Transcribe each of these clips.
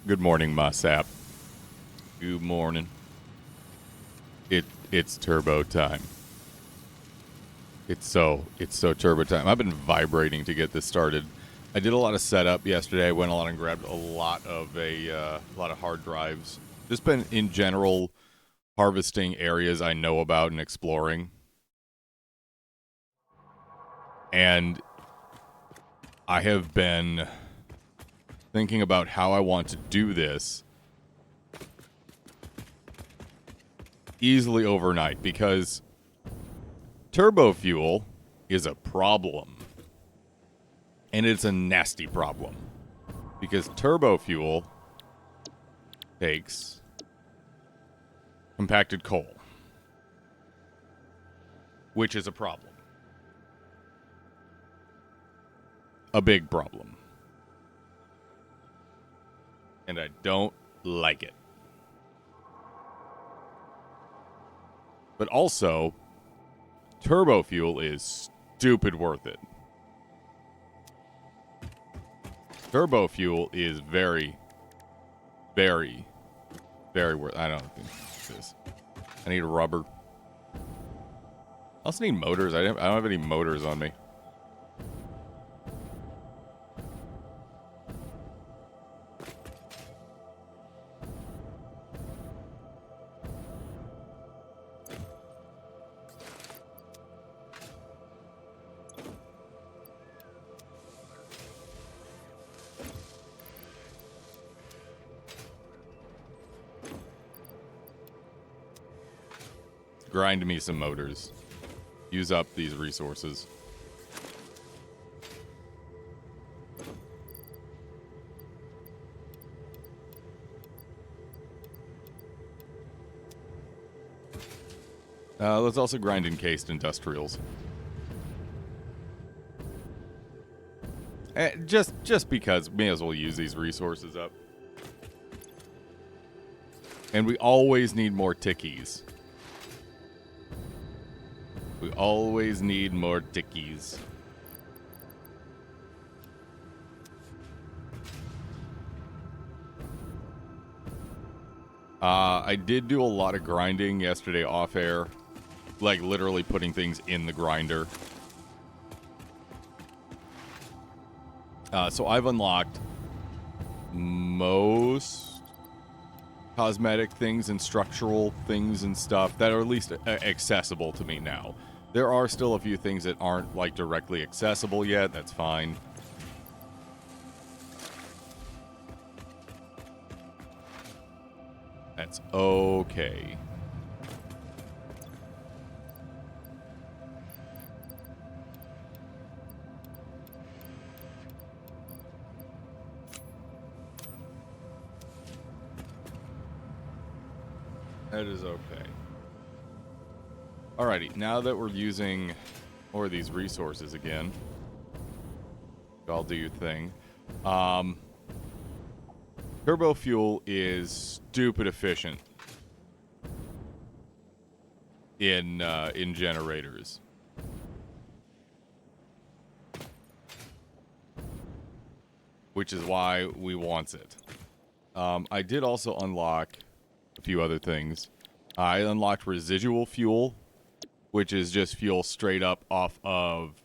Good morning, my sap. Good morning. It's turbo time. It's so turbo time. I've been vibrating to get this started. I did a lot of setup yesterday. I went on and grabbed a lot of hard drives. Just been in general harvesting areas I know about and exploring. And I have been thinking about how I want to do this easily overnight, because turbo fuel is a problem. And it's a nasty problem, because turbo fuel takes compacted coal, which is a problem. A big problem. And I don't like it. But also, turbo fuel is stupid worth it. Turbo fuel is very, very, very worth it. I don't think this. I need a rubber. I also need motors. I don't have any motors on me. Grind me some motors. Use up these resources. Let's also grind encased industrials. Just because may as well use these resources up. And we always need more tickies. We always need more tickies. I did do a lot of grinding yesterday off air. Like literally putting things in the grinder. So I've unlocked most cosmetic things and structural things and stuff that are at least accessible to me now. There are still a few things that aren't like directly accessible yet. That's fine. That's okay. That is okay. Alrighty, now that we're using more of these resources again, I'll do your thing. Turbo fuel is stupid efficient in generators. Which is why we want it. I did also unlock a few other things. I unlocked residual fuel, which is just fuel straight up off of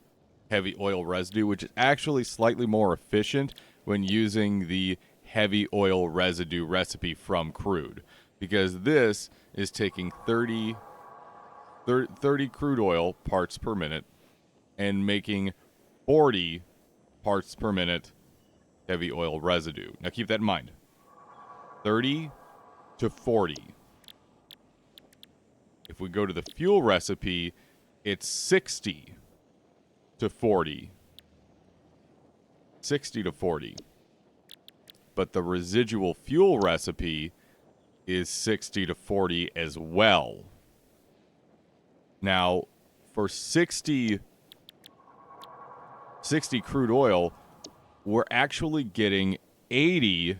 heavy oil residue, which is actually slightly more efficient when using the heavy oil residue recipe from crude, because this is taking 30 crude oil parts per minute and making 40 parts per minute heavy oil residue. Now keep that in mind. 30 to 40. If we go to the fuel recipe, it's 60 to 40. 60 to 40. But the residual fuel recipe is 60 to 40 as well. Now, for 60 crude oil, we're actually getting 80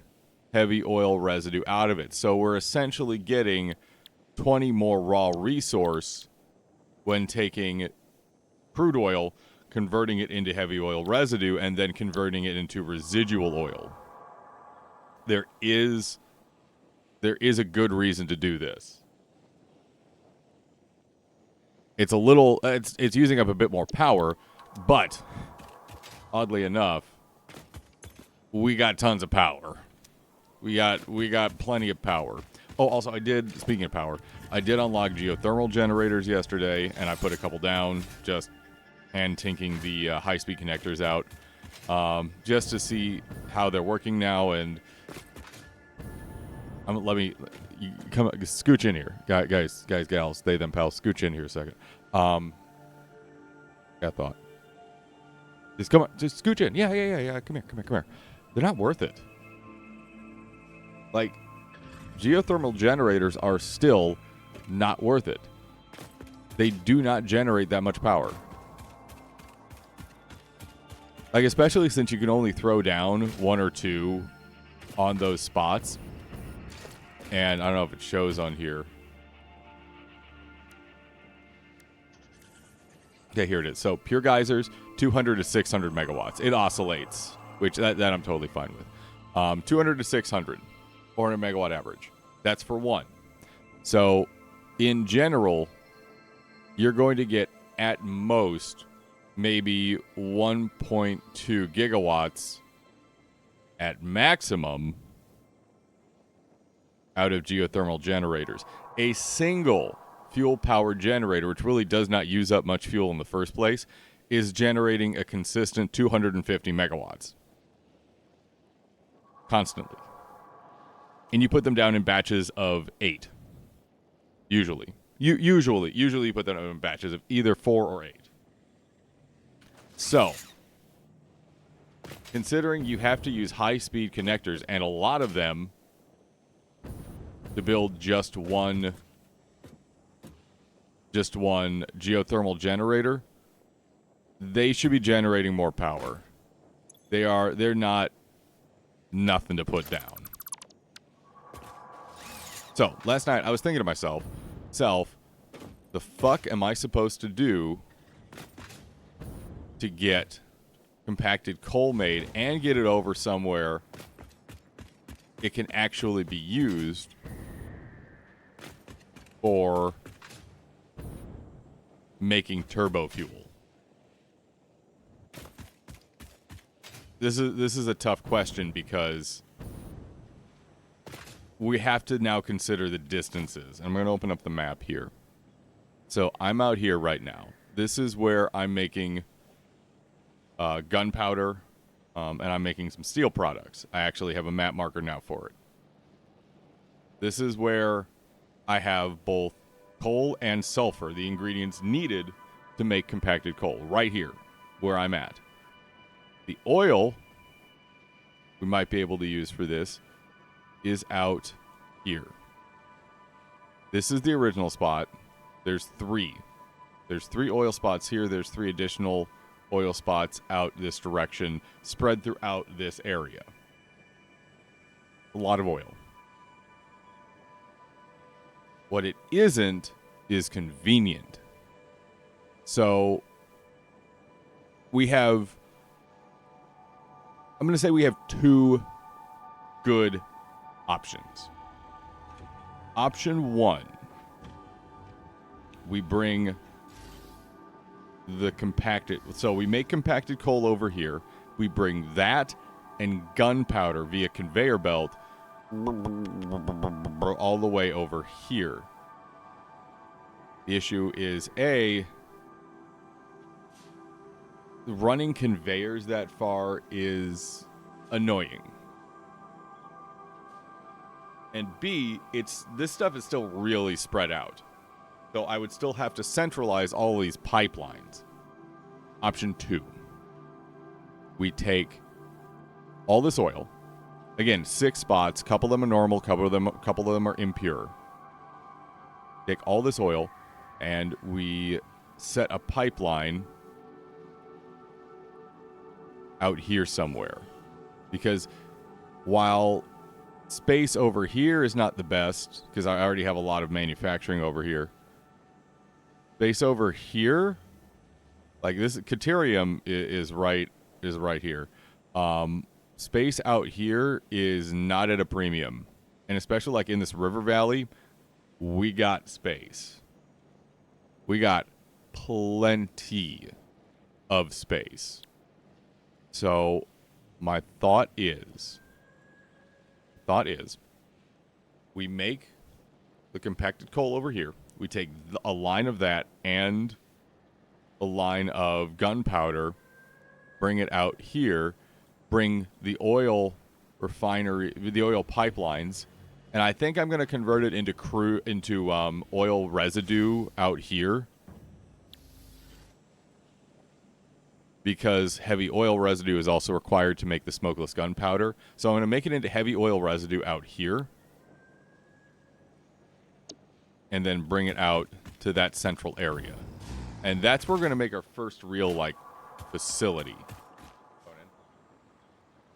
heavy oil residue out of it. So we're essentially getting 20 more raw resource when taking crude oil, converting it into heavy oil residue, and then converting it into residual oil. there is a good reason to do this. It's a little, it's using up a bit more power, but oddly enough, we got tons of power. We got plenty of power. Oh, also, speaking of power, I did unlock geothermal generators yesterday, and I put a couple down, just hand-tinking the high-speed connectors out, just to see how they're working now, and scooch in here. Guys, gals, they, them, pals, scooch in here a second. Got a thought. Just come on, just scooch in. Yeah, come here. They're not worth it. Like, geothermal generators are still not worth it. They do not generate that much power. Like, especially since you can only throw down 1 or 2 on those spots. And I don't know if it shows on here. Okay, here it is. So, pure geysers, 200 to 600 megawatts. It oscillates, which that I'm totally fine with. 200 to 600. 400 megawatt average. That's for one. So, in general, you're going to get at most maybe 1.2 gigawatts at maximum out of geothermal generators. A single fuel-powered generator, which really does not use up much fuel in the first place, is generating a consistent 250 megawatts. Constantly. And you put them down in batches of 8. Usually. Usually you put them in batches of either 4 or 8. So, considering you have to use high-speed connectors, and a lot of them to build just one geothermal generator, they should be generating more power. They're not nothing to put down. So, last night, I was thinking to myself, the fuck am I supposed to do to get compacted coal made and get it over somewhere it can actually be used for making turbo fuel? This is a tough question because we have to now consider the distances. I'm going to open up the map here. So I'm out here right now. This is where I'm making gunpowder, and I'm making some steel products. I actually have a map marker now for it. This is where I have both coal and sulfur, the ingredients needed to make compacted coal, right here, where I'm at. The oil we might be able to use for this is out here. This is the original spot. There's 3. There's 3 oil spots here. There's 3 additional oil spots out this direction, spread throughout this area. A lot of oil. What it isn't is convenient. So we have, I'm going to say we have 2 good options. Option 1, we bring the compacted, so we make compacted coal over here. We bring that and gunpowder via conveyor belt all the way over here. The issue is running conveyors that far is annoying. And B, this stuff is still really spread out. So I would still have to centralize all these pipelines. Option 2. We take all this oil. Again, 6 spots. Couple of them are normal, couple of them are impure. Take all this oil and we set a pipeline out here somewhere. Because while space over here is not the best, because I already have a lot of manufacturing over here. Space over here, like this, Caterium is right here. space out here is not at a premium. And especially like in this river valley, we got space. We got plenty of space. So my thought is we make the compacted coal over here. We take a line of that and a line of gunpowder, bring it out here, bring the oil refinery, the oil pipelines, and I think I'm going to convert it into oil residue out here, because heavy oil residue is also required to make the smokeless gunpowder. So I'm going to make it into heavy oil residue out here, and then bring it out to that central area. And that's where we're going to make our first real, like, facility.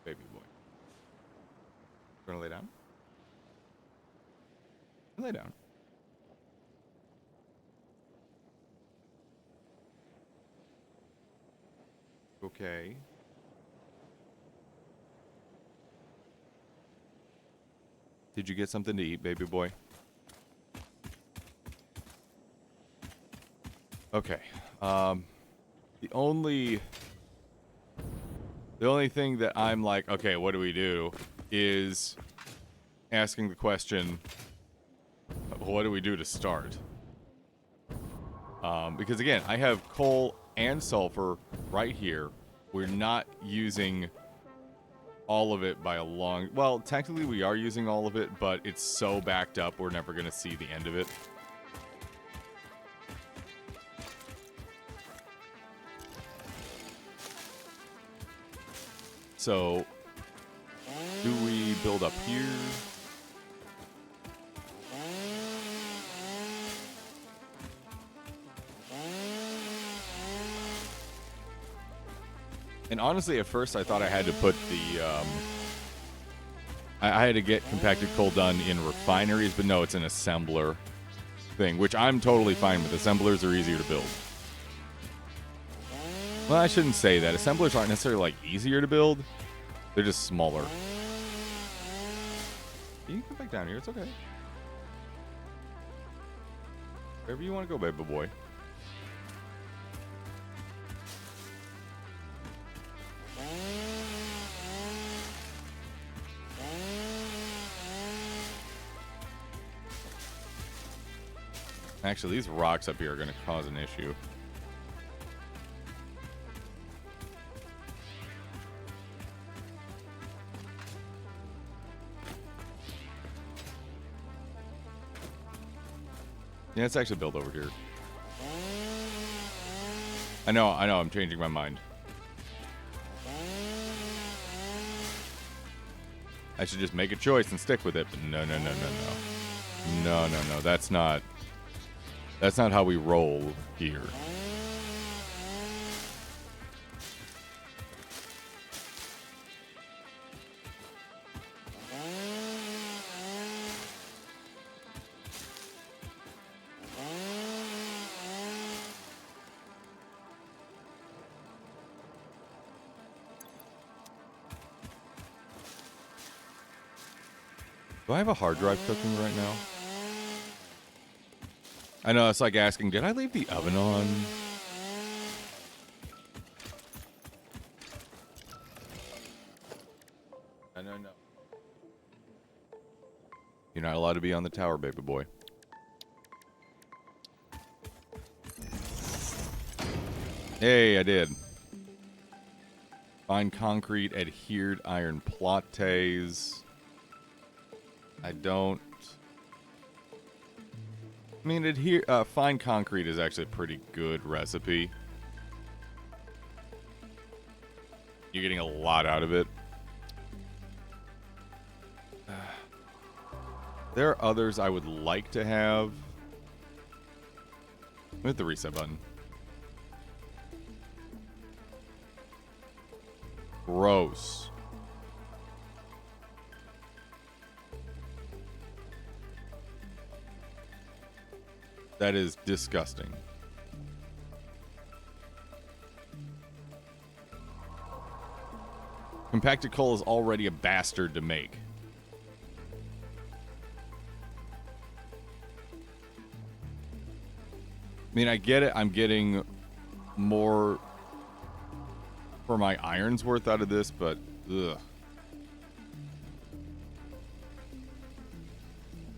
Baby boy. You want to lay down? Lay down. Okay. Did you get something to eat, baby boy? Okay. The only thing that I'm like, okay, what do we do, is asking the question, what do we do to start? Because again, I have coal and sulfur right here. We're not using all of it by a long... Well, technically we are using all of it, but it's so backed up we're never going to see the end of it. So, do we build up here? And honestly, at first I thought I had to put the, I had to get compacted coal done in refineries, but no, it's an assembler thing, which I'm totally fine with. Assemblers are easier to build. Well, I shouldn't say that. Assemblers aren't necessarily, like, easier to build. They're just smaller. You can come back down here. It's okay. Wherever you want to go, baby boy. Actually, these rocks up here are going to cause an issue. Yeah, let's actually build over here. I know, I'm changing my mind. I should just make a choice and stick with it, but no. No, that's not how we roll here. Do I have a hard drive cooking right now? I know, it's like asking, did I leave the oven on? No. You're not allowed to be on the tower, baby boy. Hey, I did. Fine concrete, adhered iron plates. I mean, fine concrete is actually a pretty good recipe. You're getting a lot out of it. There are others I would like to have. Hit the reset button. Gross. That is disgusting. Compacted coal is already a bastard to make. I mean, I get it. I'm getting more for my iron's worth out of this, but ugh.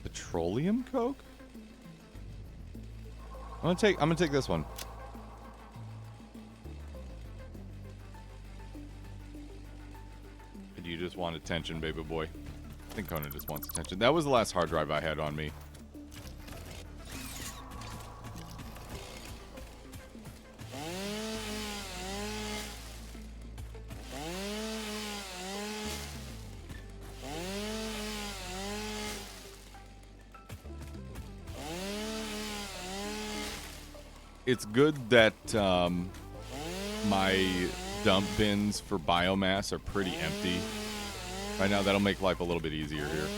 Petroleum coke? I'm gonna take this one. Do you just want attention, baby boy? I think Conan just wants attention. That was the last hard drive I had on me. It's good that my dump bins for biomass are pretty empty. Right now, that'll make life a little bit easier here.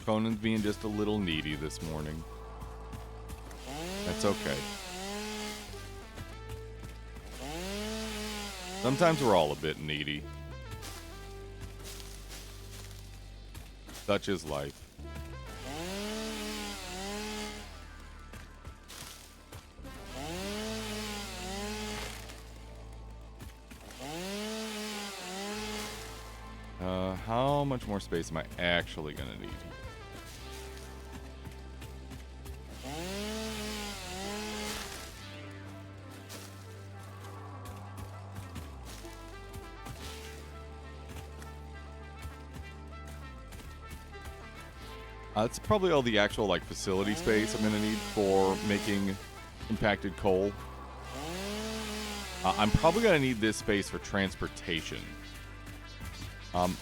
Conan's being just a little needy this morning. That's okay. Sometimes we're all a bit needy. Such is life. How much more space am I actually gonna need? That's probably all the actual like facility space I'm gonna need for making compacted coal. I'm probably gonna need this space for transportation.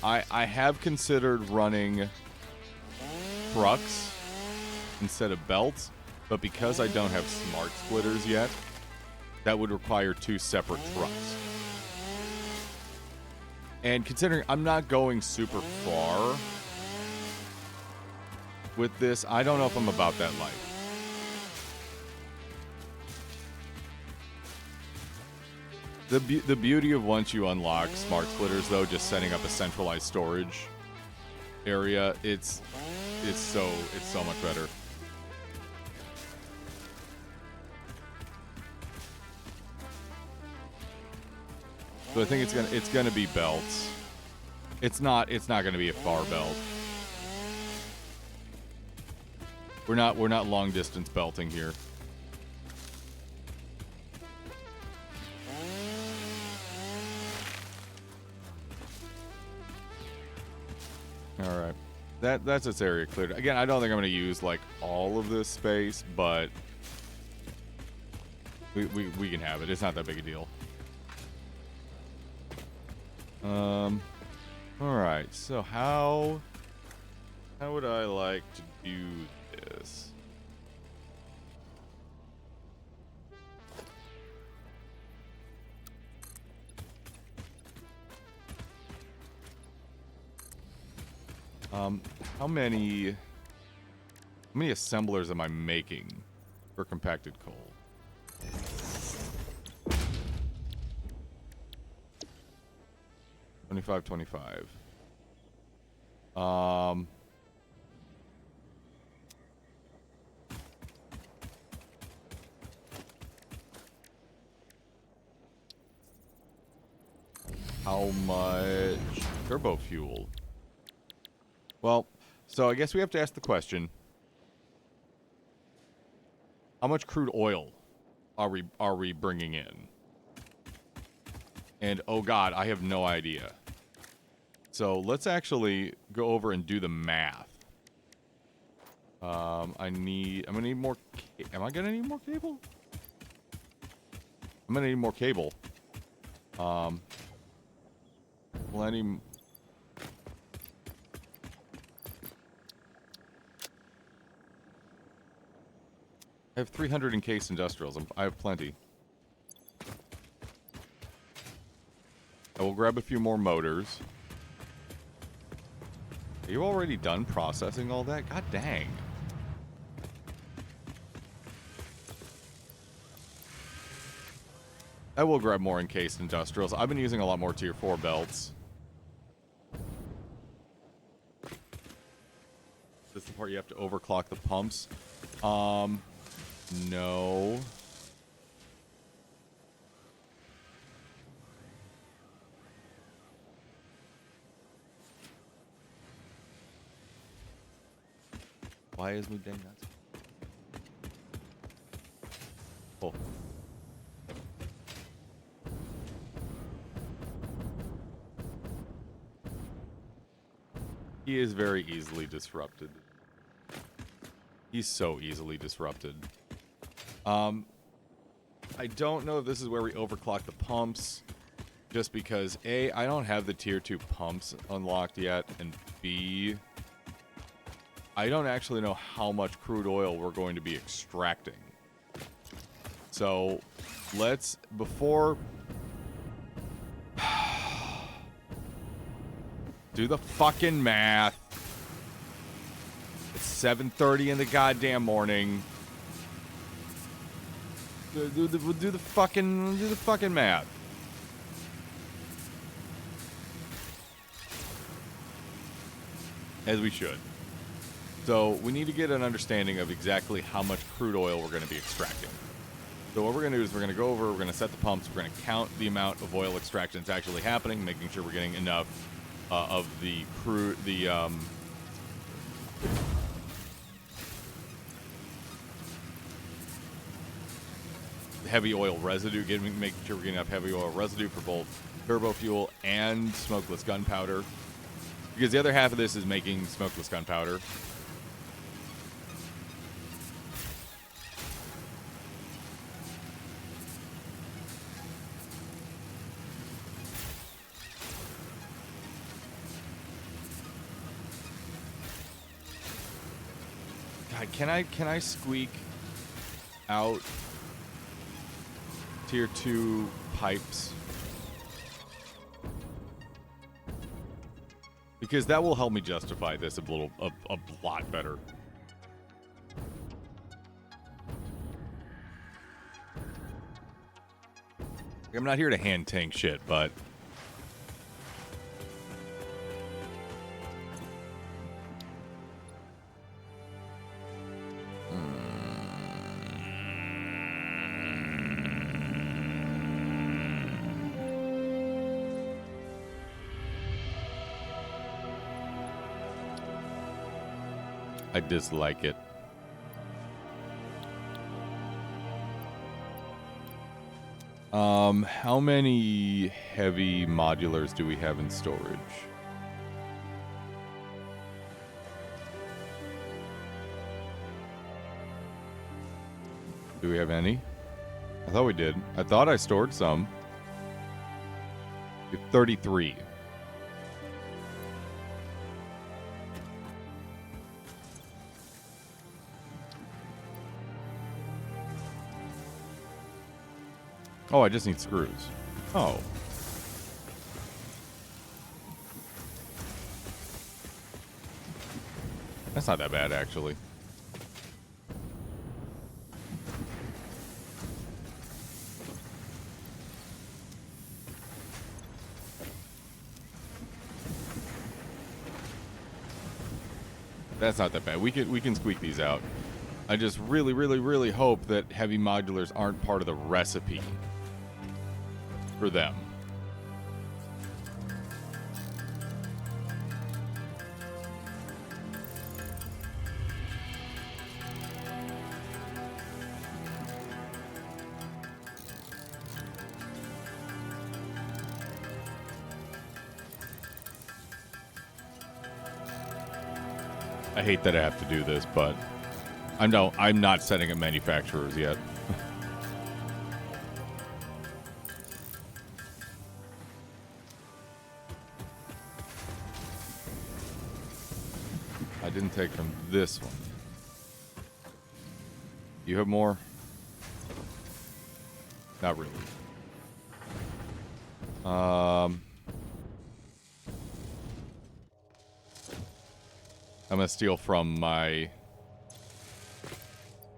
I have considered running trucks instead of belts, but because I don't have smart splitters yet, that would require 2 separate trucks. And considering I'm not going super far with this, I don't know if I'm about that life. The beauty of once you unlock smart splitters, though, just setting up a centralized storage area, it's so much better. So I think it's gonna be belts. It's not gonna be a far belt. We're not long distance belting here. All right, that's its area cleared. Again, I don't think I'm going to use like all of this space, but we can have it. It's not that big a deal. All right. So how would I like to do this? How many assemblers am I making for compacted coal? 25. How much turbo fuel? Well, so I guess we have to ask the question: how much crude oil are we bringing in? And oh god, I have no idea. So let's actually go over and do the math. I'm gonna need more. Am I gonna need more cable? I'm gonna need more cable. Plenty. I have 300 encased industrials. I have plenty. I will grab a few more motors. Are you already done processing all that? God dang. I will grab more encased industrials. I've been using a lot more tier 4 belts. Is this the part you have to overclock the pumps? No. Why is me dang nuts? Oh. He is very easily disrupted. He's so easily disrupted. I don't know if this is where we overclock the pumps. Just because, A, I don't have the tier 2 pumps unlocked yet, and B, I don't actually know how much crude oil we're going to be extracting. So, let's, before... do the fucking math. It's 7:30 in the goddamn morning. Do the fucking math. As we should. So we need to get an understanding of exactly how much crude oil we're going to be extracting. So what we're going to do is we're going to go over, we're going to set the pumps, we're going to count the amount of oil extraction that's actually happening, making sure we're getting enough of the crude, heavy oil residue, making sure we're getting enough heavy oil residue for both turbo fuel and smokeless gunpowder. Because the other half of this is making smokeless gunpowder. God, can I squeak out tier 2 pipes? Because that will help me justify this a lot better. I'm not here to hand tank shit, but I dislike it. How many heavy modulars do we have in storage? Do we have any? I thought we did. I thought I stored some. We have 33. Oh, I just need screws. Oh. That's not that bad, actually. That's not that bad. We can squeak these out. I just really hope that heavy modulars aren't part of the recipe for them. I hate that I have to do this, but I'm not setting up manufacturers yet. I didn't take from this one. You have more? Not really. I'm gonna steal from my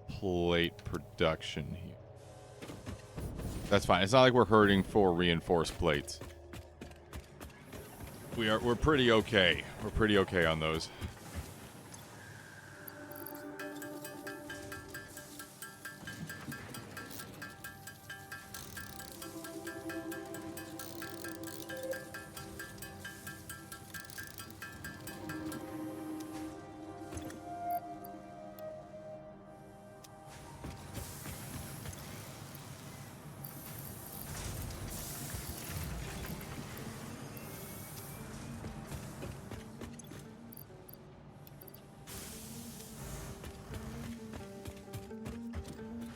plate production here. That's fine. It's not like we're hurting for reinforced plates. We're pretty okay. We're pretty okay on those.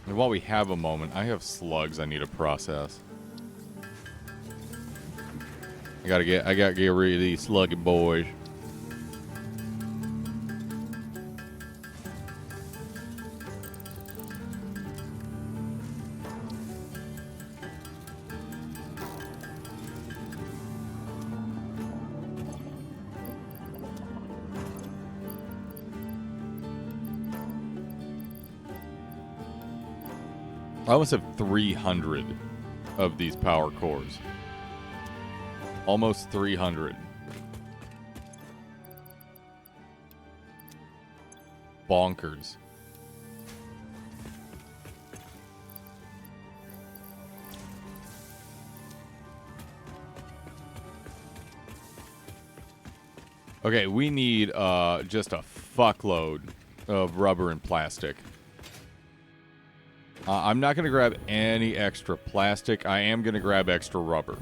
And while we have a moment, I have slugs I need to process. I gotta get rid of these sluggy boys. I almost have 300 of these power cores. Almost 300. Bonkers. Okay, we need just a fuckload of rubber and plastic. I'm not going to grab any extra plastic. I am going to grab extra rubber.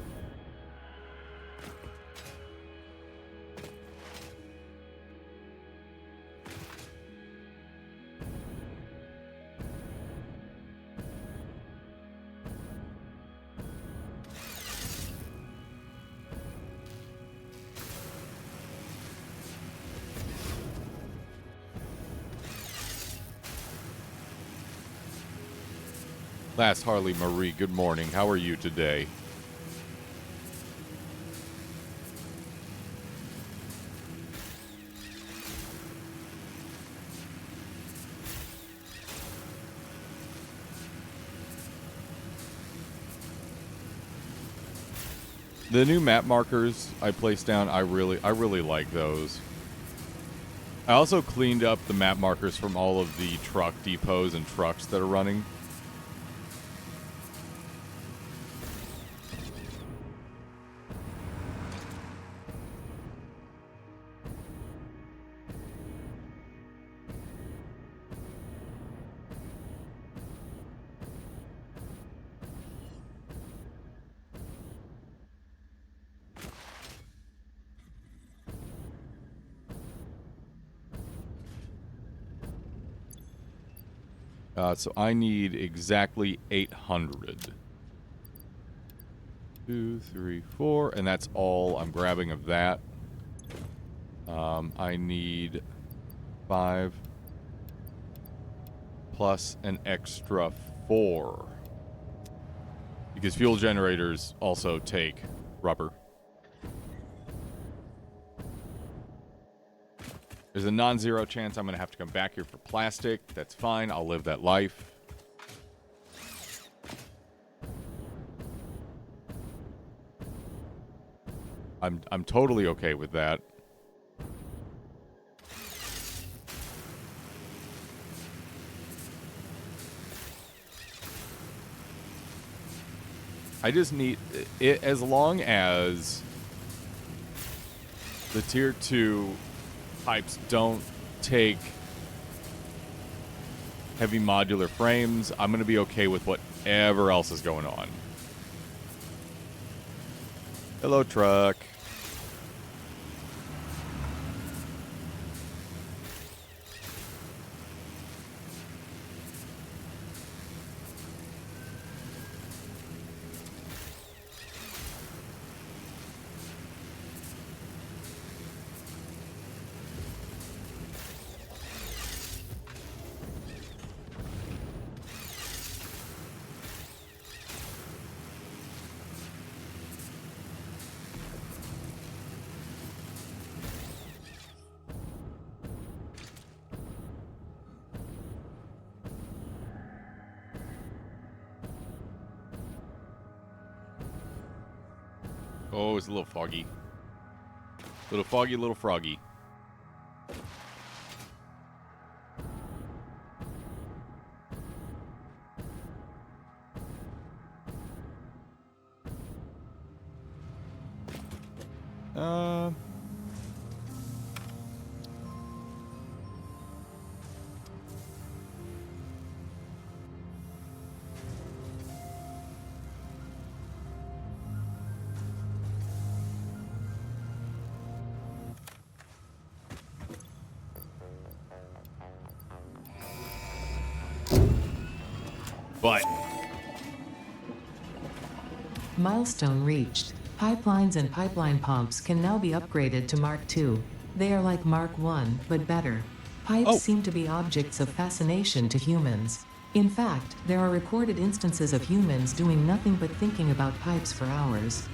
Last Harley Marie, good morning. How are you today? The new map markers I placed down, I really like those. I also cleaned up the map markers from all of the truck depots and trucks that are running. So I need exactly 800. 2, 3, 4, and that's all I'm grabbing of that. I need 5 plus an extra 4. Because fuel generators also take rubber. There's a non-zero chance I'm going to have to come back here for plastic. That's fine. I'll live that life. I'm totally okay with that. I just need it as long as the tier 2 pipes don't take heavy modular frames, I'm going to be okay with whatever else is going on. Hello, truck. Oh, it's a little foggy. Little foggy, little froggy. But Milestone reached. Pipelines and pipeline pumps can now be upgraded to Mark II. They are like Mark I, but better. Pipes seem to be objects of fascination to humans. In fact, there are recorded instances of humans doing nothing but thinking about pipes for hours.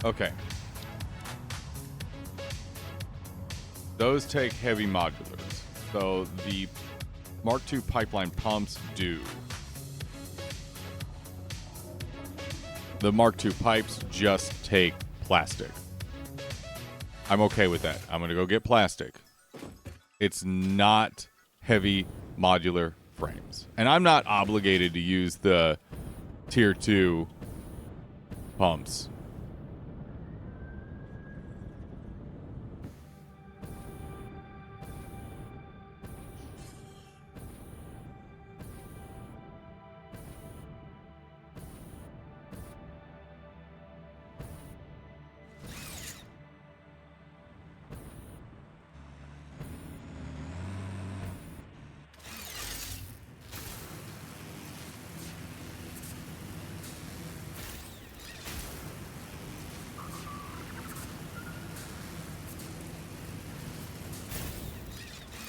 okay. Those take heavy modulars. So the Mark II pipeline pumps do. The Mark II pipes just take plastic. I'm okay with that. I'm going to go get plastic. It's not heavy modular frames. And I'm not obligated to use the tier 2 pumps.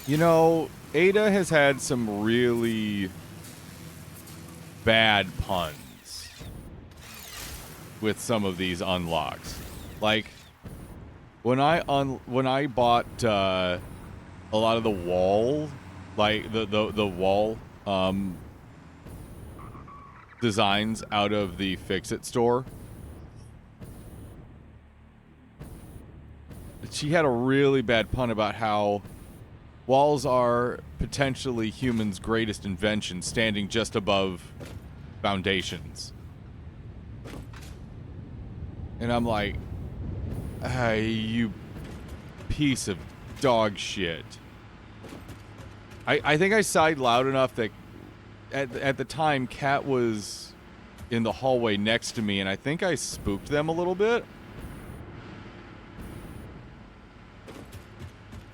You know, Ada has had some really bad puns with some of these unlocks. Like when I bought a lot of the wall, like the wall designs out of the Fix-It store, she had a really bad pun about how walls are potentially humans' greatest invention, standing just above foundations. And I'm like, hey, you piece of dog shit. I think I sighed loud enough that at the time, Kat was in the hallway next to me, and I think I spooked them a little bit.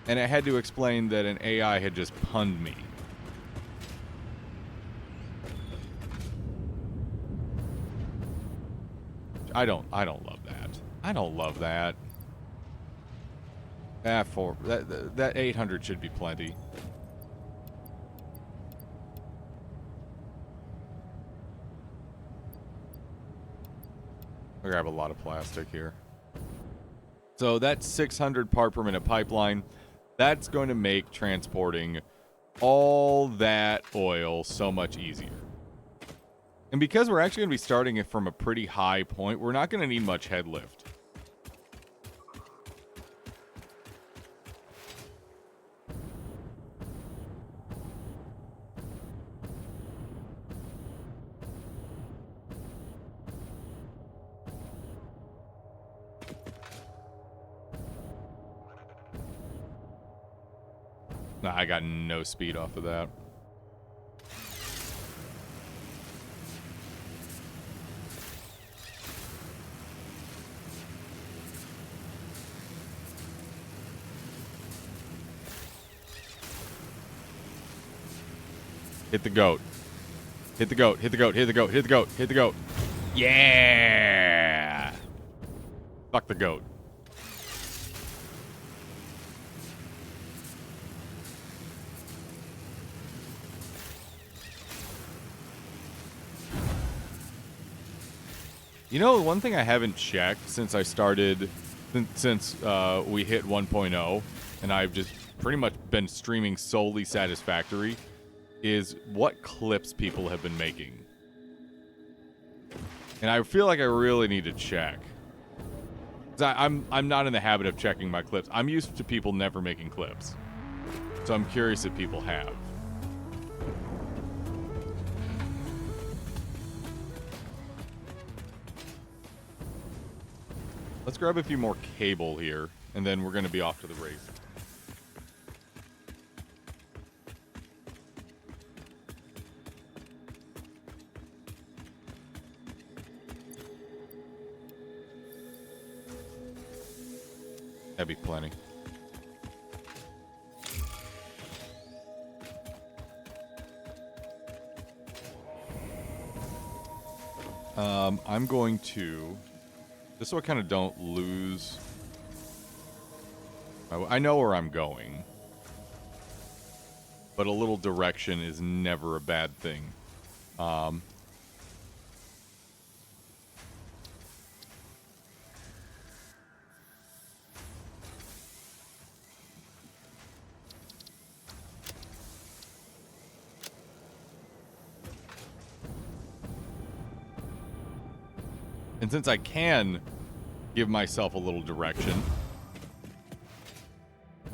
And I had to explain that an AI had just punned me. I don't love that. I don't love that. That 800 should be plenty. I'll grab a lot of plastic here. So that's 600 part per minute pipeline. That's going to make transporting all that oil so much easier. And because we're actually going to be starting it from a pretty high point, we're not going to need much head lift. Nah, I got no speed off of that. Hit the goat. Hit the goat. Hit the goat. Hit the goat. Hit the goat. Hit the goat. Yeah. Fuck the goat. You know, one thing I haven't checked since I started, since we hit 1.0, and I've just pretty much been streaming solely Satisfactory, is what clips people have been making. And I feel like I really need to check. 'Cause I'm not in the habit of checking my clips. I'm used to people never making clips. So I'm curious if people have. Let's grab a few more cable here, and then we're going to be off to the race. That'd be plenty. I'm going to, just so I kind of don't lose. I know where I'm going, but a little direction is never a bad thing. And since I can give myself a little direction,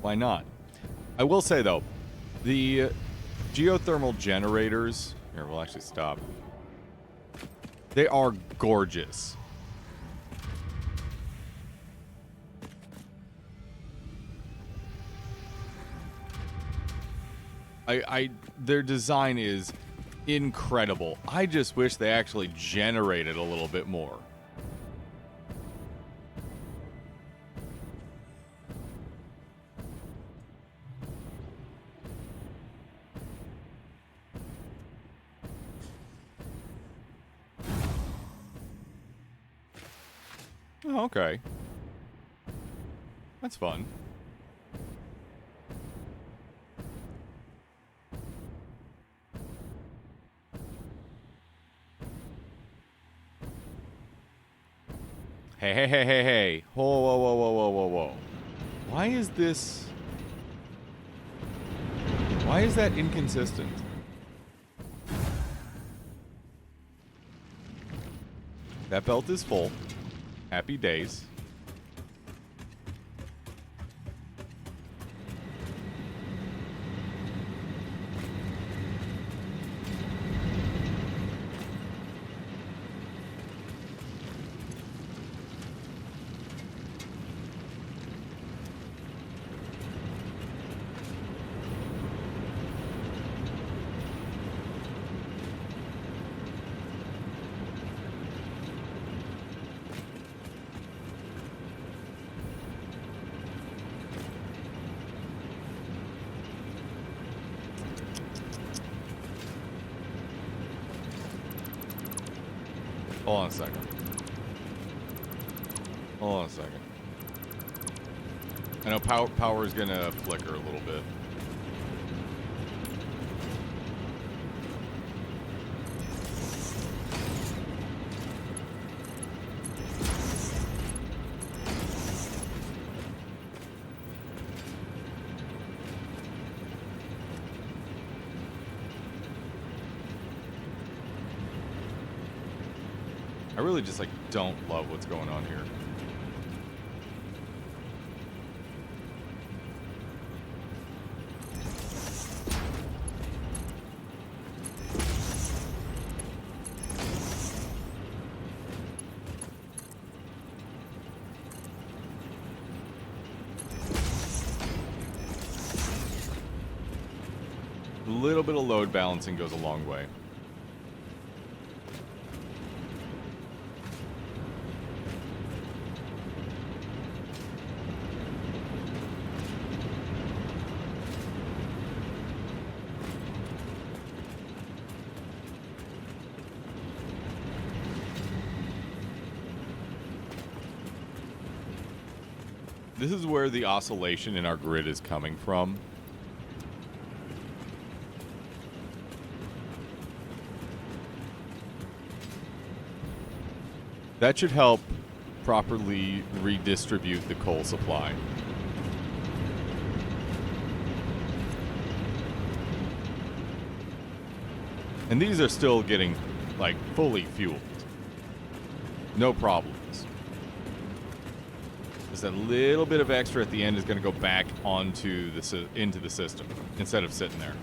why not? I will say, though, the geothermal generators... Here, we'll actually stop. They are gorgeous. Their design is incredible. I just wish they actually generated a little bit more. Oh, okay. That's fun. Hey, hey, hey, hey, hey. Whoa, whoa, whoa, whoa, whoa, whoa, whoa. Why is this... Why is that inconsistent? That belt is full. Happy days. Hold on a second. Hold on a second. I know power is gonna flicker a little bit. I really just, like, don't love what's going on here. A little bit of load balancing goes a long way. This is where the oscillation in our grid is coming from. That should help properly redistribute the coal supply. And these are still getting, like, fully fueled. No problems. Just a little bit of extra at the end is going to go back onto into the system instead of sitting there.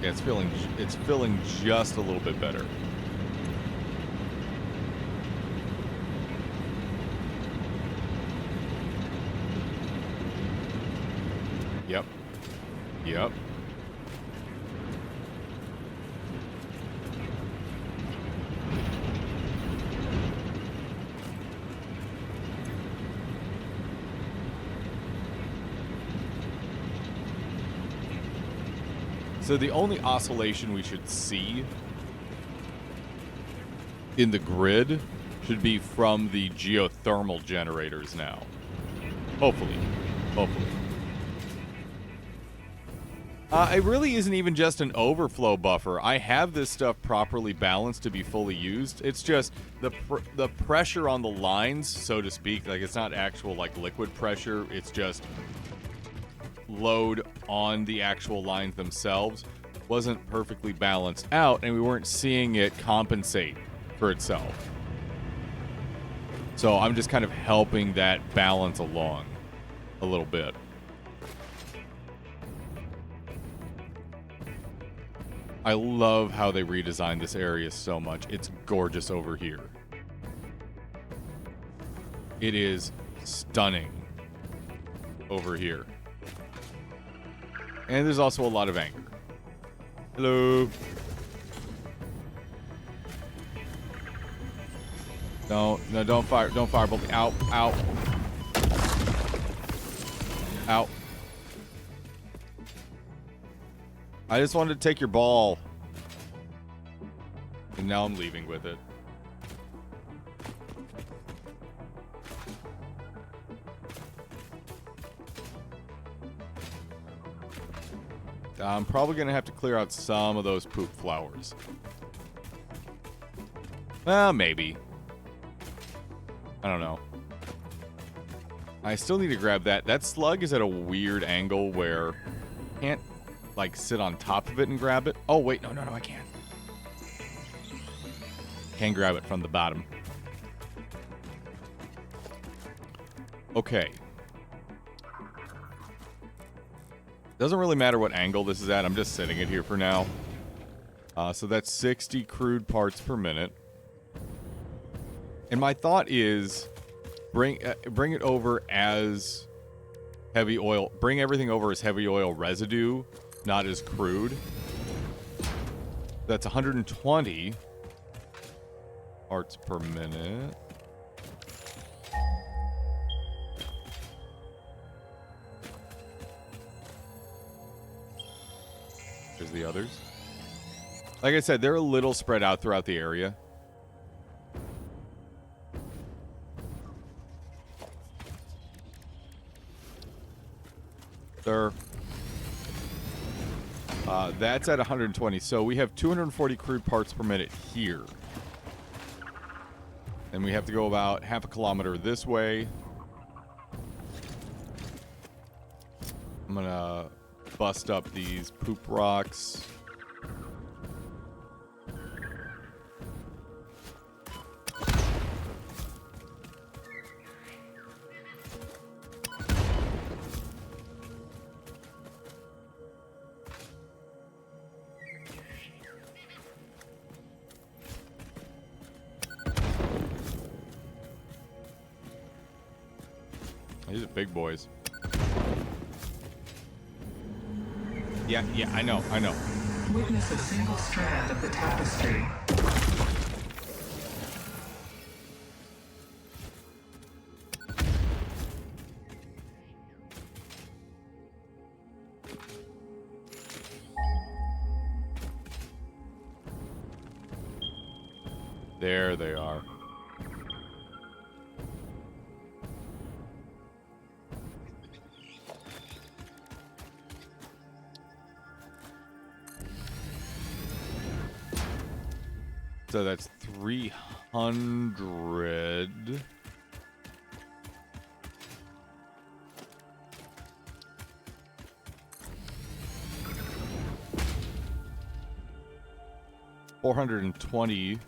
Yeah, it's filling just a little bit better. Yep. Yep. So the only oscillation we should see in the grid should be from the geothermal generators now. Hopefully. Hopefully. It really isn't even just an overflow buffer. I have this stuff properly balanced to be fully used. It's just the pressure on the lines, so to speak. Like, it's not actual, like, liquid pressure. It's just load on the actual lines themselves wasn't perfectly balanced out, and we weren't seeing it compensate for itself. So I'm just kind of helping that balance along a little bit. I love how they redesigned this area so much. It's gorgeous over here. It is stunning over here. And there's also a lot of anger. Hello. No, don't fire. Don't firebolt me. Ow, ow. Ow. I just wanted to take your ball. And now I'm leaving with it. I'm probably going to have to clear out some of those poop flowers. Well, maybe. I don't know. I still need to grab that. That slug is at a weird angle where I can't, like, sit on top of it and grab it. Oh, wait. No, I can't. Can grab it from the bottom. Okay. Doesn't really matter what angle this is at. I'm just setting it here for now. So that's 60 crude parts per minute. And my thought is bring it over as heavy oil. Bring everything over as heavy oil residue, not as crude. That's 120 parts per minute. There's the others. Like I said, they're a little spread out throughout the area. There. That's at 120. So we have 240 crude parts per minute here. And we have to go about half a kilometer this way. I'm gonna bust up these poop rocks. These are big boys. Yeah, I know. Witness a single strand of the tapestry. There they are. So that's 300. $420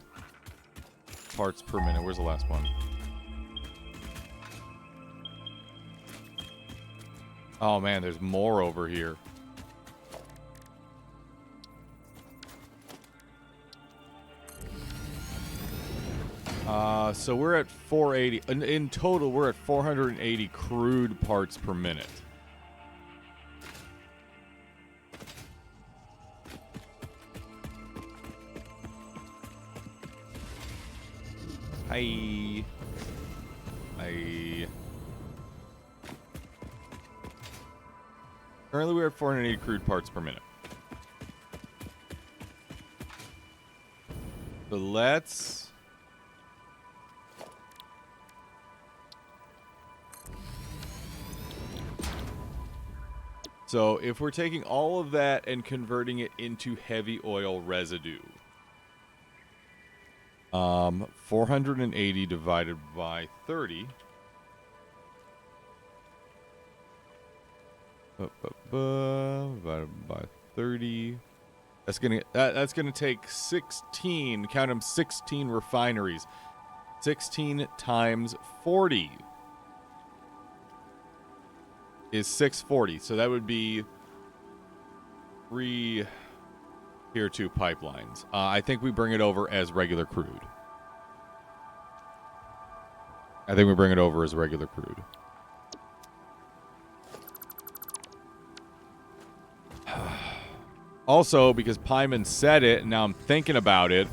parts per minute. Where's the last one? Oh man, there's more over here. So we're at 480. In total, we're at 480 crude parts per minute. Hi. Hi. Currently, we're at 480 crude parts per minute. So let's... So if we're taking all of that and converting it into heavy oil residue, 480 divided by 30. Divided by 30. That's gonna take 16. Count them, 16 refineries. 16 times 40 is 640. So that would be 3 Tier 2 pipelines. I think we bring it over as regular crude. Also, because Pyman said it, and now I'm thinking about it,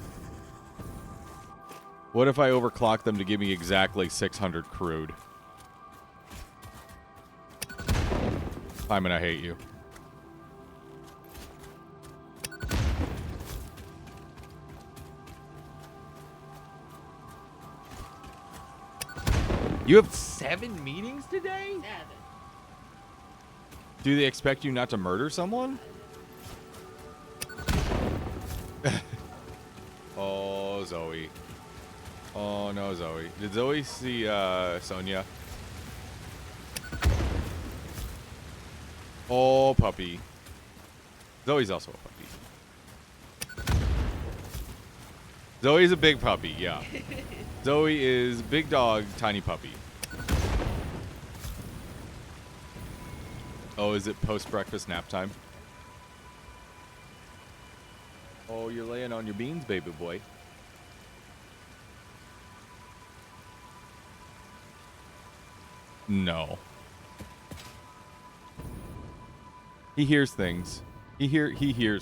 what if I overclock them to give me exactly 600 crude? Pyman, I hate you. You have 7 meetings today? 7. Do they expect you not to murder someone? Oh, Zoe. Oh, no, Zoe. Did Zoe see Sonia? Oh, puppy. Zoe's also a puppy. Zoe's a big puppy, yeah. Zoe is big dog, tiny puppy. Oh, is it post-breakfast nap time? Oh, you're laying on your beans, baby boy. No. He hears things. He hears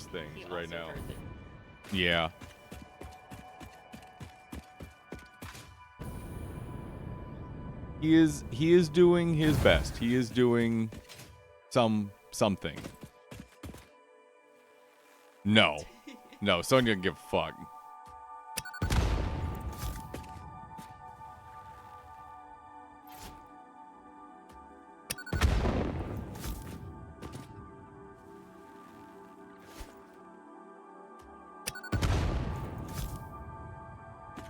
things He right also now. heard it. Yeah. He is doing his best. He is doing something. No. No, Sonia doesn't give a fuck.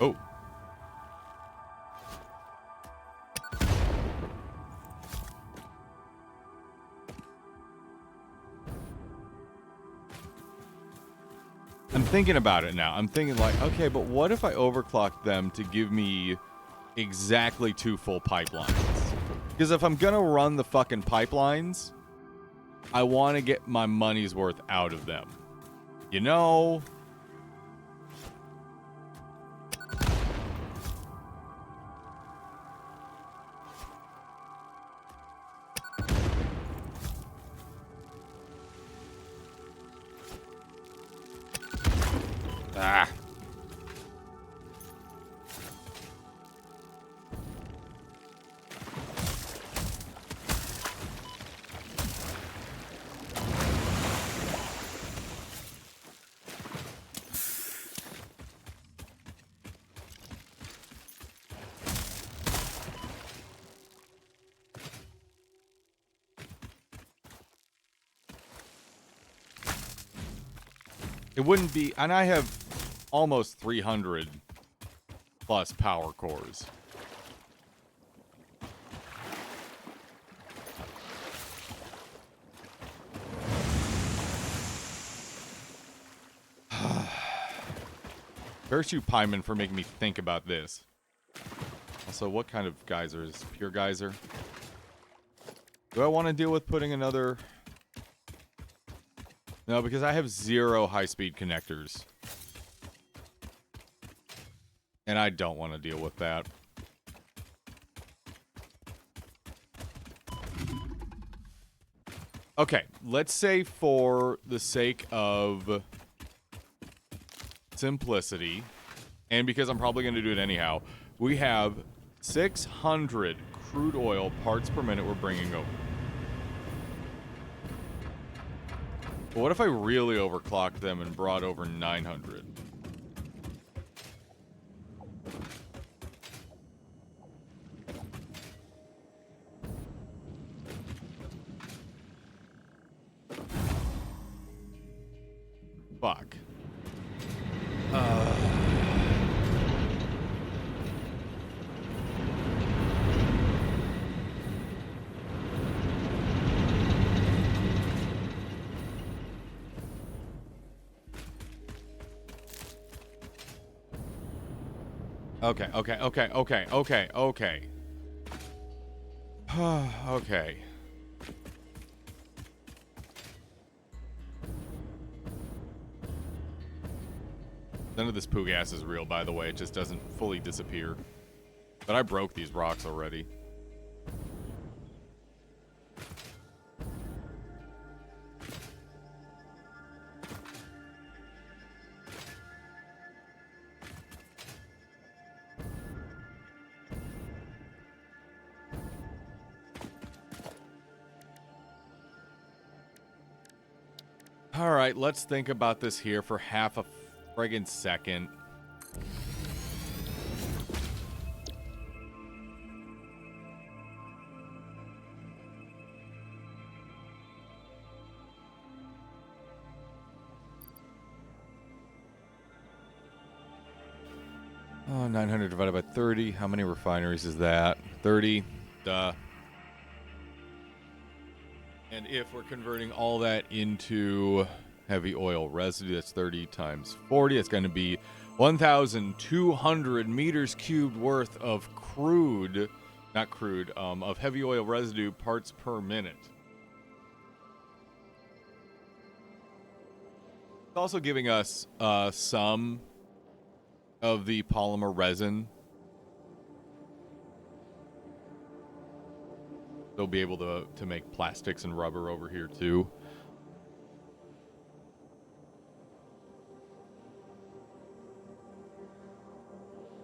Oh. I'm thinking about it now. I'm thinking like, okay, but what if I overclock them to give me exactly 2 full pipelines? Because if I'm gonna run the fucking pipelines, I want to get my money's worth out of them. You know? Ah. It wouldn't be, and I have almost 300 plus power cores. Parachute Pieman for making me think about this. Also, what kind of geyser is pure geyser? Do I want to deal with putting another... No, because I have 0 high-speed connectors. And I don't want to deal with that. Okay, let's say for the sake of simplicity, and because I'm probably going to do it anyhow, we have 600 crude oil parts per minute we're bringing over. But what if I really overclocked them and brought over 900? Fuck. Okay. Okay. None of this poo gas is real, by the way. It just doesn't fully disappear. But I broke these rocks already. All right, let's think about this here for half a friggin' second. Oh, 900 divided by 30. How many refineries is that? 30. Duh. And if we're converting all that into heavy oil residue, that's 30 times 40. It's going to be 1,200 meters cubed worth of crude, not crude, of heavy oil residue parts per minute. It's also giving us some of the polymer resin. They'll be able to make plastics and rubber over here too.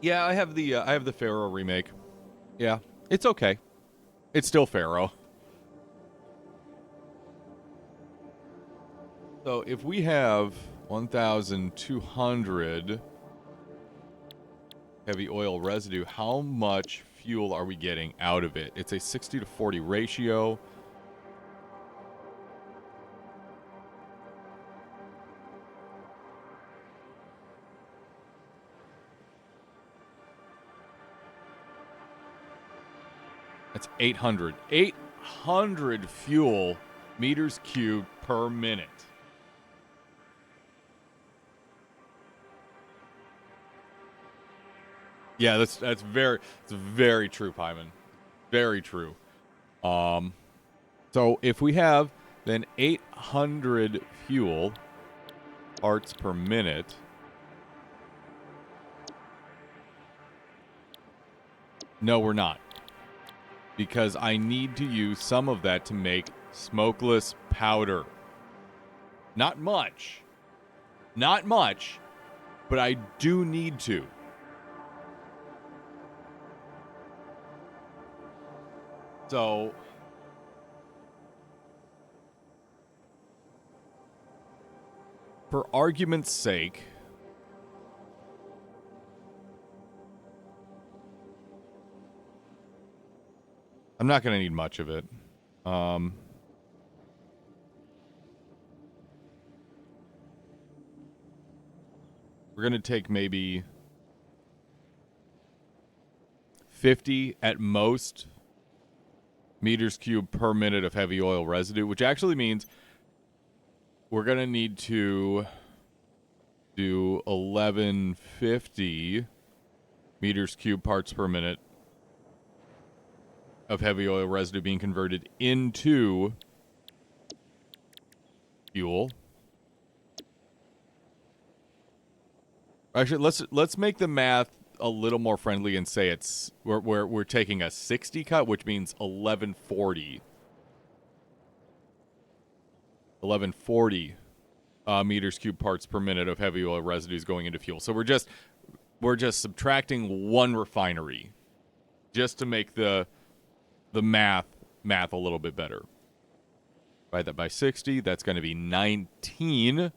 Yeah, I have the Pharaoh remake. Yeah, it's okay. It's still Pharaoh. So if we have 1,200 heavy oil residue, how much fuel are we getting out of it? It's a 60 to 40 ratio. That's 800. 800 fuel meters cubed per minute. Yeah, that's very true, Pyman. Very true. So if we have then 800 fuel parts per minute, no, we're not. Because I need to use some of that to make smokeless powder. Not much. Not much, but I do need to. So, for argument's sake, I'm not going to need much of it. We're going to take maybe 50 at most meters cubed per minute of heavy oil residue, which actually means we're going to need to do 1150 meters cubed parts per minute of heavy oil residue being converted into fuel. Actually, let's make the math a little more friendly and say it's we're taking a 60 cut, which means 1140 meters cubed parts per minute of heavy oil residues going into fuel. So we're just subtracting one refinery just to make the math a little bit better. Divide that by 60, that's going to be 19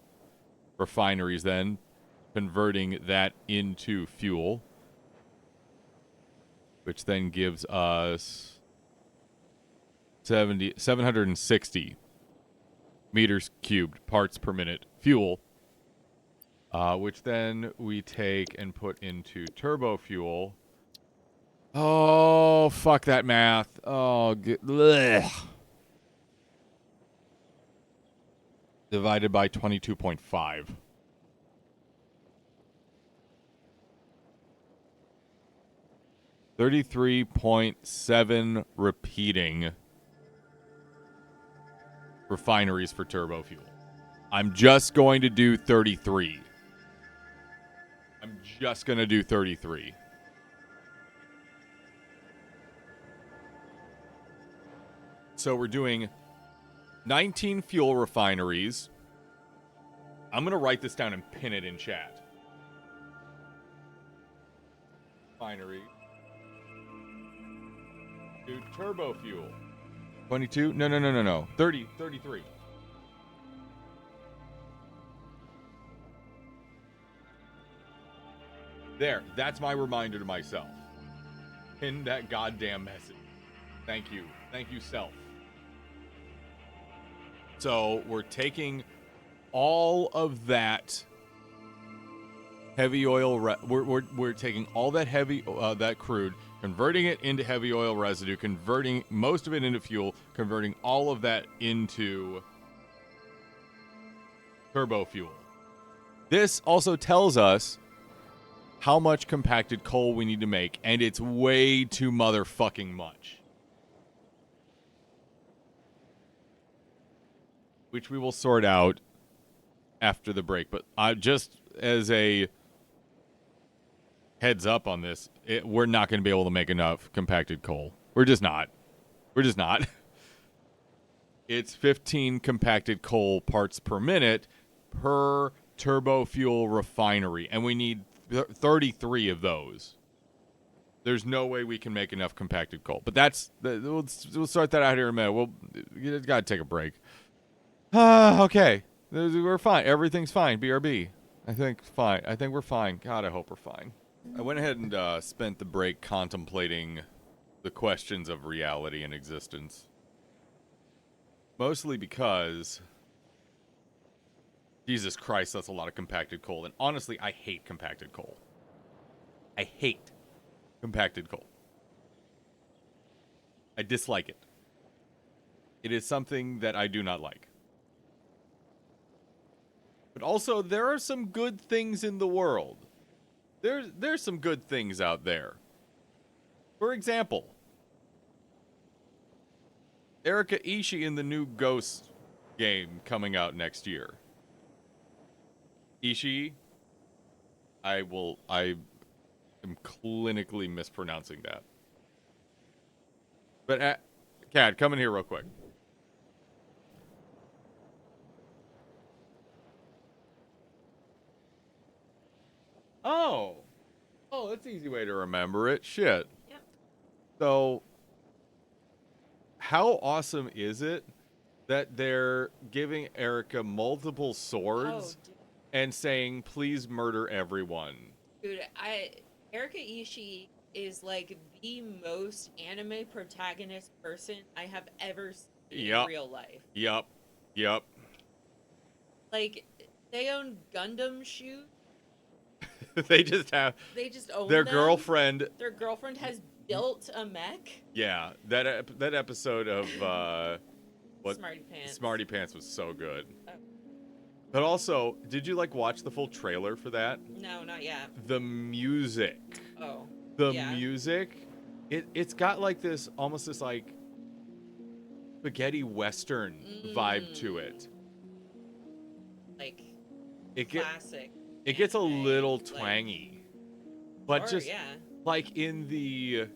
refineries then, converting that into fuel, which then gives us 760 meters cubed parts per minute fuel, which then we take and put into turbo fuel. Oh, fuck that math. Oh, blech. Divided by 22.5. 33.7 repeating refineries for turbo fuel. I'm just going to do 33. I'm just going to do 33. So we're doing 19 fuel refineries. I'm going to write this down and pin it in chat. Refinery. Do turbo fuel. 22? No. 30, 33. There, that's my reminder to myself. Pin that goddamn message. Thank you. Thank you, self. So we're taking all of that heavy oil. We're taking all that heavy that crude, converting it into heavy oil residue, converting most of it into fuel, converting all of that into turbo fuel. This also tells us how much compacted coal we need to make, and it's way too motherfucking much. Which we will sort out after the break. But just as a heads up on this, we're not going to be able to make enough compacted coal. We're just not. It's 15 compacted coal parts per minute per turbo fuel refinery, and we need 33 of those. There's no way we can make enough compacted coal. But we'll start that out here in a minute. You got to take a break. Okay. We're fine. Everything's fine. BRB. I think we're fine. God, I hope we're fine. I went ahead and spent the break contemplating the questions of reality and existence. Mostly because, Jesus Christ, that's a lot of compacted coal. And honestly, I hate compacted coal. I hate compacted coal. I dislike it. It is something that I do not like. But also, there are some good things in the world. There's some good things out there. For example, Erika Ishii in the new Ghost game coming out next year. Ishii, I am clinically mispronouncing that. But, Kat, come in here real quick. Oh, that's an easy way to remember it. Shit. Yep. So, how awesome is it that they're giving Erika multiple swords and saying, please murder everyone? Dude, Erika Ishii is like the most anime protagonist person I have ever seen in real life. Yep. Like, they own Gundam shoes. They just have They just own their them. girlfriend. Their girlfriend has built a mech. Yeah, that episode of what Smarty Pants. Smarty Pants was so good. Oh. But also, did you like watch the full trailer for that? No, not yet. The music. Oh. The yeah. music, it's got like this almost this like spaghetti western vibe to it. Like It classic. It gets a anime, little like- twangy, but Sure, just yeah. like it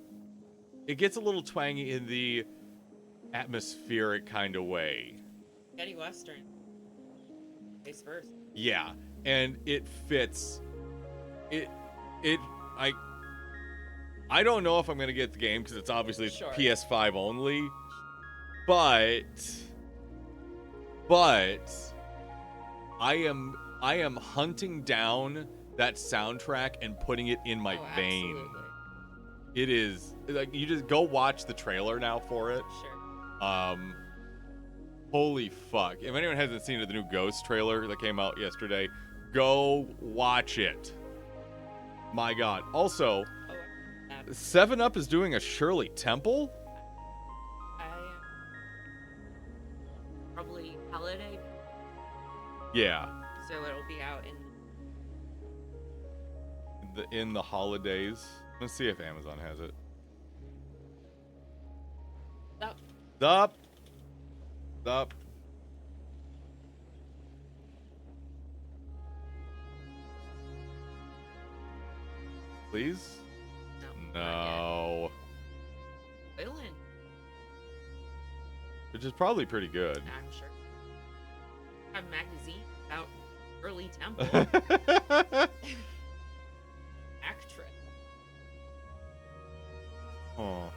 gets a little twangy in the atmospheric kind of way. Spaghetti Western. Vice versa. Yeah, and it fits. I don't know if I'm gonna get the game because it's obviously Sure. PS5 only, but I am hunting down that soundtrack and putting it in my vein. Absolutely. It is like you just go watch the trailer now for it. Sure. Holy fuck. If anyone hasn't seen the new Ghost trailer that came out yesterday, go watch it. My god. Also, Oh, 7-Up is doing a Shirley Temple? I probably holiday, Yeah. so it'll be out in In the holidays. Let's see if Amazon has it. Stop. Stop. Please? No. No. Wayland. Which is probably pretty good. I'm sure. A magazine about early temple actress. Oh.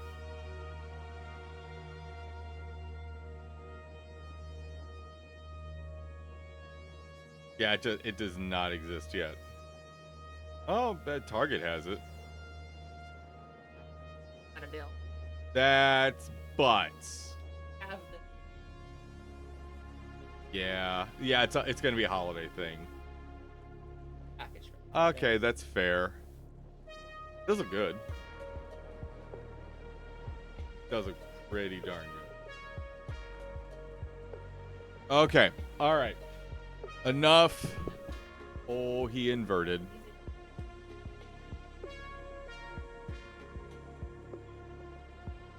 Yeah, it does not exist yet. Oh, but Target has it. Not a deal. That's butts. Have the Yeah, it's gonna be a holiday thing. package. Okay, that's fair. Does look good. Does look pretty darn good. Okay, all right. Enough. Oh, he inverted.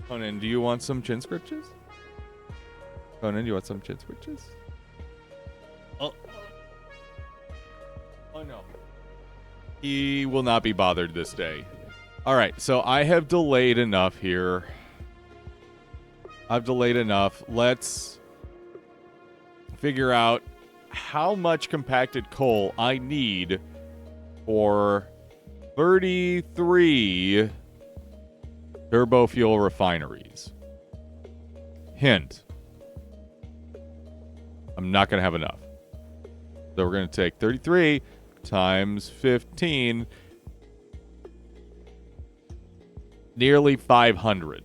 Conan, do you want some chin scratches? Conan, do you want some chin scratches? Oh. Oh no. He will not be bothered this day. All right, so I have delayed enough here. I've delayed enough. Let's figure out how much compacted coal I need for 33 turbo fuel refineries. Hint. I'm not going to have enough. So we're going to take 33 times 15. Nearly 500.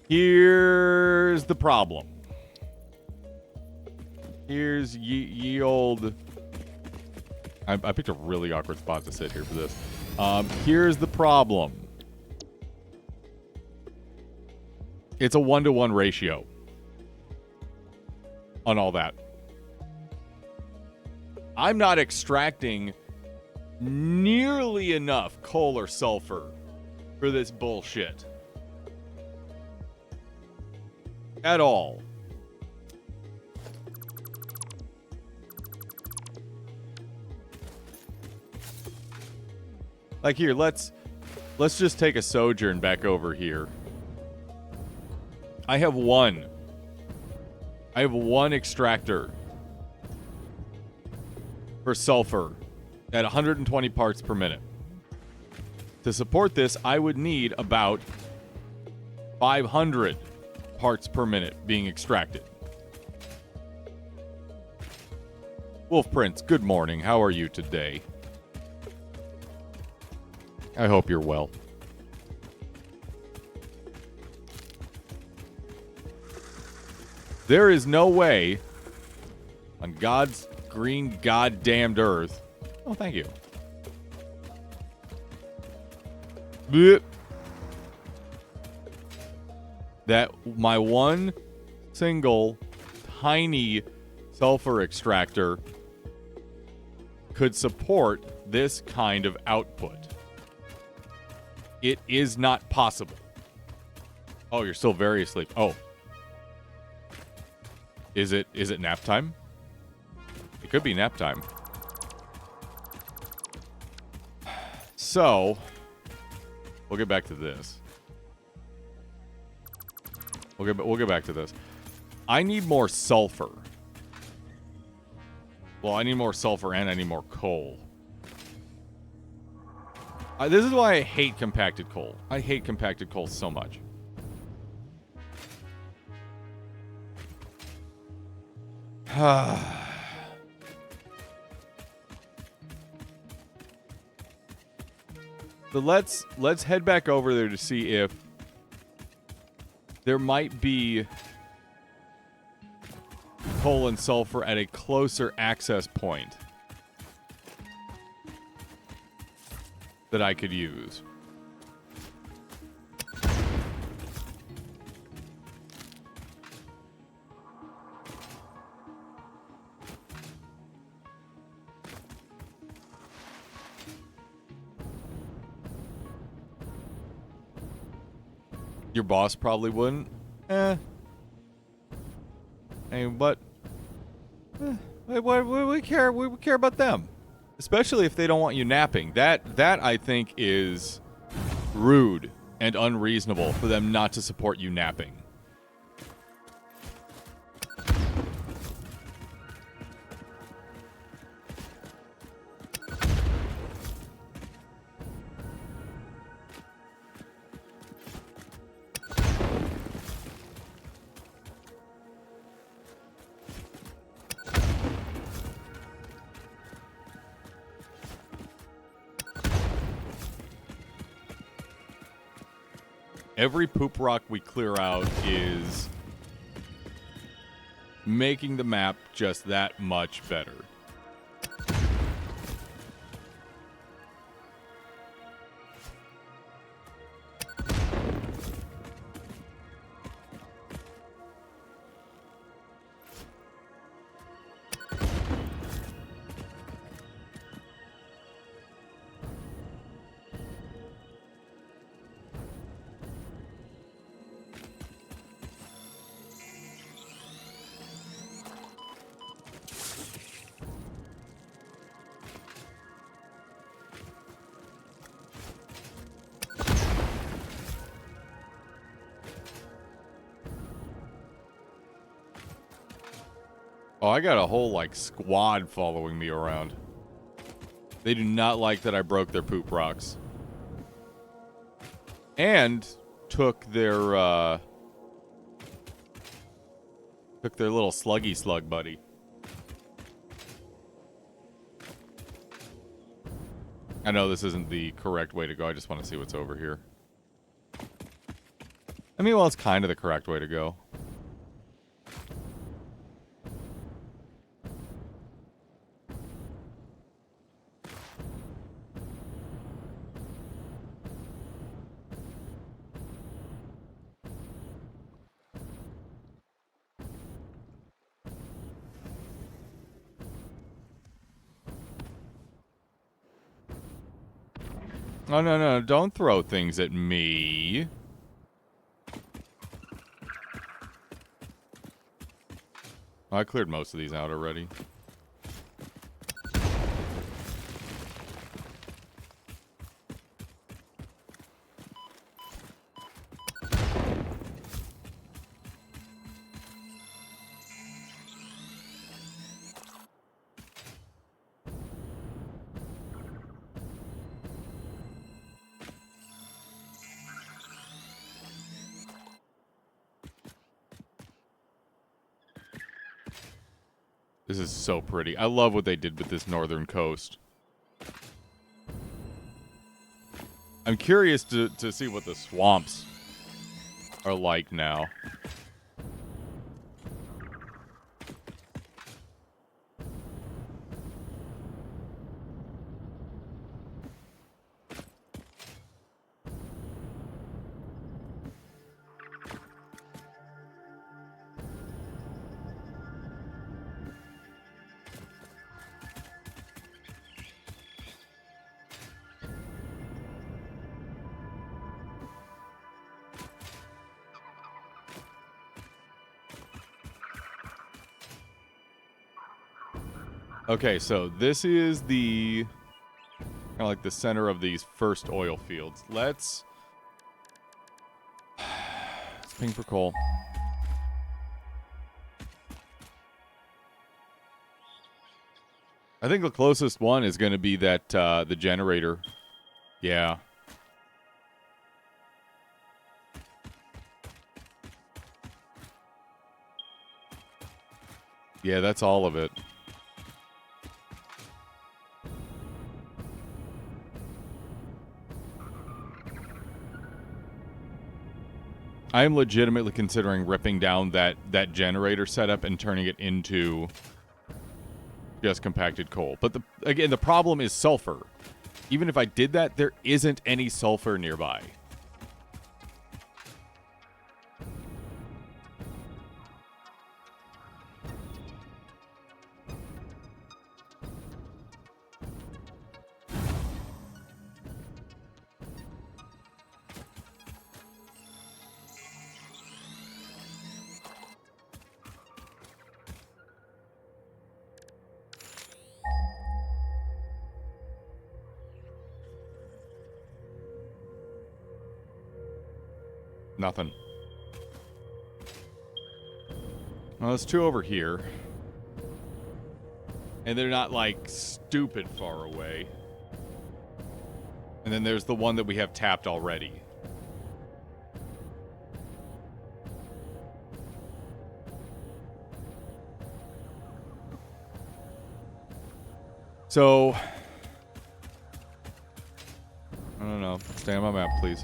Here's the problem. Here's ye old... I picked a really awkward spot to sit here for this. Here's the problem. It's a 1-to-1 ratio on all that. I'm not extracting nearly enough coal or sulfur for this bullshit. At all. Like here, let's just take a sojourn back over here. I have one extractor for sulfur at 120 parts per minute. To support this, I would need about 500 parts per minute being extracted. Wolf Prince, good morning. How are you today? I hope you're well. There is no way on God's green goddamned earth. Oh, thank you. Blech. That my one single tiny sulfur extractor could support this kind of output. It is not possible. Oh, you're still very asleep. Oh. Is it nap time? It could be nap time. So, we'll get back to this. We'll get back to this. I need more sulfur. Well, I need more sulfur and I need more coal. This is why I hate compacted coal. I hate compacted coal so much. So let's head back over there to see if there might be coal and sulfur at a closer access point that I could use. Your boss probably wouldn't. Hey, but we care. We care about them, especially if they don't want you napping. That I think is rude and unreasonable for them not to support you napping. Every poop rock we clear out is making the map just that much better. Oh, I got a whole, like, squad following me around. They do not like that I broke their poop rocks. And took their little sluggy slug buddy. I know this isn't the correct way to go. I just want to see what's over here. I mean, well, it's kind of the correct way to go. Oh, no, don't throw things at me. Oh, I cleared most of these out already. This is so pretty. I love what they did with this northern coast. I'm curious to see what the swamps are like now. Okay, so this is the kind of like the center of these first oil fields. Let's ping for coal. I think the closest one is going to be that the generator. Yeah. Yeah, that's all of it. I am legitimately considering ripping down that generator setup and turning it into just compacted coal. But again, the problem is sulfur. Even if I did that, there isn't any sulfur nearby. Nothing. Well, there's two over here. And they're not, like, stupid far away. And then there's the one that we have tapped already. So, I don't know. Stay on my map, please.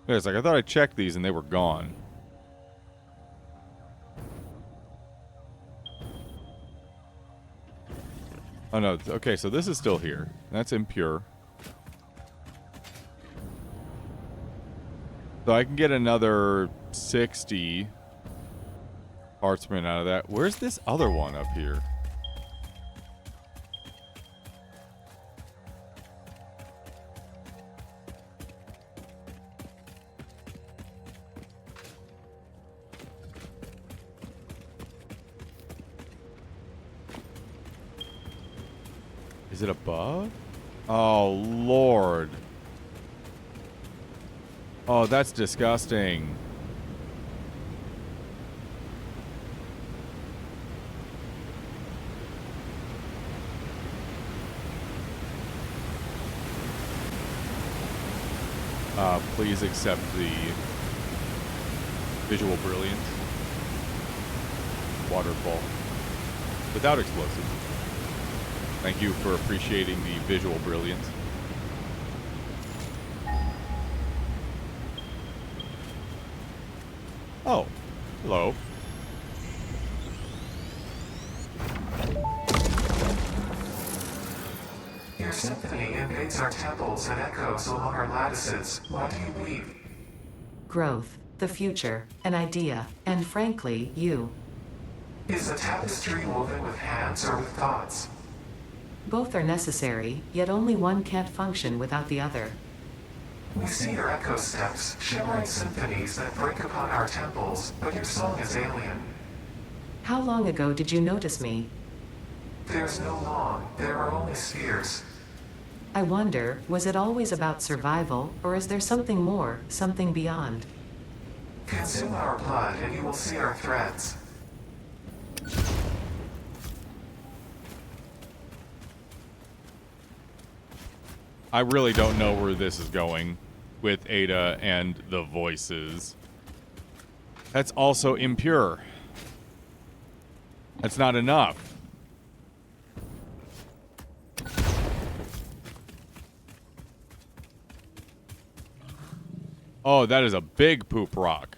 Yeah, it's like I thought I checked these and they were gone. Oh no, okay, so this is still here. That's impure. So I can get another 60 partsmen out of that. Where's this other one up here? Is it above? Oh, Lord. Oh, that's disgusting. Please accept the visual brilliance. Waterfall. Without explosives. Thank you for appreciating the visual brilliance. Oh, hello. Your symphony invades our temples and echoes along our lattices. What do you believe? Growth, the future, an idea, and frankly, you. Is a tapestry woven with hands or with thoughts? Both are necessary, yet only one can't function without the other. We see your echo steps, shimmering symphonies that break upon our temples, but your song is alien. How long ago did you notice me? There's no long, there are only spheres. I wonder, was it always about survival, or is there something more, something beyond? Consume our blood and you will see our threads. I really don't know where this is going with Ada and the voices. That's also impure. That's not enough. Oh, that is a big poop rock.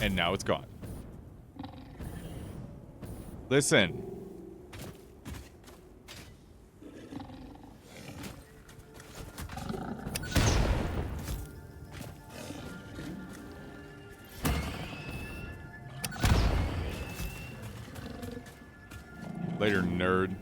And now it's gone. Listen. Later, nerd.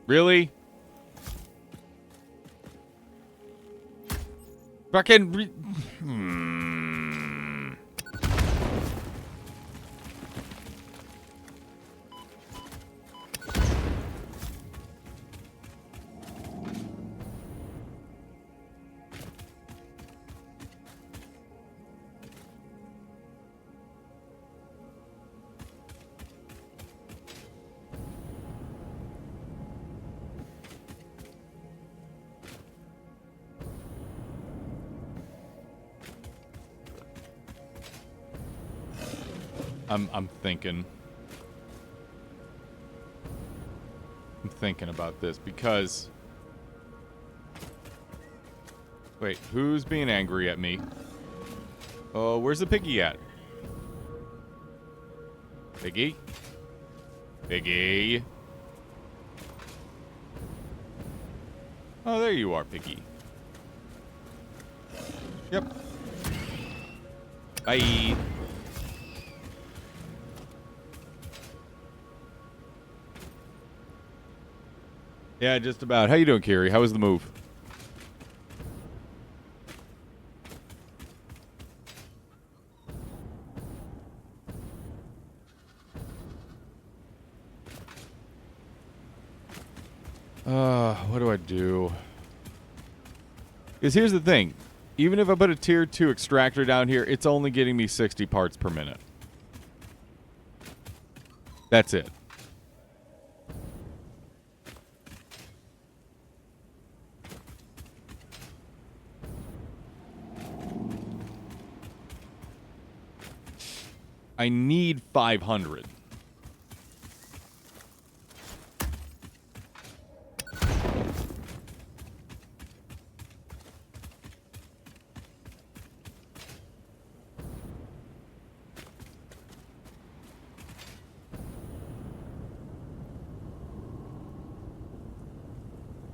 Really? Fucking. I'm thinking. I'm thinking about this because. Wait, who's being angry at me? Oh, where's the piggy at? Piggy? Piggy? Oh, there you are, Piggy. Yep. Bye. Yeah, just about. How you doing, Carrie? How was the move? What do I do? Because here's the thing. Even if I put a tier 2 extractor down here, it's only getting me 60 parts per minute. That's it. I need 500.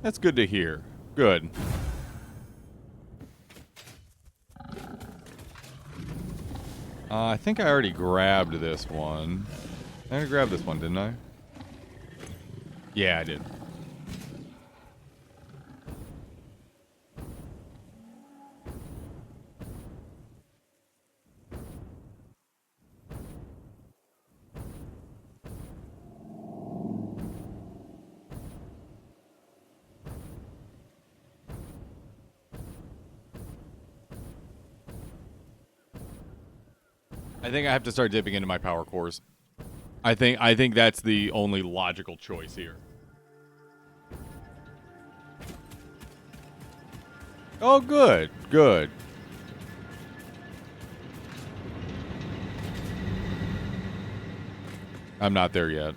That's good to hear. Good. I think I already grabbed this one. I already grabbed this one, didn't I? Yeah, I did. I think I have to start dipping into my power cores. I think that's the only logical choice here. Oh, good. Good. I'm not there yet.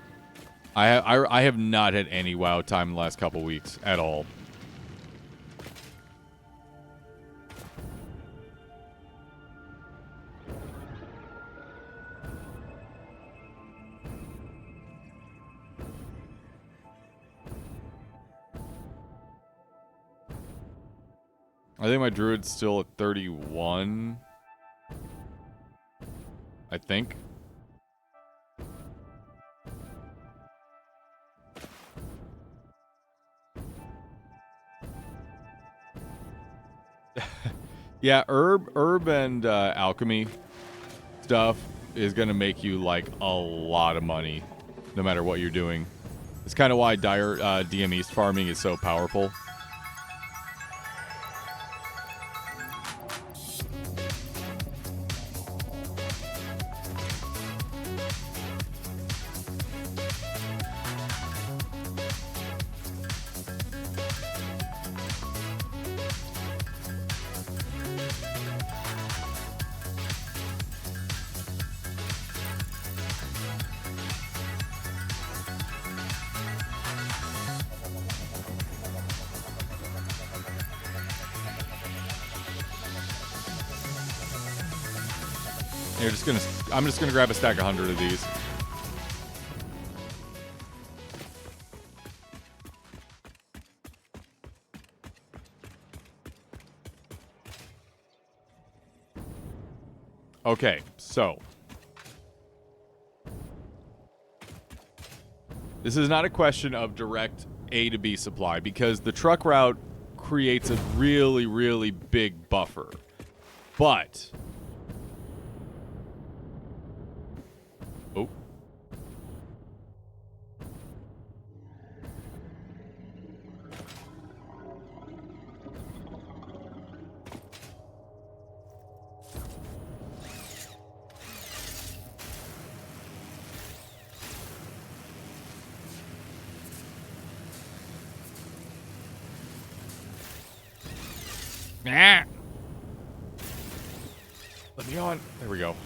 I have not had any WoW time in the last couple weeks at all. I think my druid's still at 31. I think. Yeah, herb and alchemy stuff is going to make you like a lot of money no matter what you're doing. It's kind of why DM East farming is so powerful. I'm just gonna grab a stack of 100 of these. Okay, so this is not a question of direct A to B supply because the truck route creates a really, really big buffer. But... Oh. Nah. Let me on. There we go.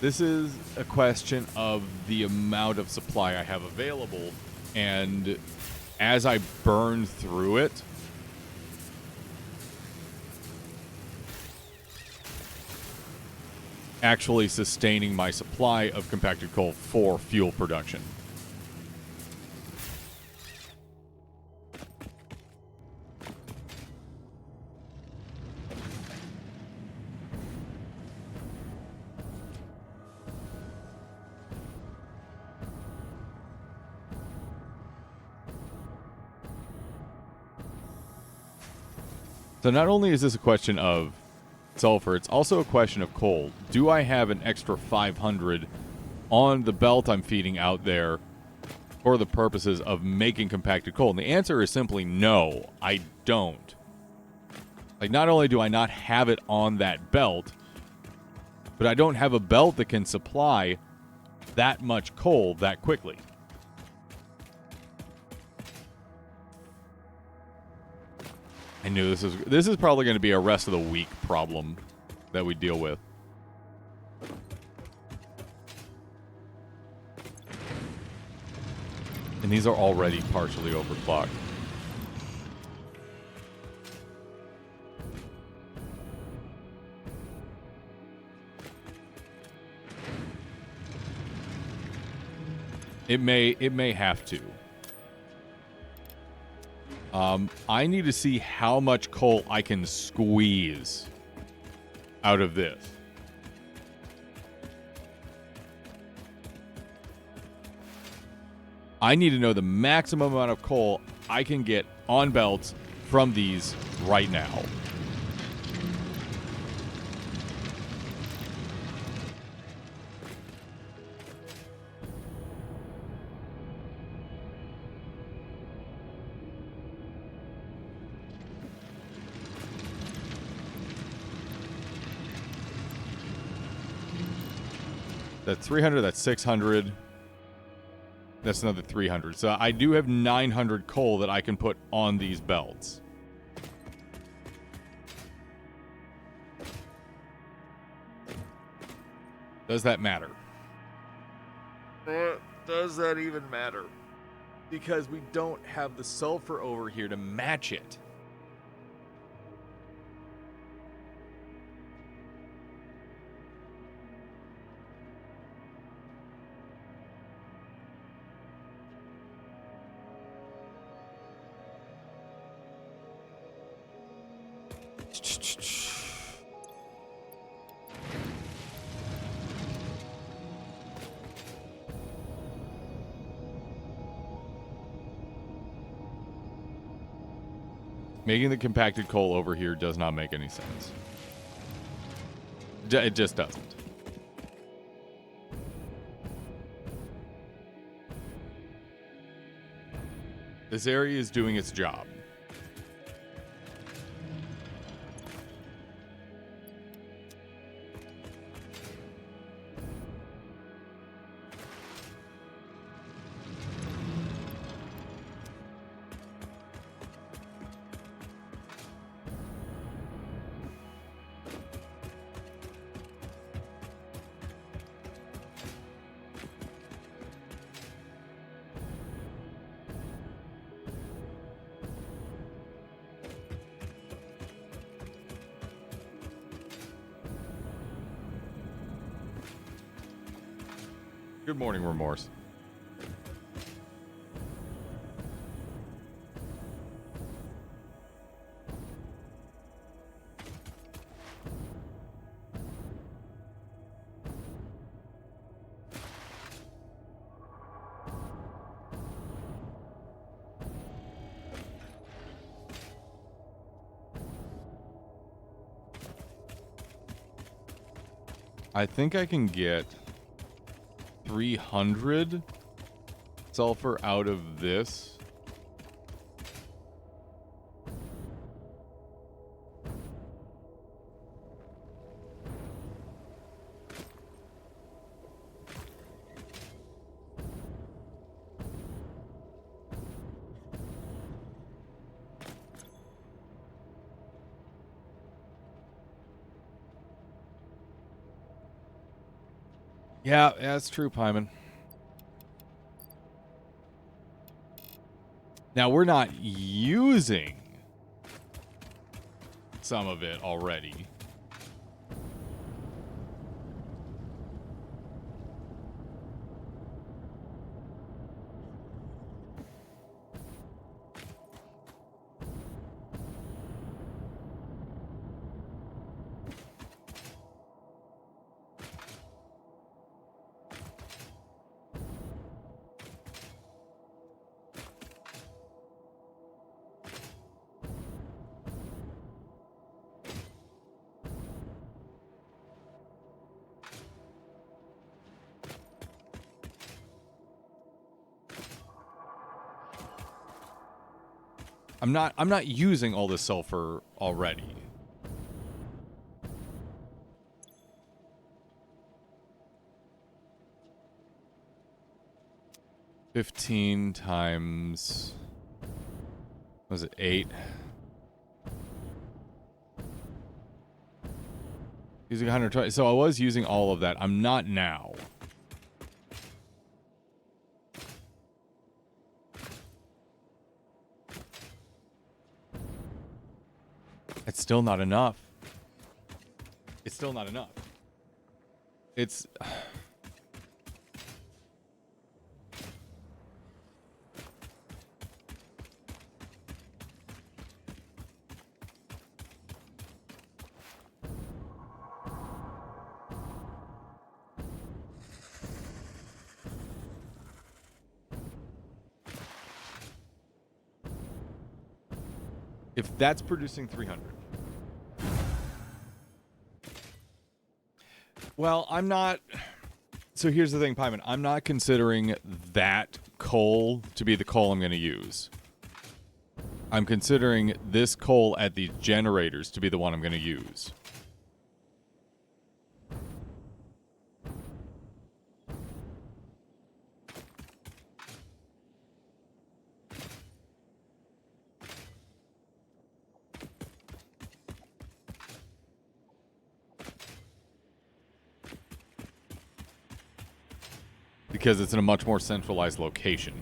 This is a question of the amount of supply I have available, and as I burn through it, actually sustaining my supply of compacted coal for fuel production. So not only is this a question of sulfur, it's also a question of coal. Do I have an extra 500 on the belt I'm feeding out there for the purposes of making compacted coal? And the answer is simply no, I don't. Like, not only do I not have it on that belt, but I don't have a belt that can supply that much coal that quickly. I knew this is probably going to be a rest of the week problem that we deal with. And these are already partially overclocked. It may have to. I need to see how much coal I can squeeze out of this. I need to know the maximum amount of coal I can get on belts from these right now. That's 300, that's 600. That's another 300. So I do have 900 coal that I can put on these belts. Does that matter? Does that even matter? Because we don't have the sulfur over here to match it. Making the compacted coal over here does not make any sense. It just doesn't. This area is doing its job. Good morning, Remorse. I think I can get 300 sulfur out of this. Yeah, that's true, Pyman. Now, we're not using some of it already. I'm not using all the sulfur already. $15 times, was it 8? Using 120. So I was using all of that. I'm not now. It's still not enough. It's still not enough. It's... If that's producing 300. Well, I'm not... So here's the thing, Pyman. I'm not considering that coal to be the coal I'm going to use. I'm considering this coal at these generators to be the one I'm going to use. Because it's in a much more centralized location.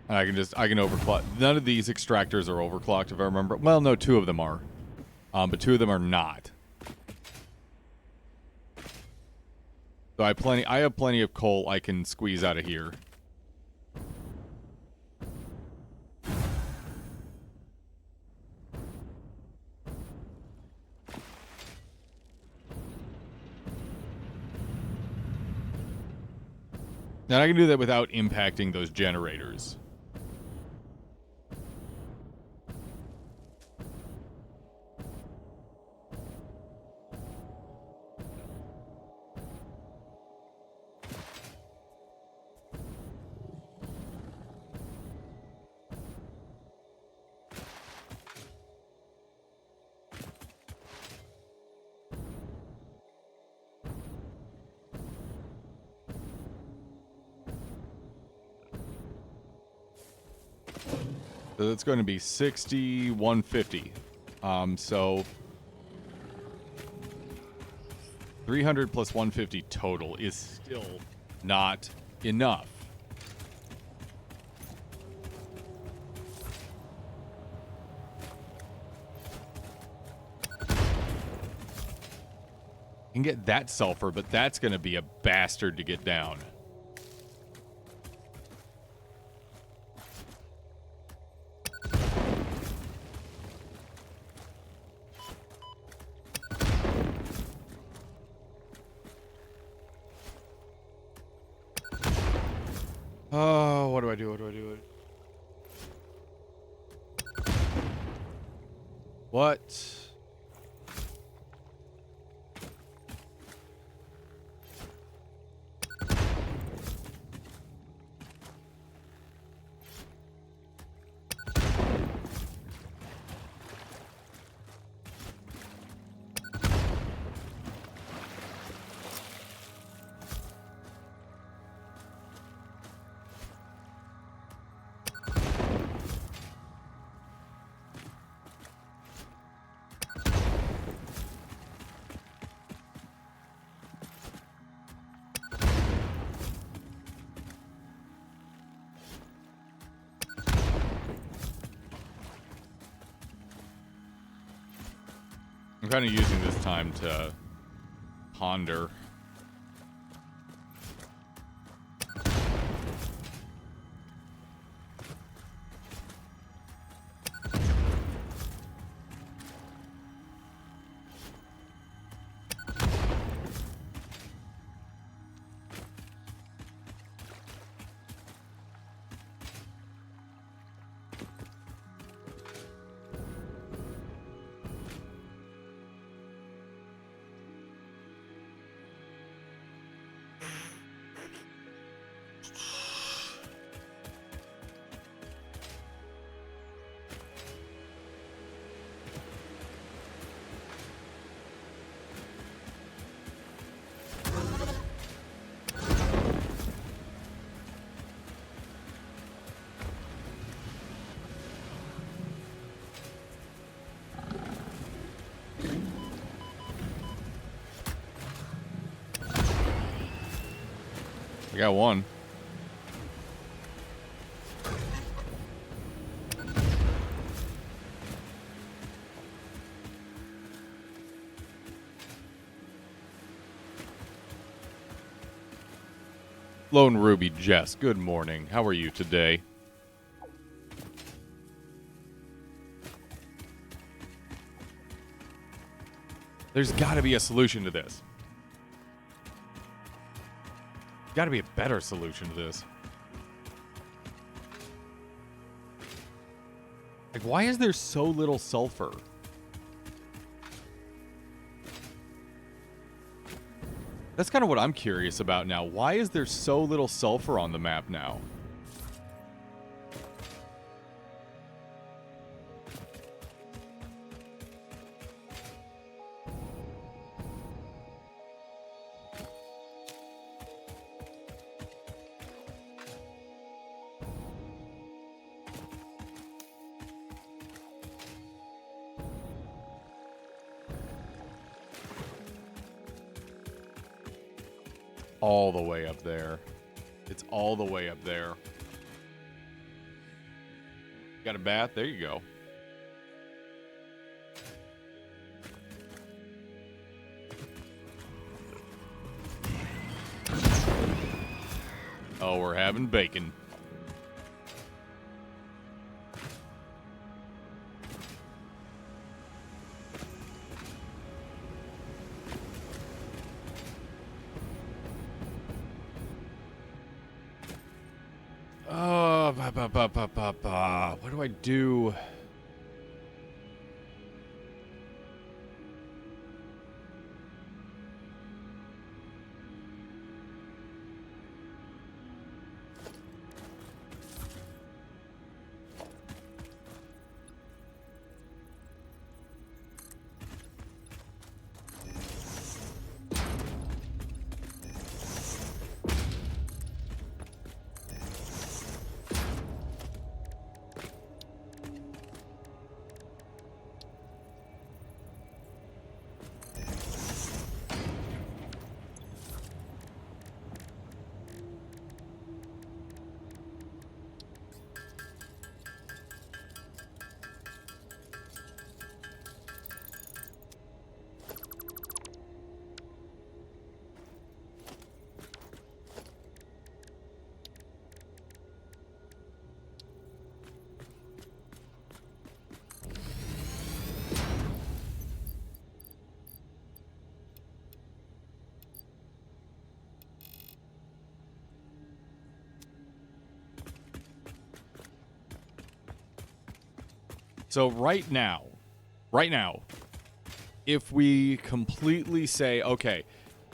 And I can overclock. None of these extractors are overclocked, if I remember. Well, no, 2 of them are. But 2 of them are not. So I have plenty of coal I can squeeze out of here. And I can do that without impacting those generators. So that's going to be 60, 150. So 300 plus 150 total is still not enough. You can get that sulfur, but that's going to be a bastard to get down. Oh, what do I do? What do I do? What? I'm kind of using this time to ponder. I got one. Lone Ruby Jess, good morning. How are you today? There's got to be a solution to this. Got to be a better solution to this. Like, why is there so little sulfur? That's kind of what I'm curious about now. Why is there so little sulfur on the map now? All the way up there. It's all the way up there. Got a bath? There you go. Oh, we're having bacon. What do I do? So right now, if we completely say, okay,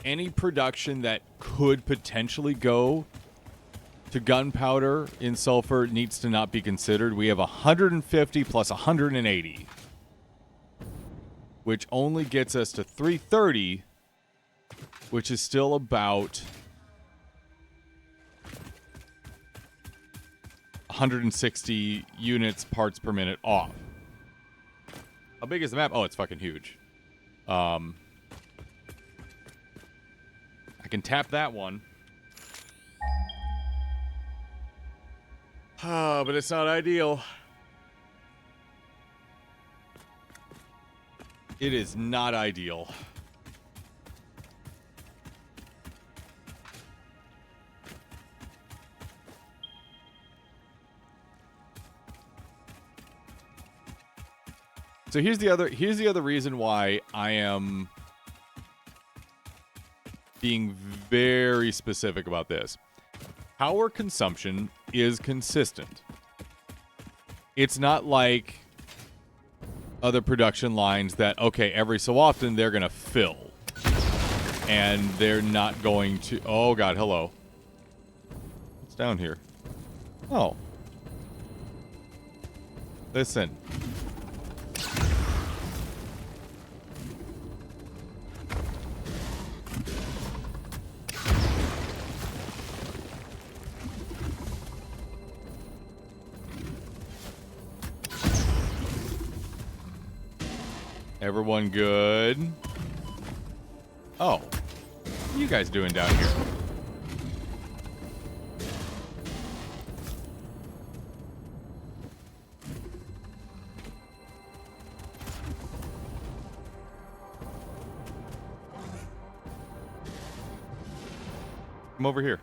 any production that could potentially go to gunpowder in sulfur needs to not be considered. We have 150 plus 180, which only gets us to 330, which is still about 160 units parts per minute off. How big is the map? Oh, it's fucking huge. I can tap that one. But it's not ideal. It is not ideal. So here's the other reason why I am being very specific about this. Power consumption is consistent. It's not like other production lines that, okay, every so often they're going to fill. And they're not going to... Oh, God, hello. What's down here? Oh. Listen. Everyone good? Oh. What are you guys doing down here? Come over here.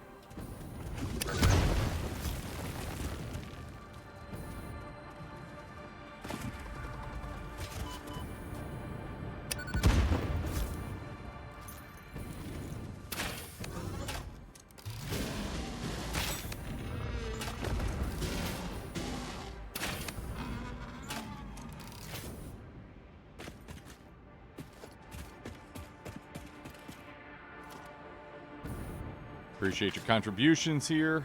Appreciate your contributions here.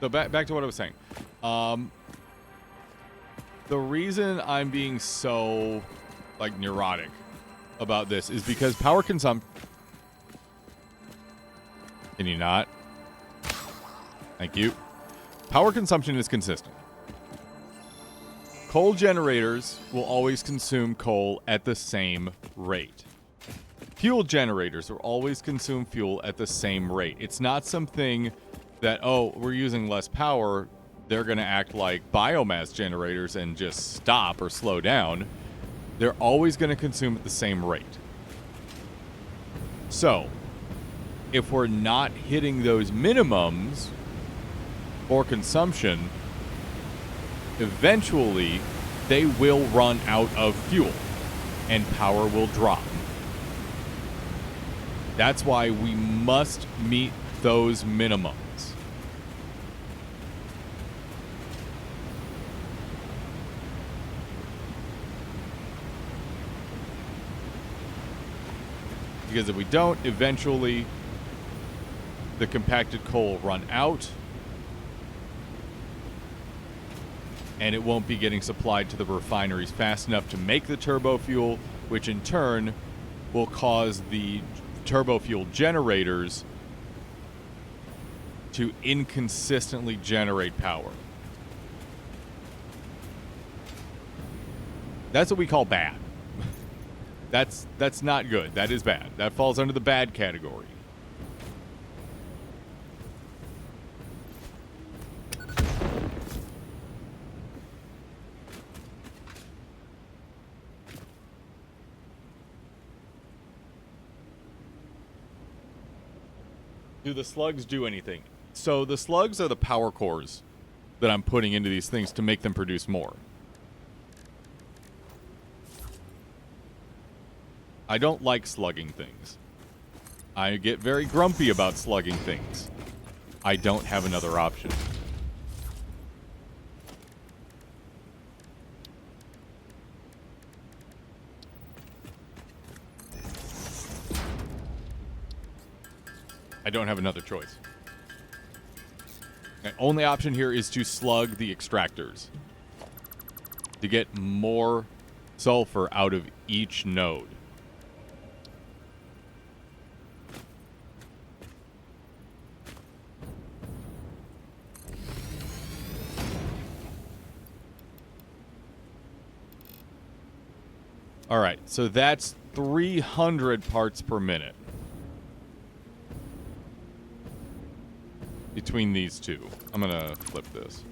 So back to what I was saying. The reason I'm being so like neurotic about this is because power consumption. Can you not? Thank you. Power consumption is consistent. Coal generators will always consume coal at the same rate. Fuel generators will always consume fuel at the same rate. It's not something that, oh, we're using less power, they're going to act like biomass generators and just stop or slow down. They're always going to consume at the same rate. So, if we're not hitting those minimums for consumption, eventually they will run out of fuel and power will drop. That's why we must meet those minimums. Because if we don't, eventually the compacted coal will run out and it won't be getting supplied to the refineries fast enough to make the turbo fuel, which in turn will cause the turbo fuel generators to inconsistently generate power. That's what we call bad. That's not good. That is bad. That falls under the bad category. Do the slugs do anything? So the slugs are the power cores that I'm putting into these things to make them produce more. I don't like slugging things. I get very grumpy about slugging things. I don't have another option. I don't have another choice. The only option here is to slug the extractors to get more sulfur out of each node. All right, so that's 300 parts per minute between these two. I'm gonna flip this.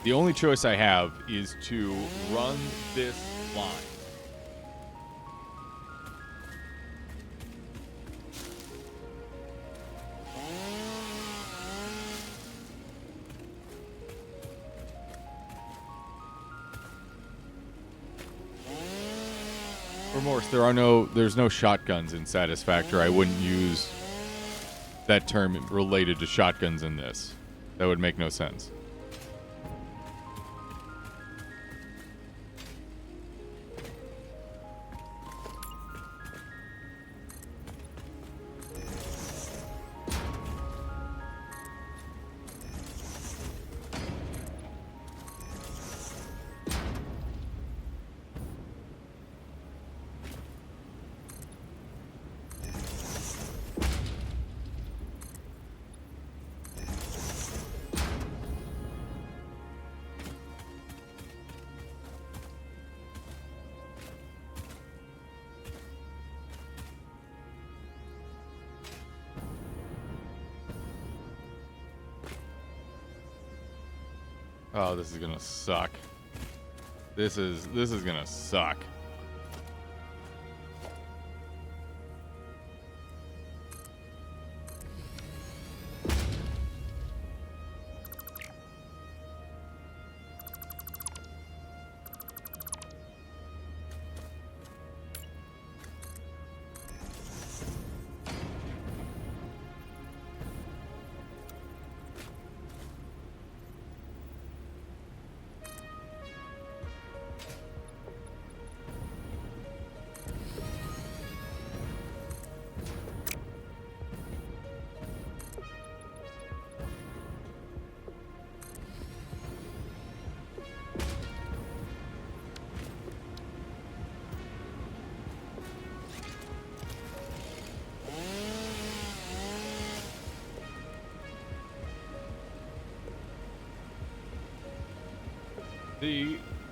The only choice I have is to run this line. Remorse, there's no shotguns in Satisfactory. I wouldn't use that term related to shotguns in this. That would make no sense. Oh, this is gonna suck. This is gonna suck.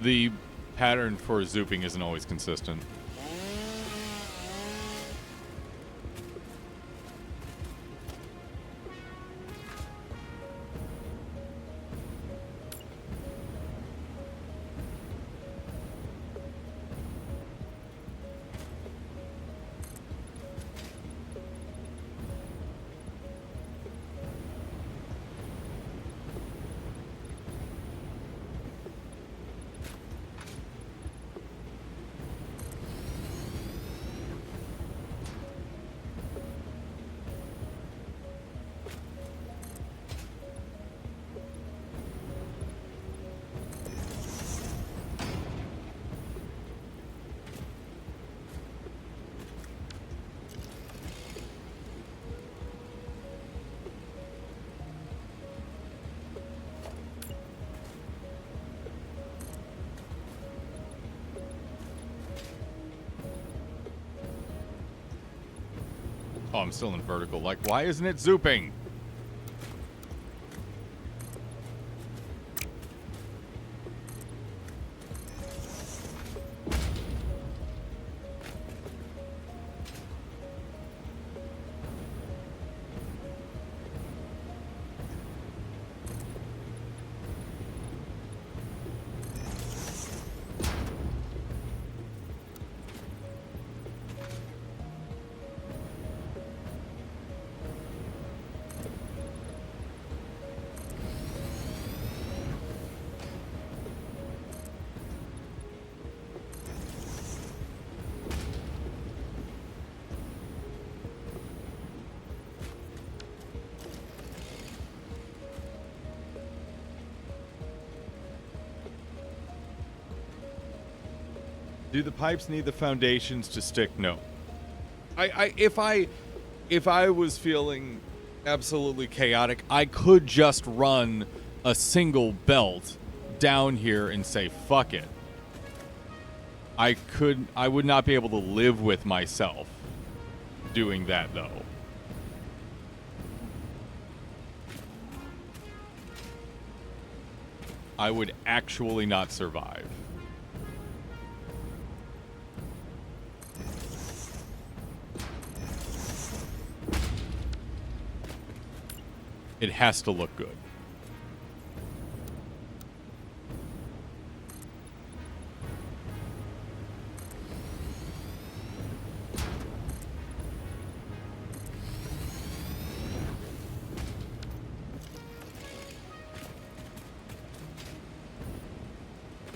The pattern for zooping isn't always consistent. Oh, I'm still in vertical. Like, why isn't it zooping? Do the pipes need the foundations to stick? No. If I was feeling absolutely chaotic, I could just run a single belt down here and say fuck it. I would not be able to live with myself doing that though. I would actually not survive. It has to look good.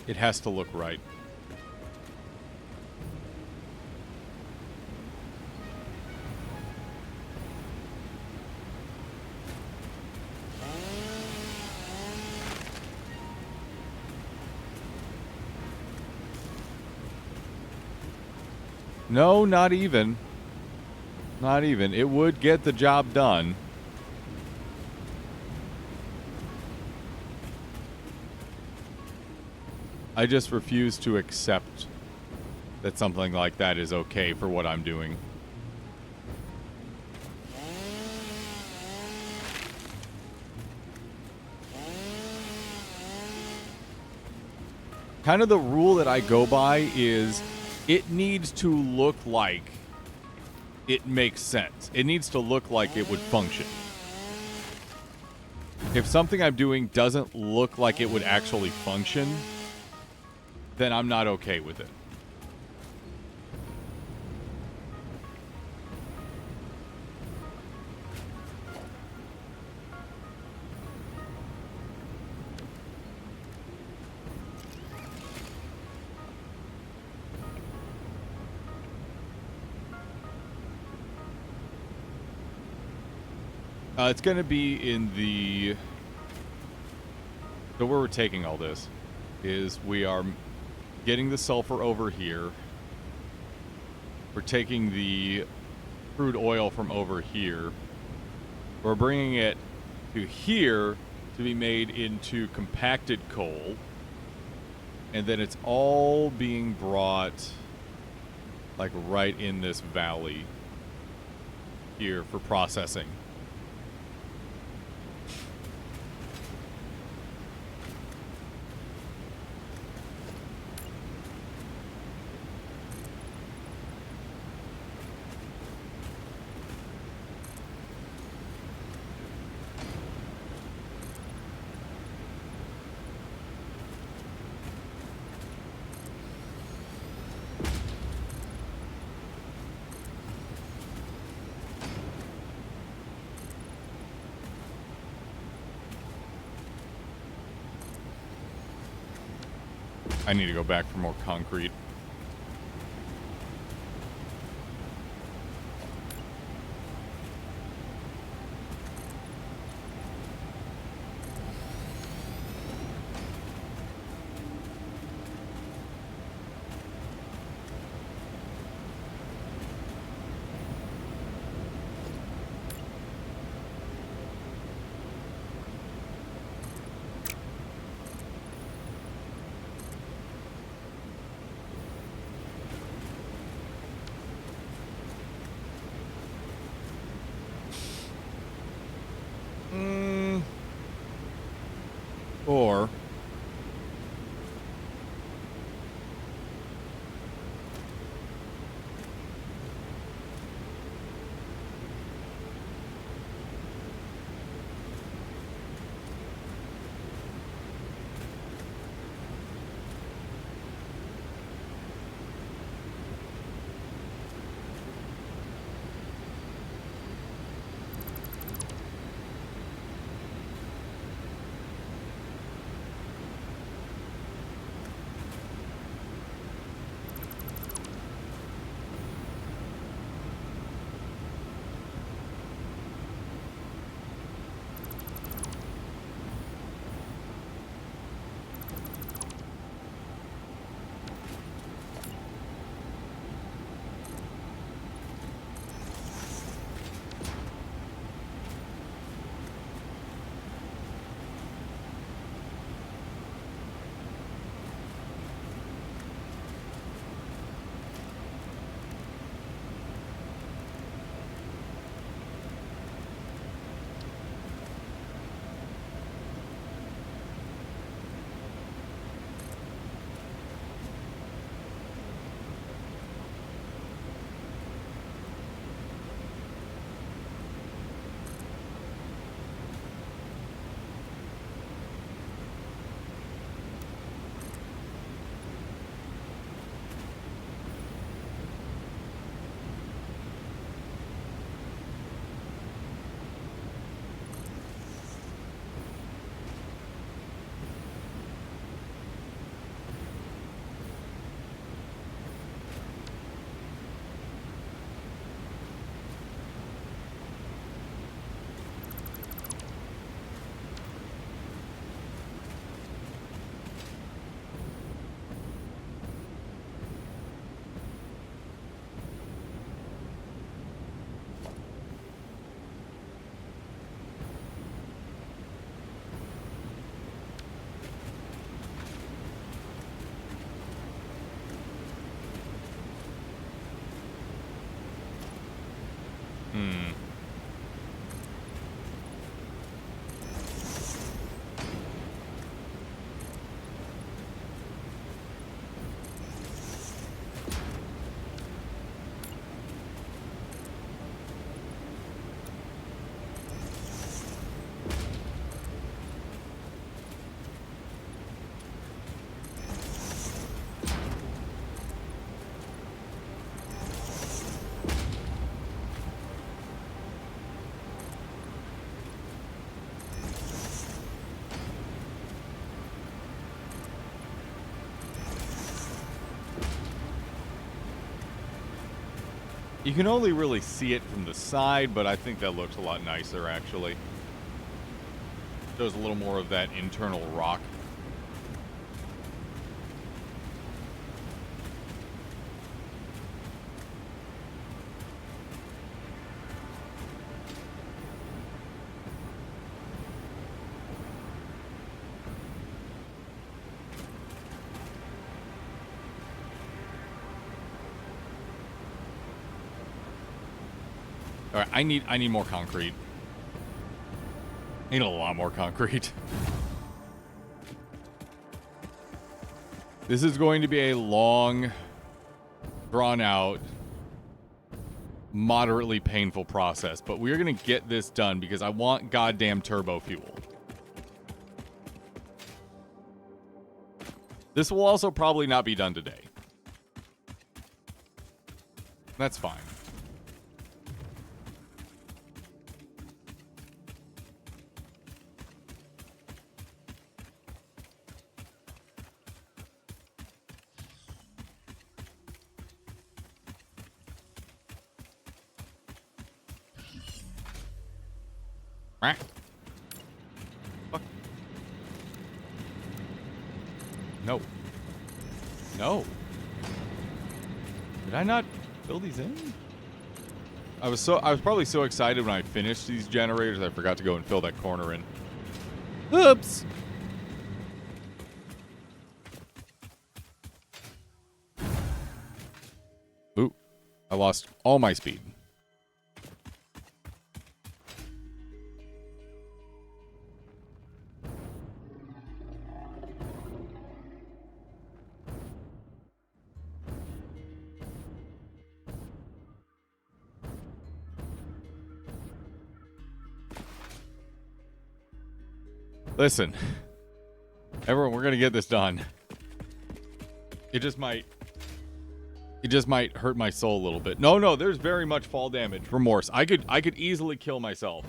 It has to look right. No, not even. Not even. It would get the job done. I just refuse to accept that something like that is okay for what I'm doing. Kind of the rule that I go by is it needs to look like it makes sense. It needs to look like it would function. If something I'm doing doesn't look like it would actually function, then I'm not okay with it. It's going to be in the... So where we're taking all this is we are getting the sulfur over here. We're taking the crude oil from over here. We're bringing it to here to be made into compacted coal. And then it's all being brought like right in this valley here for processing. I need to go back for more concrete. Or Hmm. You can only really see it from the side, but I think that looks a lot nicer, actually. Shows a little more of that internal rock. All right, I need more concrete. I need a lot more concrete. This is going to be a long, drawn out, moderately painful process, but we're going to get this done because I want goddamn turbo fuel. This will also probably not be done today. That's fine. Fuck. No. No. Did I not fill these in? I was probably so excited when I finished these generators I forgot to go and fill that corner in. Oops. Ooh. I lost all my speed. Listen, everyone, we're gonna get this done. It just might hurt my soul a little bit. No, there's very much fall damage. Remorse. I could easily kill myself.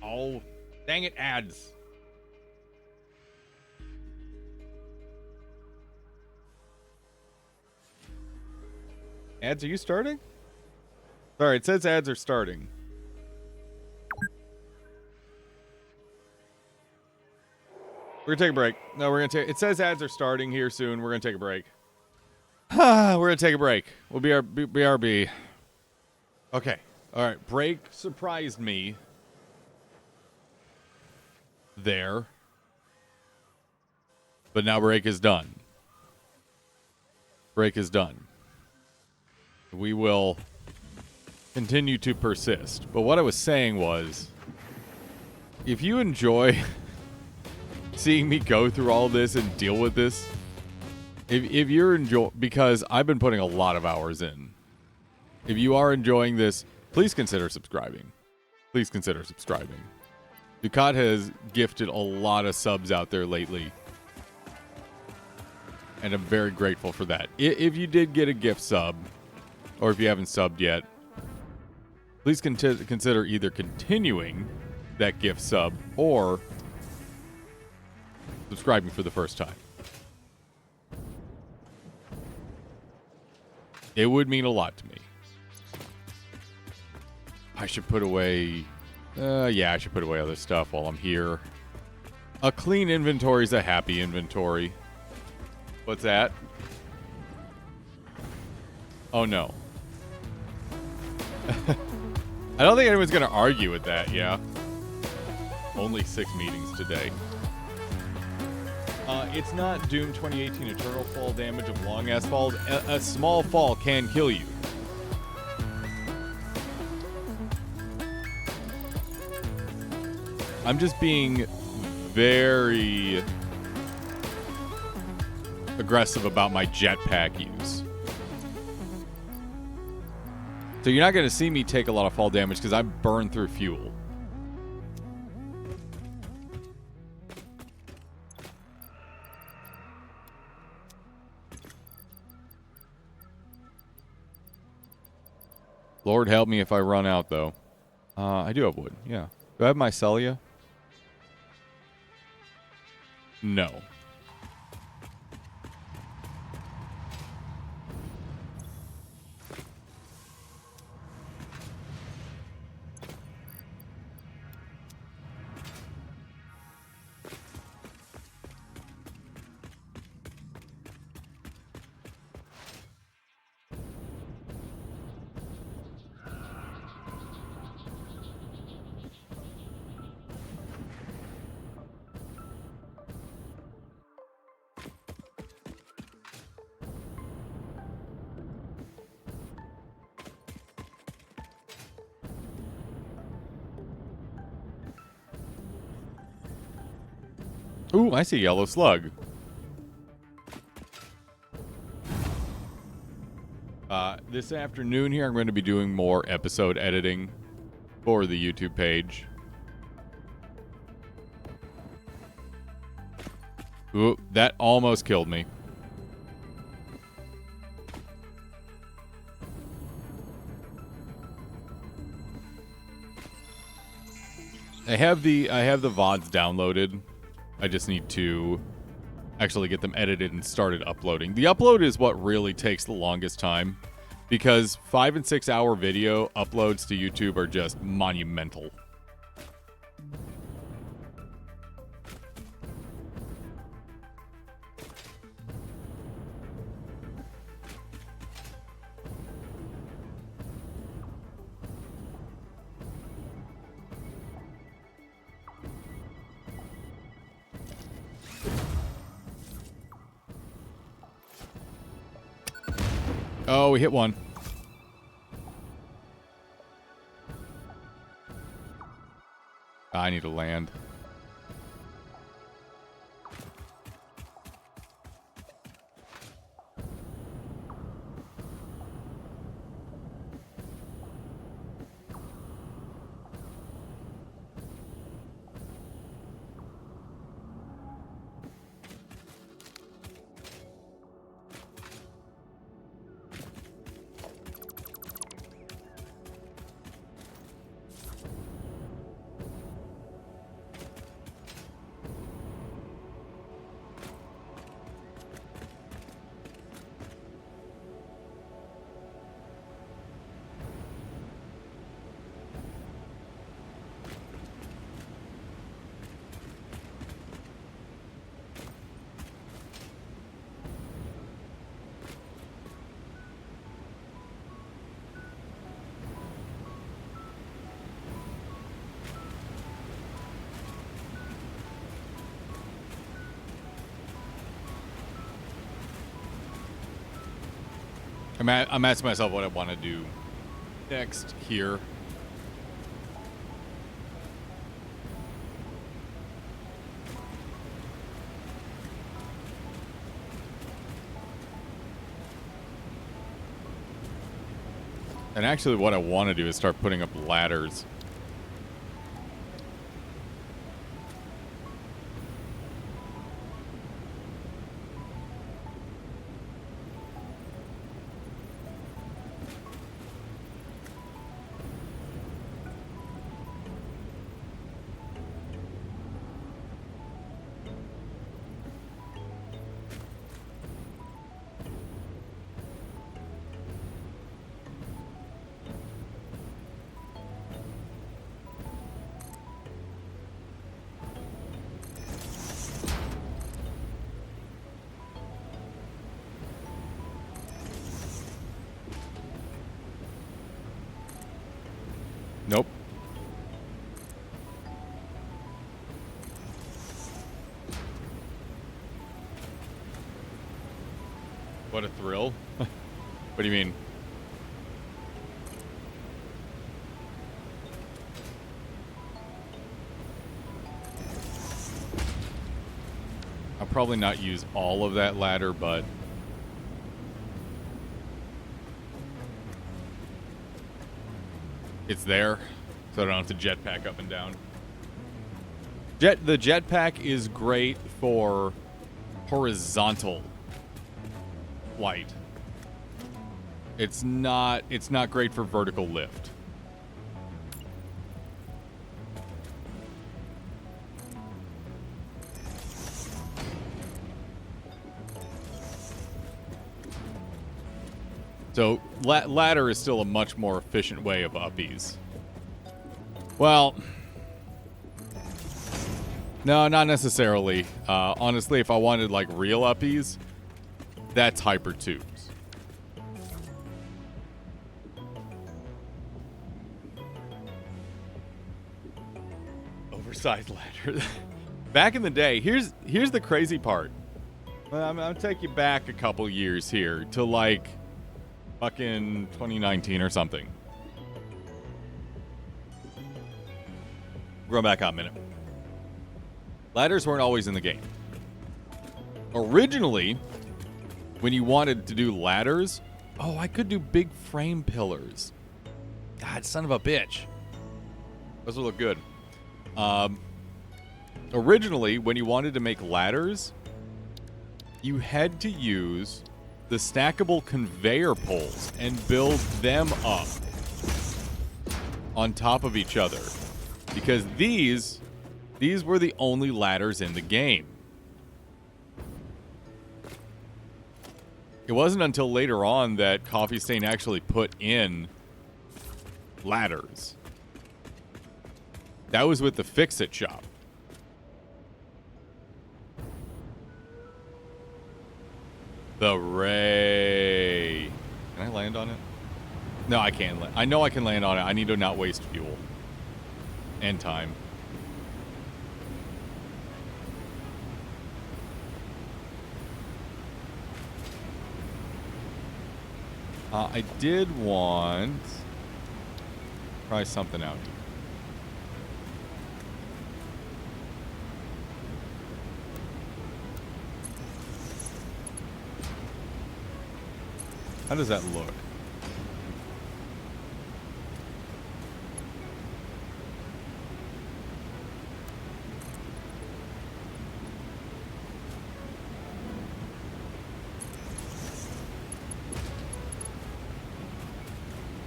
Oh, dang it, ads. Ads, are you starting? Sorry, it says ads are starting. We're gonna take a break. No, we're gonna take. It says ads are starting here soon. We're gonna take a break. We're gonna take a break. We'll be BRB. Okay. All right. Break surprised me. There. But now break is done. Break is done. We will continue to persist. But what I was saying was, if you enjoy seeing me go through all this and deal with this, if you're enjoying, because I've been putting a lot of hours in, if you are enjoying this, please consider subscribing. Please consider subscribing. Ducat has gifted a lot of subs out there lately, and I'm very grateful for that. If you did get a gift sub, or if you haven't subbed yet, please consider either continuing that gift sub or subscribing for the first time. It would mean a lot to me. I should put away... yeah, I should put away other stuff while I'm here. A clean inventory is a happy inventory. What's that? Oh, no. I don't think anyone's going to argue with that, yeah. Only 6 meetings today. It's not Doom 2018 Eternal fall damage of long-ass falls. A small fall can kill you. I'm just being very aggressive about my jetpack use. So you're not going to see me take a lot of fall damage because I burn through fuel. Lord help me if I run out, though. I do have wood, yeah. Do I have mycelia? No. Ooh, I see a yellow slug. This afternoon here, I'm going to be doing more episode editing for the YouTube page. Ooh, that almost killed me. I have the VODs downloaded. I just need to actually get them edited and started uploading. The upload is what really takes the longest time because 5 and 6 hour video uploads to YouTube are just monumental. Oh, we hit one. I need to land. I'm asking myself what I want to do next here. And actually what I want to do is start putting up ladders. Nope. will. What do you mean? I'll probably not use all of that ladder, but it's there, so I don't have to jetpack up and down. The jetpack is great for horizontal flight. It's not great for vertical lift. So ladder is still a much more efficient way of uppies. Well, no, not necessarily. Honestly, if I wanted like real uppies, that's hyper tubes. Oversized ladder. Back in the day, here's the crazy part. I'm gonna take you back a couple years here to like fucking 2019 or something. Going back out a minute. Ladders weren't always in the game. Originally, when you wanted to do ladders, oh, I could do big frame pillars. God, son of a bitch. Those would look good. Originally, when you wanted to make ladders, you had to use the stackable conveyor poles and build them up on top of each other, because these were the only ladders in the game. It wasn't until later on that Coffee Stain actually put in ladders. That was with the Fix-It shop. The Ray. Can I land on it? No, I can't. I know I can land on it. I need to not waste fuel. And time. I did want... try something out here. How does that look?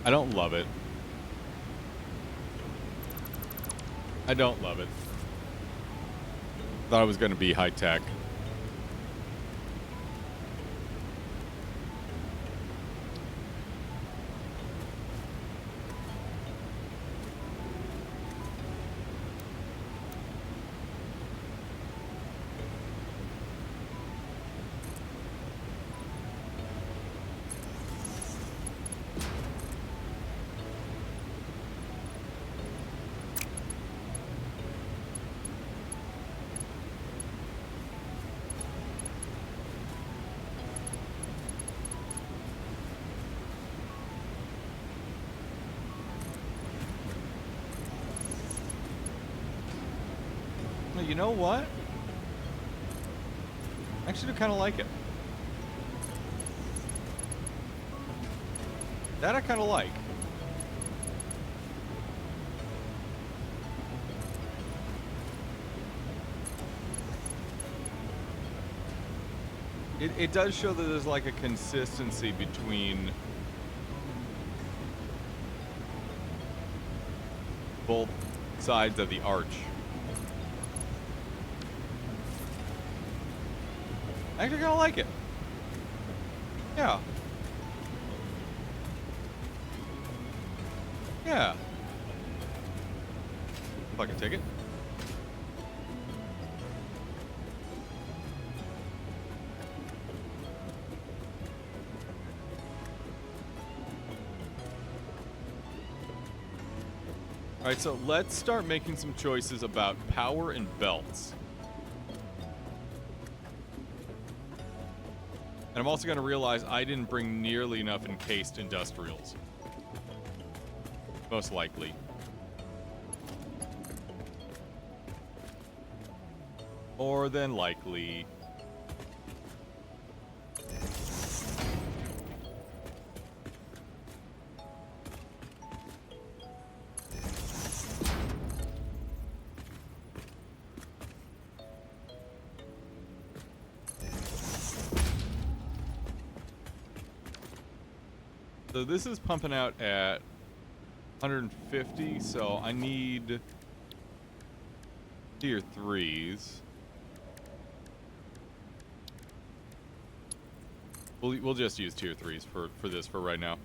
I don't love it. I don't love it. Thought it was going to be high tech. You know what? I actually do kind of like it. That I kind of like. It does show that there's like a consistency between both sides of the arch. I actually kind of like it. Yeah. Yeah. Fucking ticket. Alright, so let's start making some choices about power and belts. And And I'm also going to realize I didn't bring nearly enough encased industrials. Most likely. More than likely. So this is pumping out at 150, so I need tier 3s. We'll just use tier 3s for this for right now.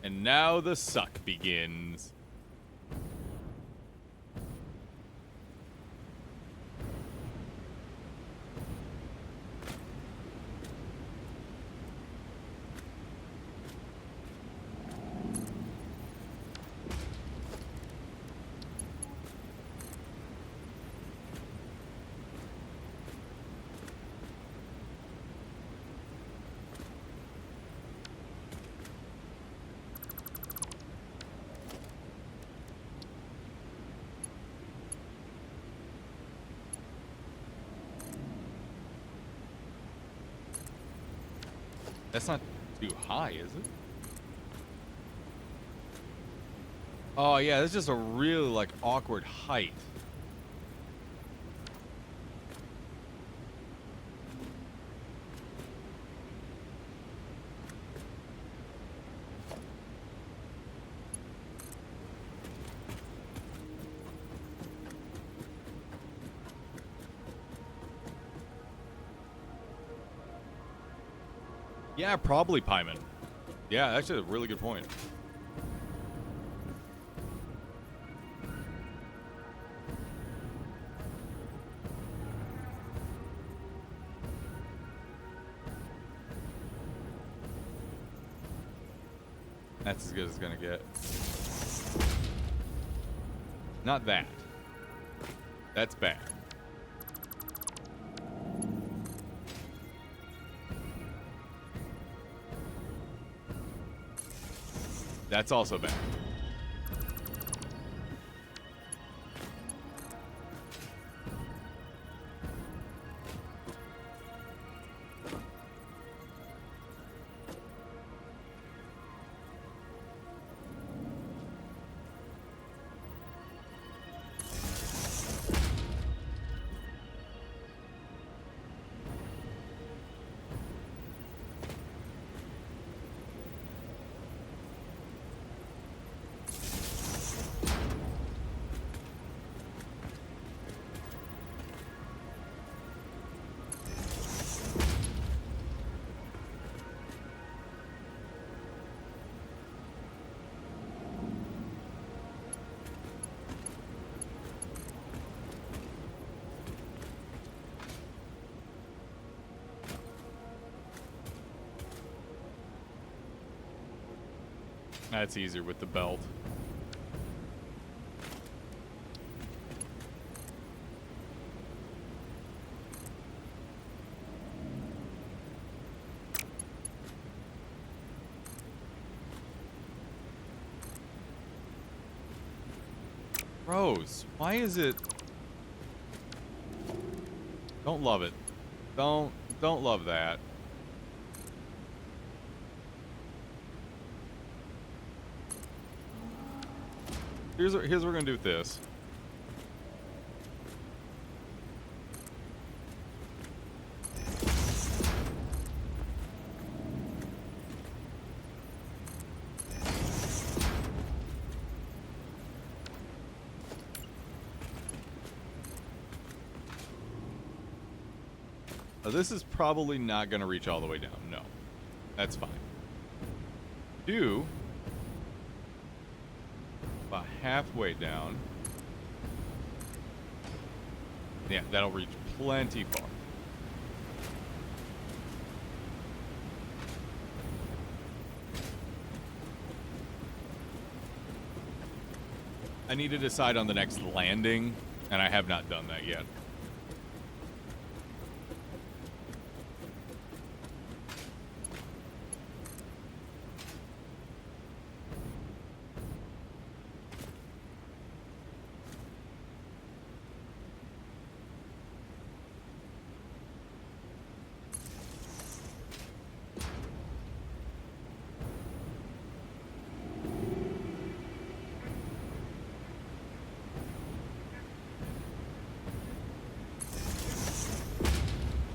And now the suck begins. That's not too high, is it? Oh yeah, that's just a really like awkward height. Yeah, probably Pyman. Yeah, that's a really good point. That's as good as it's gonna get. Not that. That's bad. That's also bad. That's easier with the belt. Rose, why is it? Don't love it. Don't love that. Here's what we're gonna do with this. This is probably not gonna reach all the way down. No, that's fine. Do about halfway down. Yeah, that'll reach plenty far. I need to decide on the next landing, and I have not done that yet.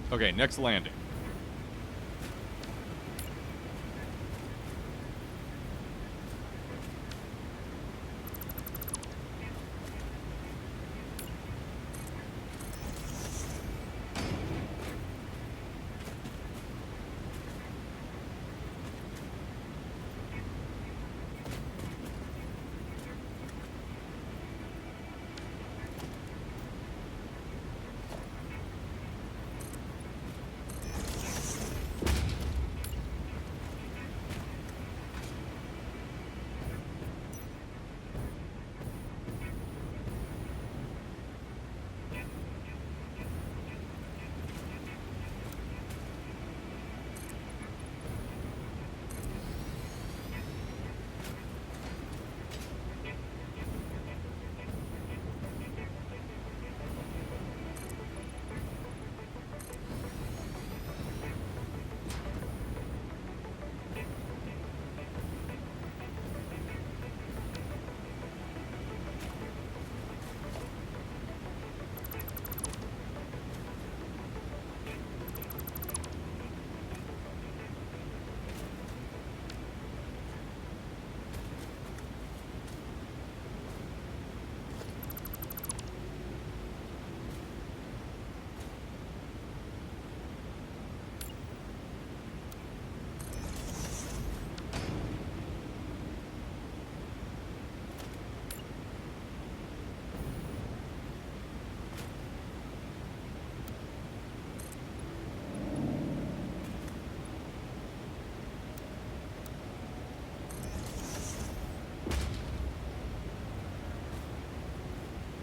Okay, next landing.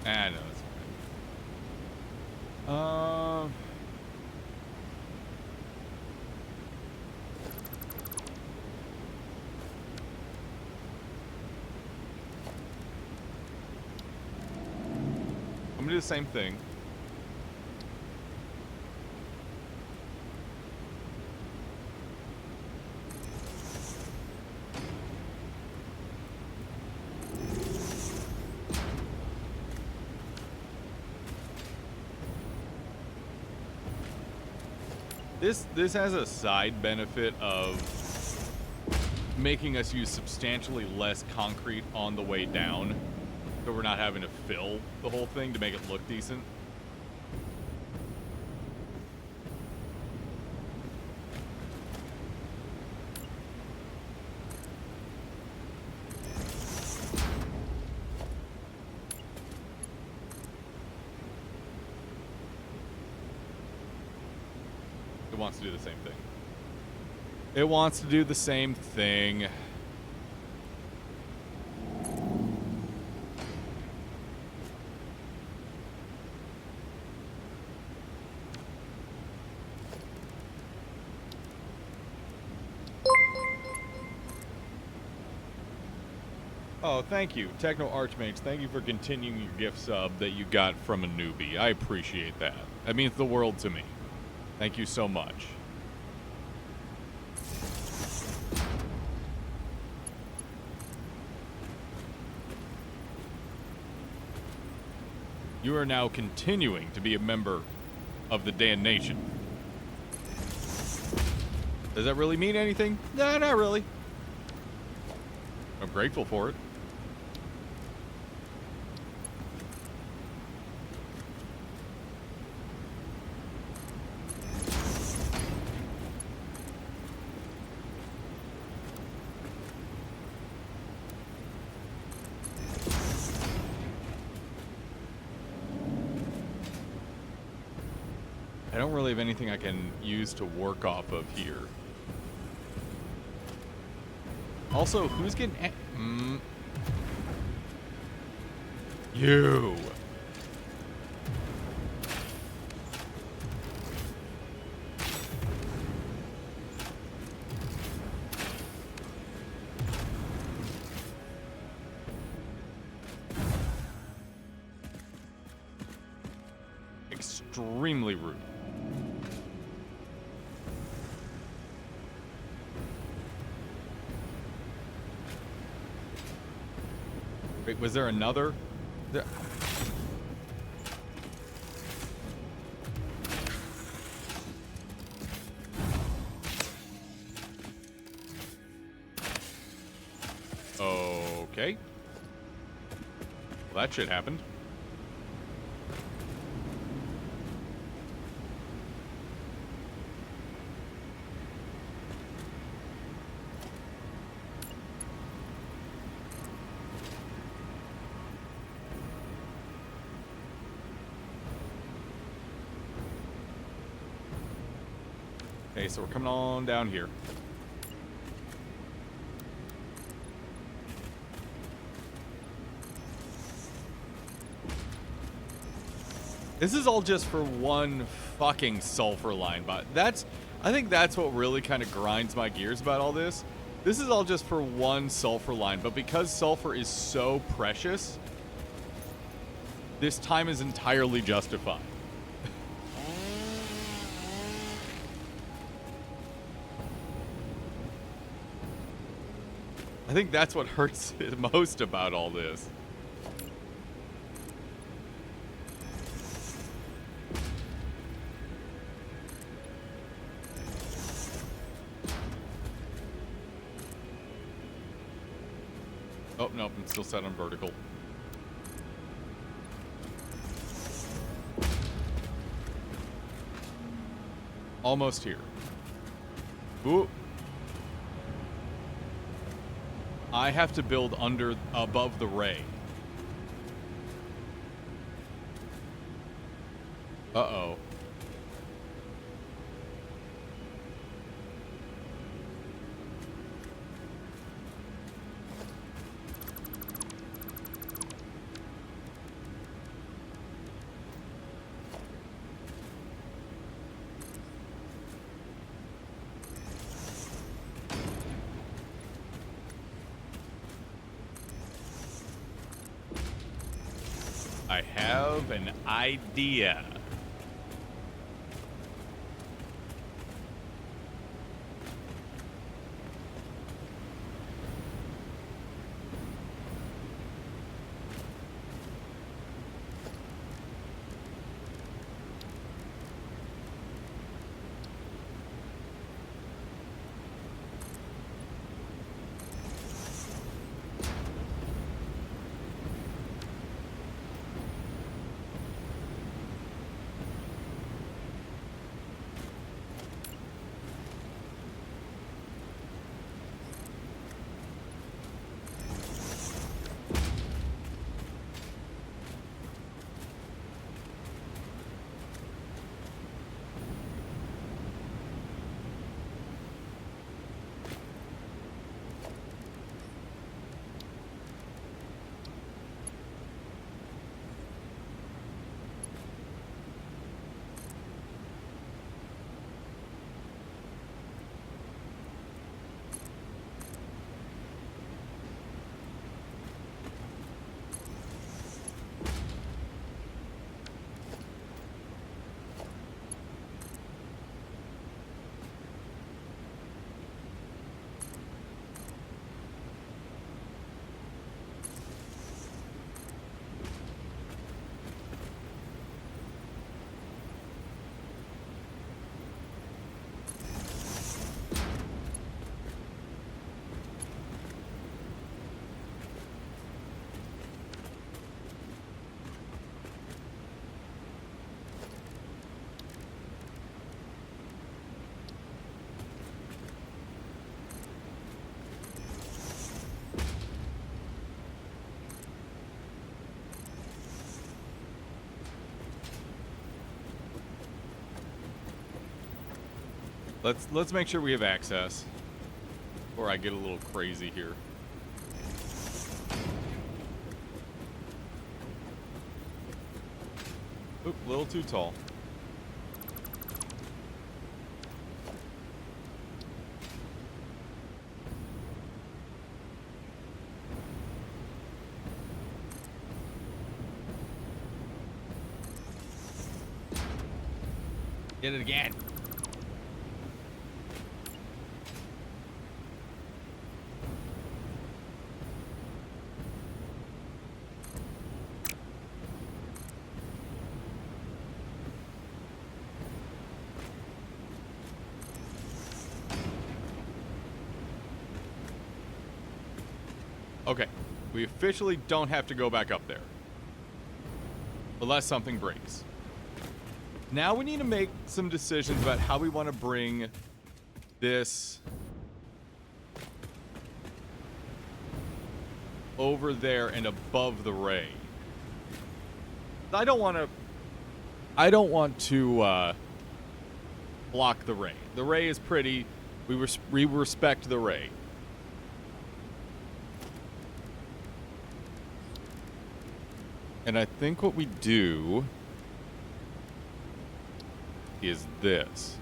Ah, no, that's fine. I'm gonna do the same thing. This has a side benefit of making us use substantially less concrete on the way down, so we're not having to fill the whole thing to make it look decent. It wants to do the same thing. It wants to do the same thing. Oh, thank you. Techno Archmage, thank you for continuing your gift sub that you got from a newbie. I appreciate that. That means the world to me. Thank you so much. You are now continuing to be a member of the Dan Nation. Does that really mean anything? No, not really. I'm grateful for it. I don't really have anything I can use to work off of here. Also, who's getting... You! Extremely rude. Wait, was there another? There... Okay. Well, that shit happened. Okay, so we're coming on down here. This is all just for one fucking sulfur line, but I think that's what really kind of grinds my gears about all this. This is all just for one sulfur line, but because sulfur is so precious, this time is entirely justified. I think that's what hurts most about all this. Oh, nope, I'm still set on vertical. Almost here. Ooh. I have to build above the ray. Uh-oh. I have an idea. Let's make sure we have access, or I get a little crazy here. Oop, a little too tall. Get it again. Okay, we officially don't have to go back up there. Unless something breaks. Now we need to make some decisions about how we want to bring this over there and above the ray. I don't want to block the ray. The ray is pretty. We respect the ray. And I think what we do is this.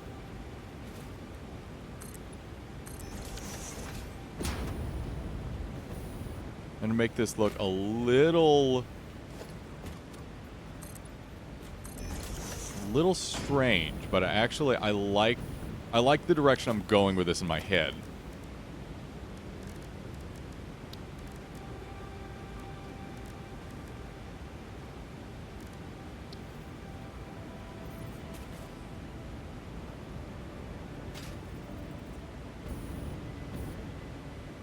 I'm gonna make this look a little strange, but I like the direction I'm going with this in my head.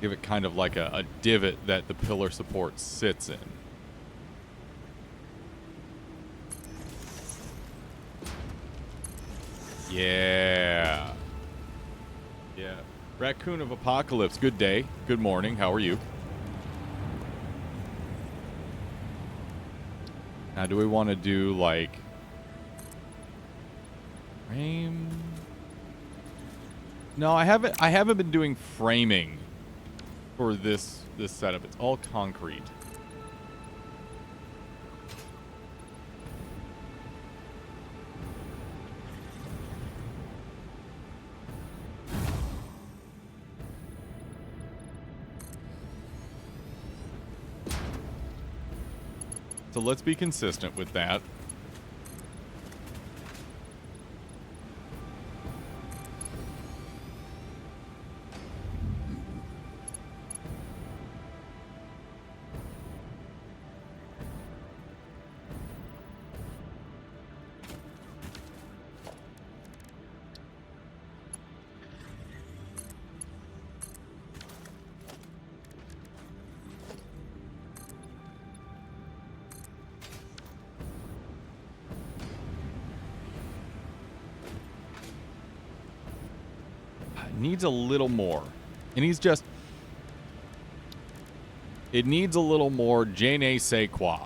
Give it kind of like a divot that the pillar support sits in. Yeah. Yeah. Raccoon of Apocalypse, good day. Good morning. How are you? Now, do we want to do like frame? No, I haven't been doing framing for this setup. It's all concrete. So let's be consistent with that. Needs a little more. It needs it needs a little more je ne sais quoi.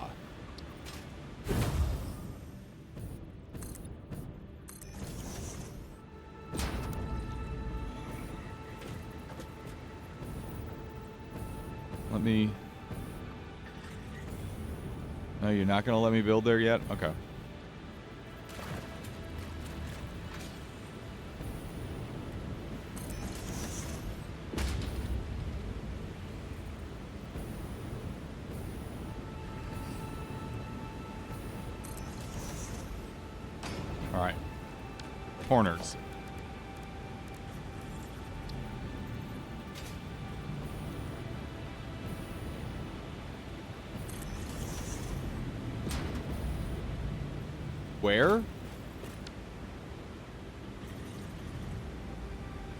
Let me... No, you're not going to let me build there yet? Okay. Corners. Where?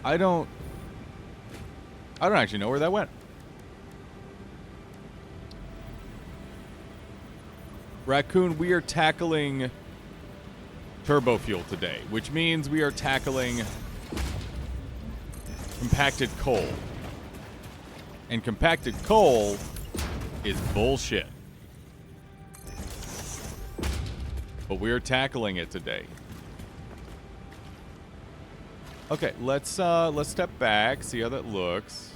I don't actually know where that went. Raccoon, we are tackling turbo fuel today, which means we are tackling compacted coal. And compacted coal is bullshit. But we are tackling it today. Okay, let's step back, see how that looks.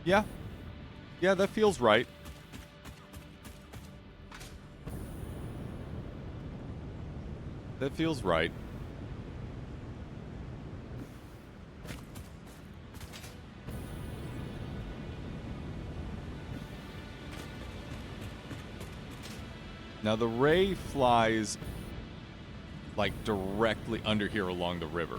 Yeah. Yeah, that feels right. That feels right. Now the ray flies like directly under here along the river.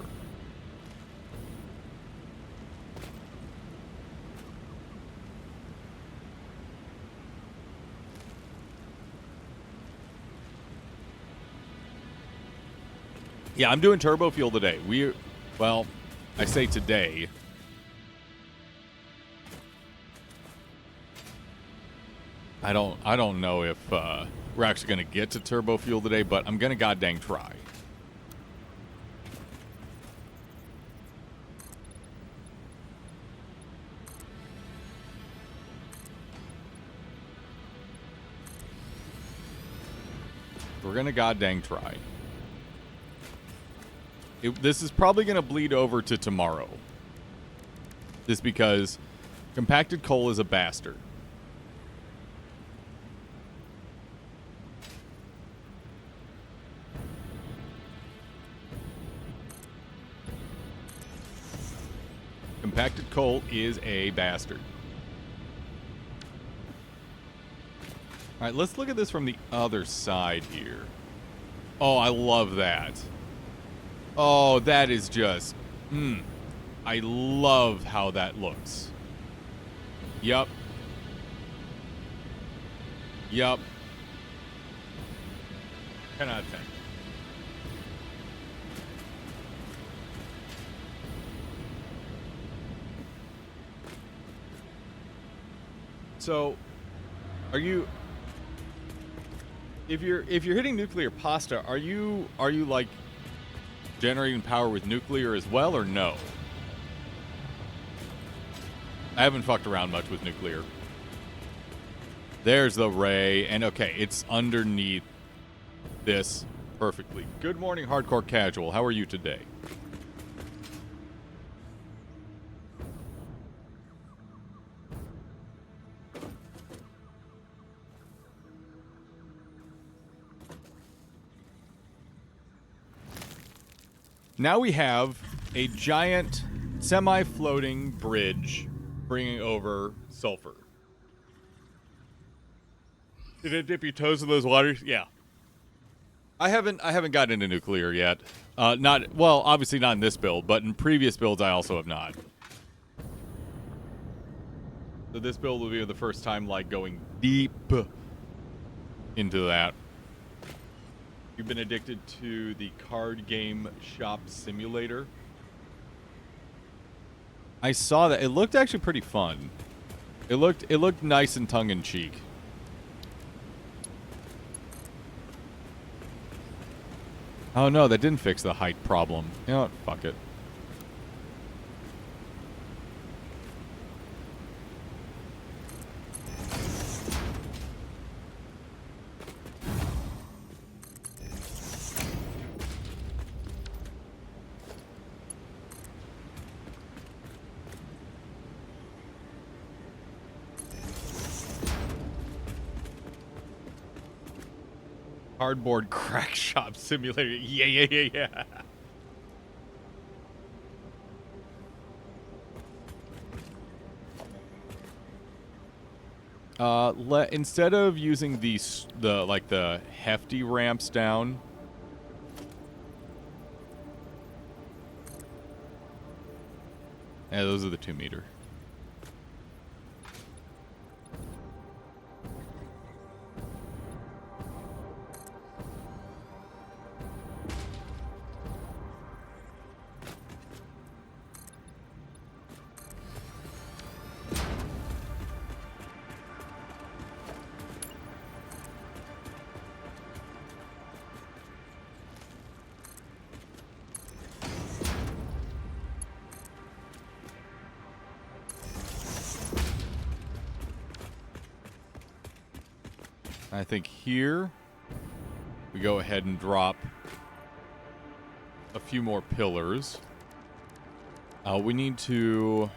Yeah, I'm doing turbo fuel today. Well, I say today. I don't know if we're actually going to get to turbo fuel today, but I'm going to goddamn try. We're going to goddamn try. This is probably going to bleed over to tomorrow. Just because compacted coal is a bastard. Compacted coal is a bastard. All right, let's look at this from the other side here. Oh, I love that. Oh, that is just... I love how that looks. Yup. Yup. 10 out of 10. So, are you... If you're hitting nuclear pasta, are you like generating power with nuclear as well, or no? I haven't fucked around much with nuclear. There's the ray, and okay, it's underneath this perfectly. Good morning, Hardcore Casual. How are you today? Now we have a giant semi-floating bridge bringing over sulfur. Did it dip your toes in those waters? Yeah. I haven't gotten into nuclear yet. Obviously not in this build, but in previous builds I also have not. So this build will be the first time like going deep into that. You've been addicted to the card game shop simulator. I saw that. It looked actually pretty fun. It looked nice and tongue-in-cheek. Oh no, that didn't fix the height problem. You know what? Fuck it. Cardboard crack shop simulator. Yeah. Instead of using the hefty ramps down, yeah, those are the 2 meter. I think here. we go ahead and drop a few more pillars. We need to...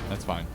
That's fine.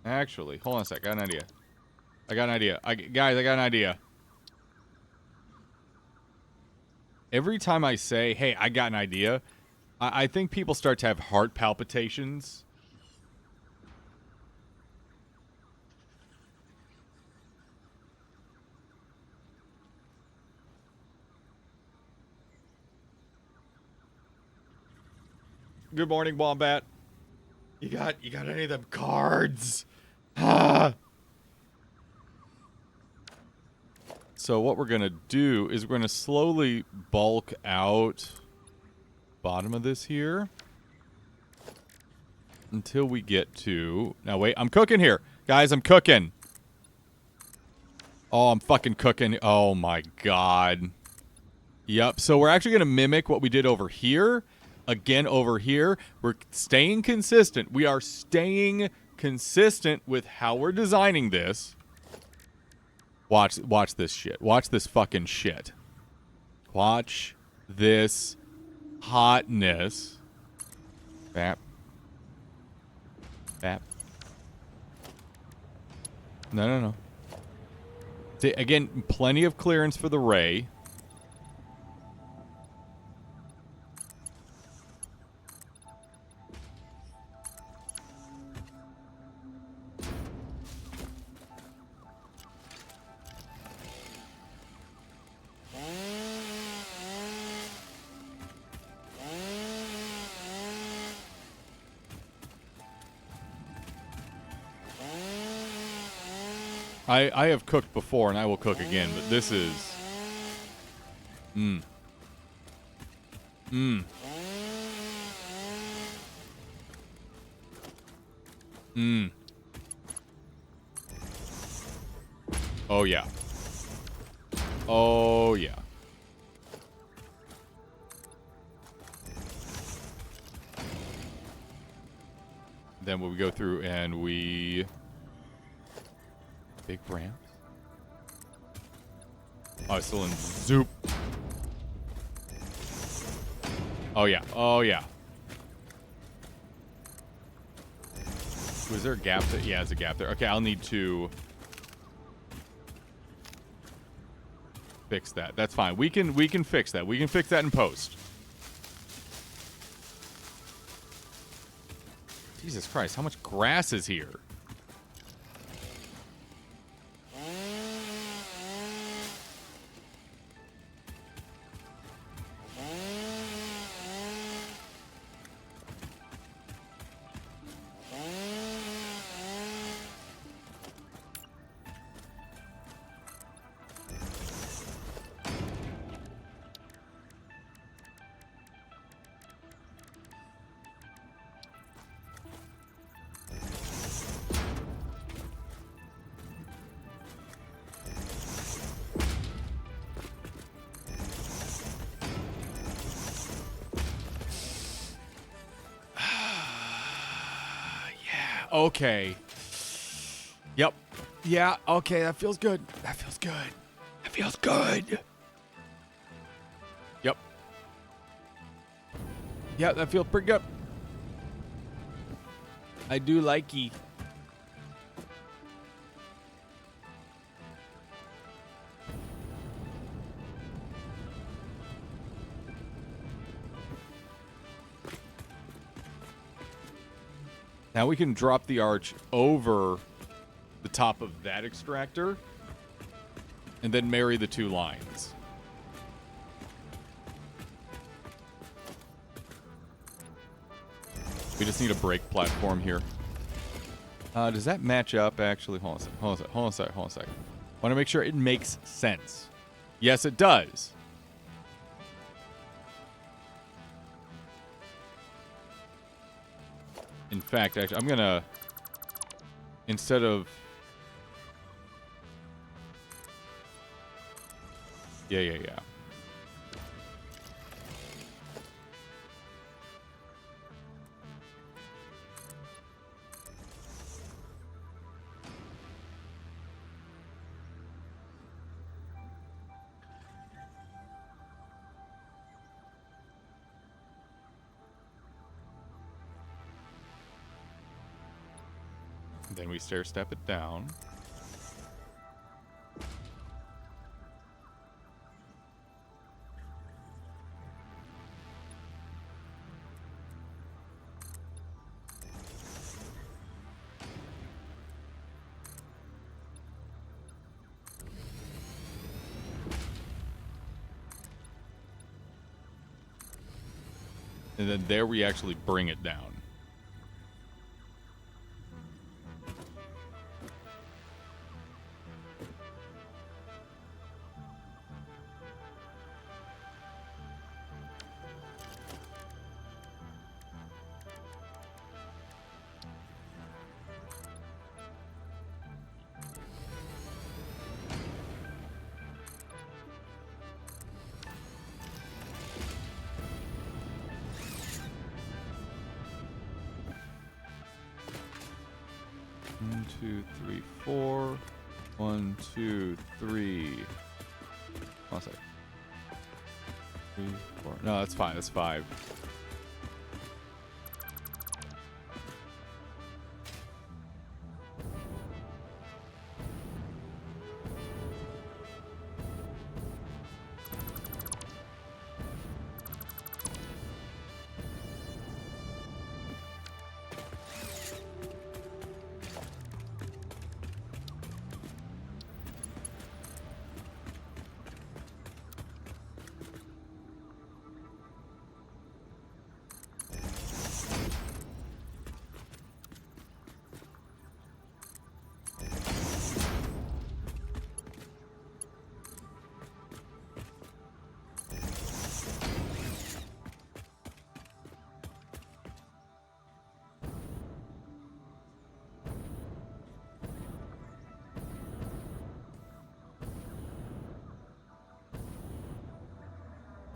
Actually, hold on a sec. I got an idea. Guys, I got an idea. Every time I say, hey, I got an idea, I think people start to have heart palpitations. Good morning, Wombat. You got any of them cards? Ah. So what we're gonna do is we're gonna slowly bulk out bottom of this here until we get to... Now wait, I'm cooking here. Guys, I'm cooking. Oh, I'm fucking cooking. Oh my god. Yep, so we're actually gonna mimic what we did over here. Again, over here, we're staying consistent. We are staying consistent with how we're designing this. Watch this shit. Watch this fucking shit. Watch this hotness. Bap. Bap. No. See, again, plenty of clearance for the ray. I have cooked before, and I will cook again, but this is... Oh, yeah. Oh, yeah. Then we go through and we... Big ramp. Oh, it's still in zoop. Oh, yeah. Oh, yeah. Was there a gap there? Yeah, there's a gap there. Okay, I'll need to fix that. That's fine. We can fix that. We can fix that in post. Jesus Christ, how much grass is here? Okay. Yep. Yeah, okay, that feels good. That feels good. That feels good. Yep. Yeah, that feels pretty good. I do likey. Now we can drop the arch over the top of that extractor and then marry the two lines. We just need a brake platform here. Does that match up, actually? Hold on a sec. Want to make sure it makes sense. Yes, it does. In fact, actually, I'm going to... Instead of... Yeah. Then we stair step it down. And then there we actually bring it down. One, two, three, four. 1, 2, 3. One sec. 3, 4. No, that's fine. That's 5.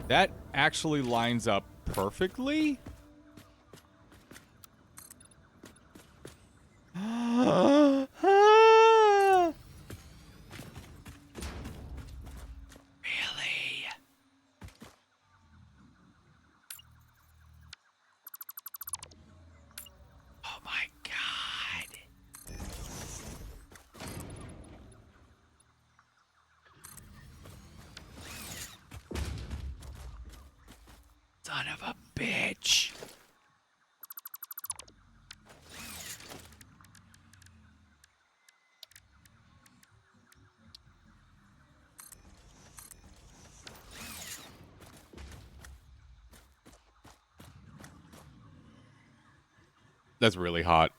That actually lines up perfectly. Really? Oh my God. Son of a bitch. That's really hot.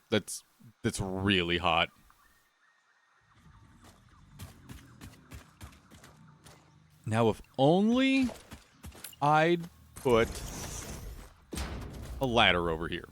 That's really hot. Now, if only I'd put a ladder over here.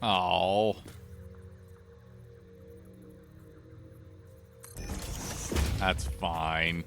Oh. That's fine.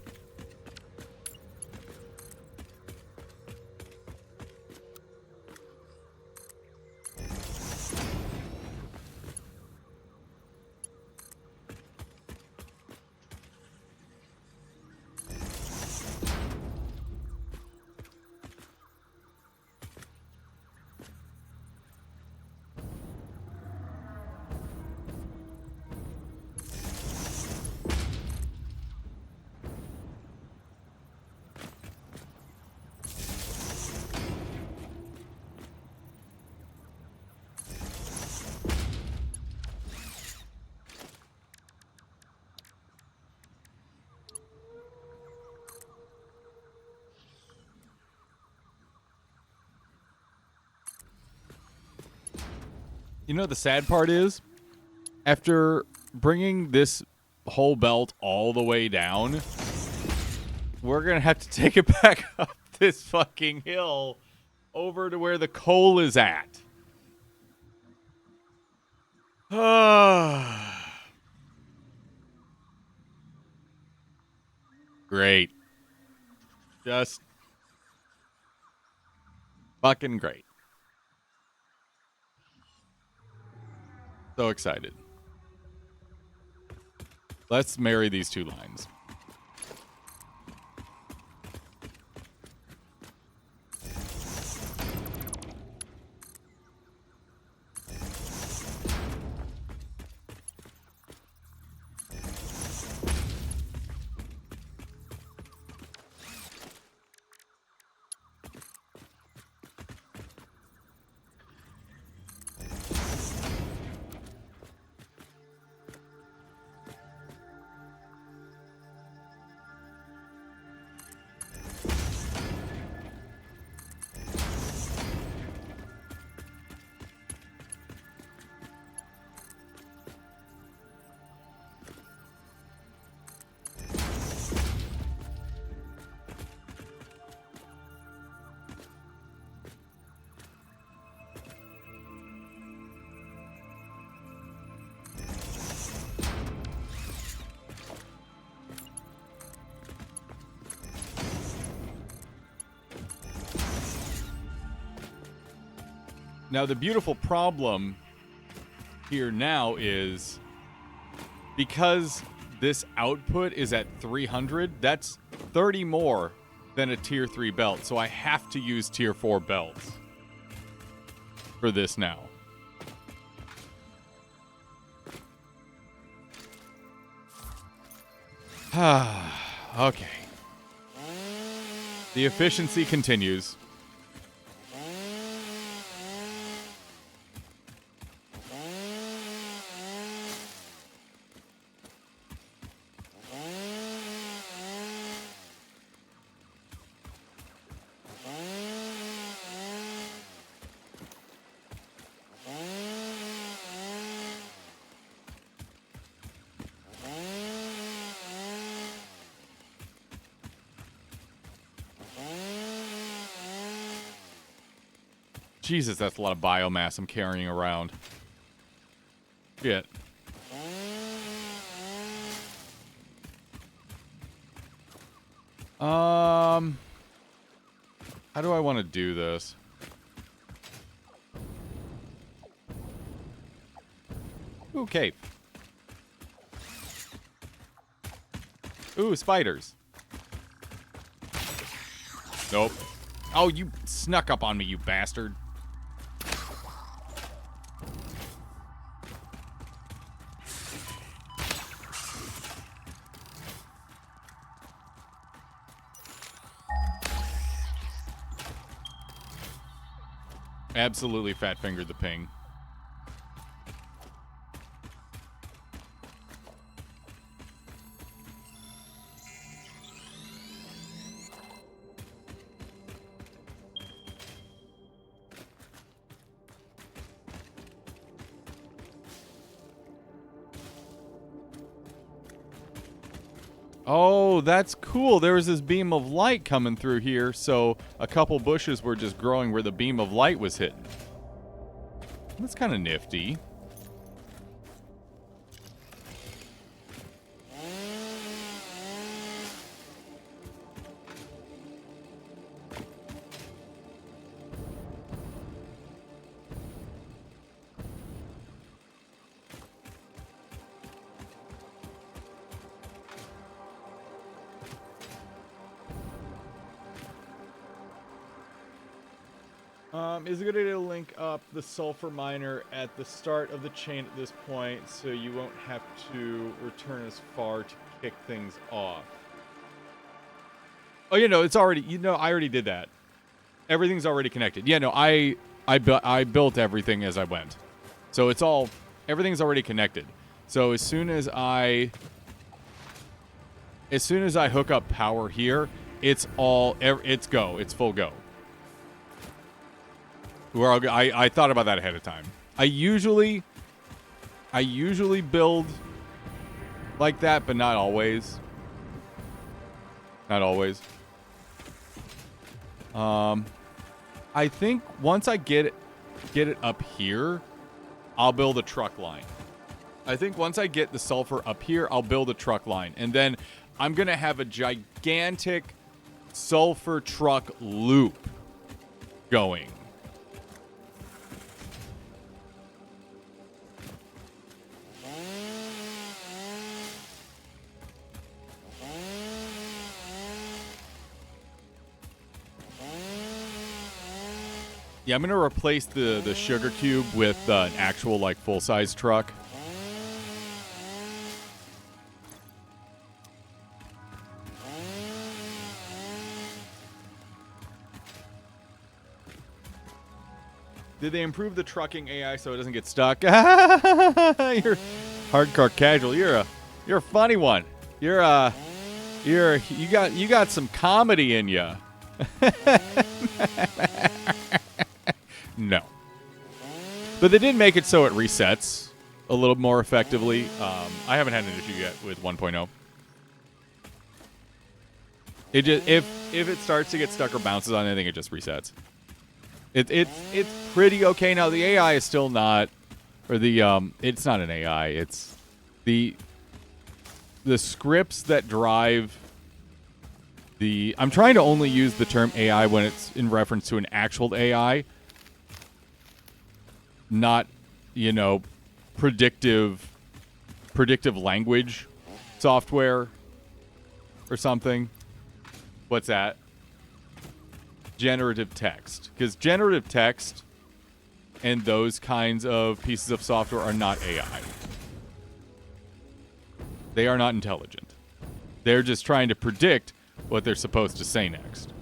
You know, the sad part is, after bringing this whole belt all the way down, we're going to have to take it back up this fucking hill over to where the coal is at. Great. Just fucking great. So excited. Let's marry these two lines. Now, the beautiful problem here now is because this output is at 300, that's 30 more than a tier 3 belt. So I have to use tier 4 belts for this now. Okay. The efficiency continues. Jesus, that's a lot of biomass I'm carrying around. Shit. How do I want to do this? Ooh, cape. Ooh, spiders. Nope. Oh, you snuck up on me, you bastard. Absolutely fat-fingered the ping. Oh, that's cool. There was this beam of light coming through here, so a couple bushes were just growing where the beam of light was hitting. That's kind of nifty. Is a good idea to link up the sulfur miner at the start of the chain at this point so you won't have to return as far to kick things off. Oh, it's already, I already did that. Everything's already connected. Yeah, no, I built everything as I went. So everything's already connected. So as soon as I hook up power here, it's go. It's full go. I thought about that ahead of time. I usually build like that, but not always. Not always. I think once I get it up here, I'll build a truck line. I think once I get the sulfur up here, I'll build a truck line, and then I'm gonna have a gigantic sulfur truck loop going. Yeah, I'm gonna replace the sugar cube with an actual full-size truck. Did they improve the trucking AI so it doesn't get stuck? You're hardcore casual. You're a funny one. You got some comedy in you. No. But they did make it so it resets a little more effectively. I haven't had an issue yet with 1.0. It just if it starts to get stuck or bounces on anything, it just resets. It's pretty okay now. The AI is still not, or it's not an AI. It's the scripts that drive the. I'm trying to only use the term AI when it's in reference to an actual AI. Not, predictive language software or something. What's that? Generative text. Because generative text and those kinds of pieces of software are not AI. They are not intelligent. They're just trying to predict what they're supposed to say next.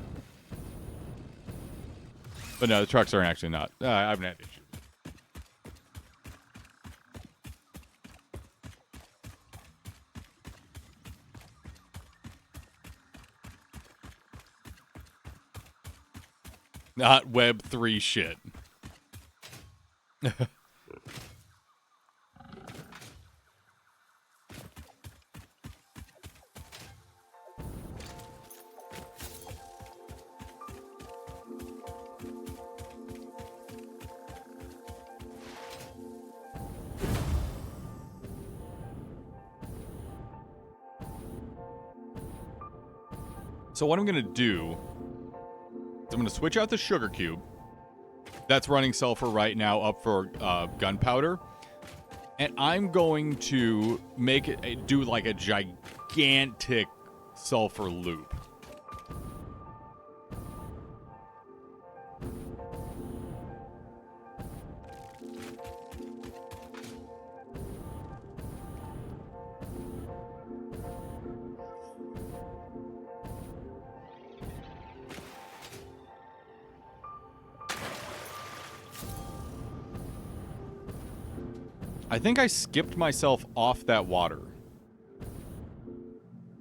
But no, the trucks are actually not. I haven't had issues. Not Web 3 shit. So what I'm going to do is I'm going to switch out the sugar cube. That's running sulfur right now up for gunpowder. And I'm going to make it do like a gigantic sulfur loop. I think I skipped myself off that water,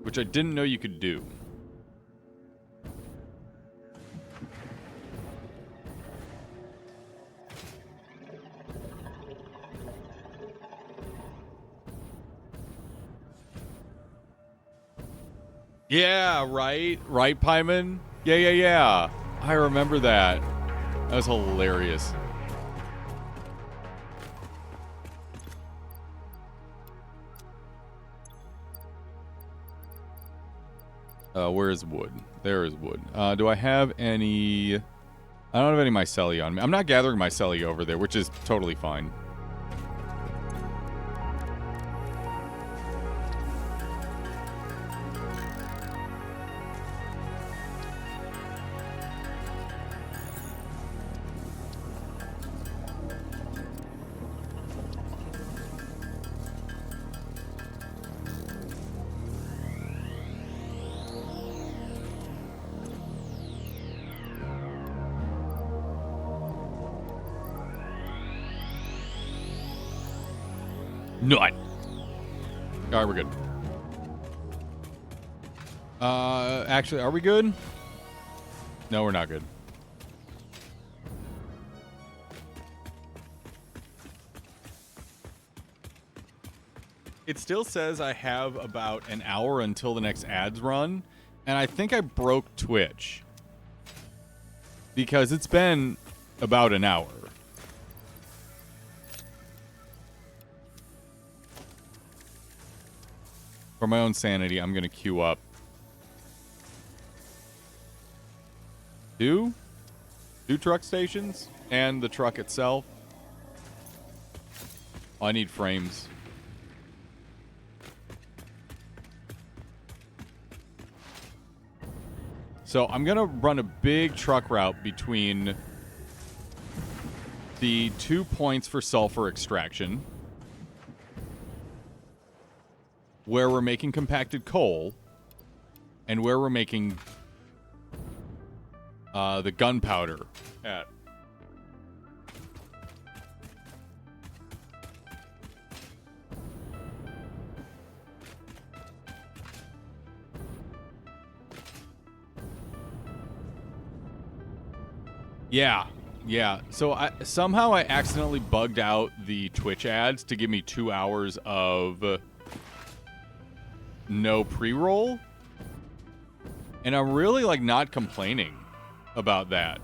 which I didn't know you could do. Yeah, right? Right, Pyman? Yeah. I remember that. That was hilarious. Where is wood? There is wood. Do I have any... I don't have any mycelia on me. I'm not gathering mycelia over there, which is totally fine. Nut. All right, we're good. Actually, are we good? No, we're not good. It still says I have about an hour until the next ads run, and I think I broke Twitch because it's been about an hour. For my own sanity, I'm going to queue up two truck stations and the truck itself. Oh, I need frames. So I'm going to run a big truck route between the 2 points for sulfur extraction, where we're making compacted coal, and where we're making the gunpowder at. Yeah. So somehow I accidentally bugged out the Twitch ads to give me 2 hours of no pre-roll, and I'm really like not complaining about that.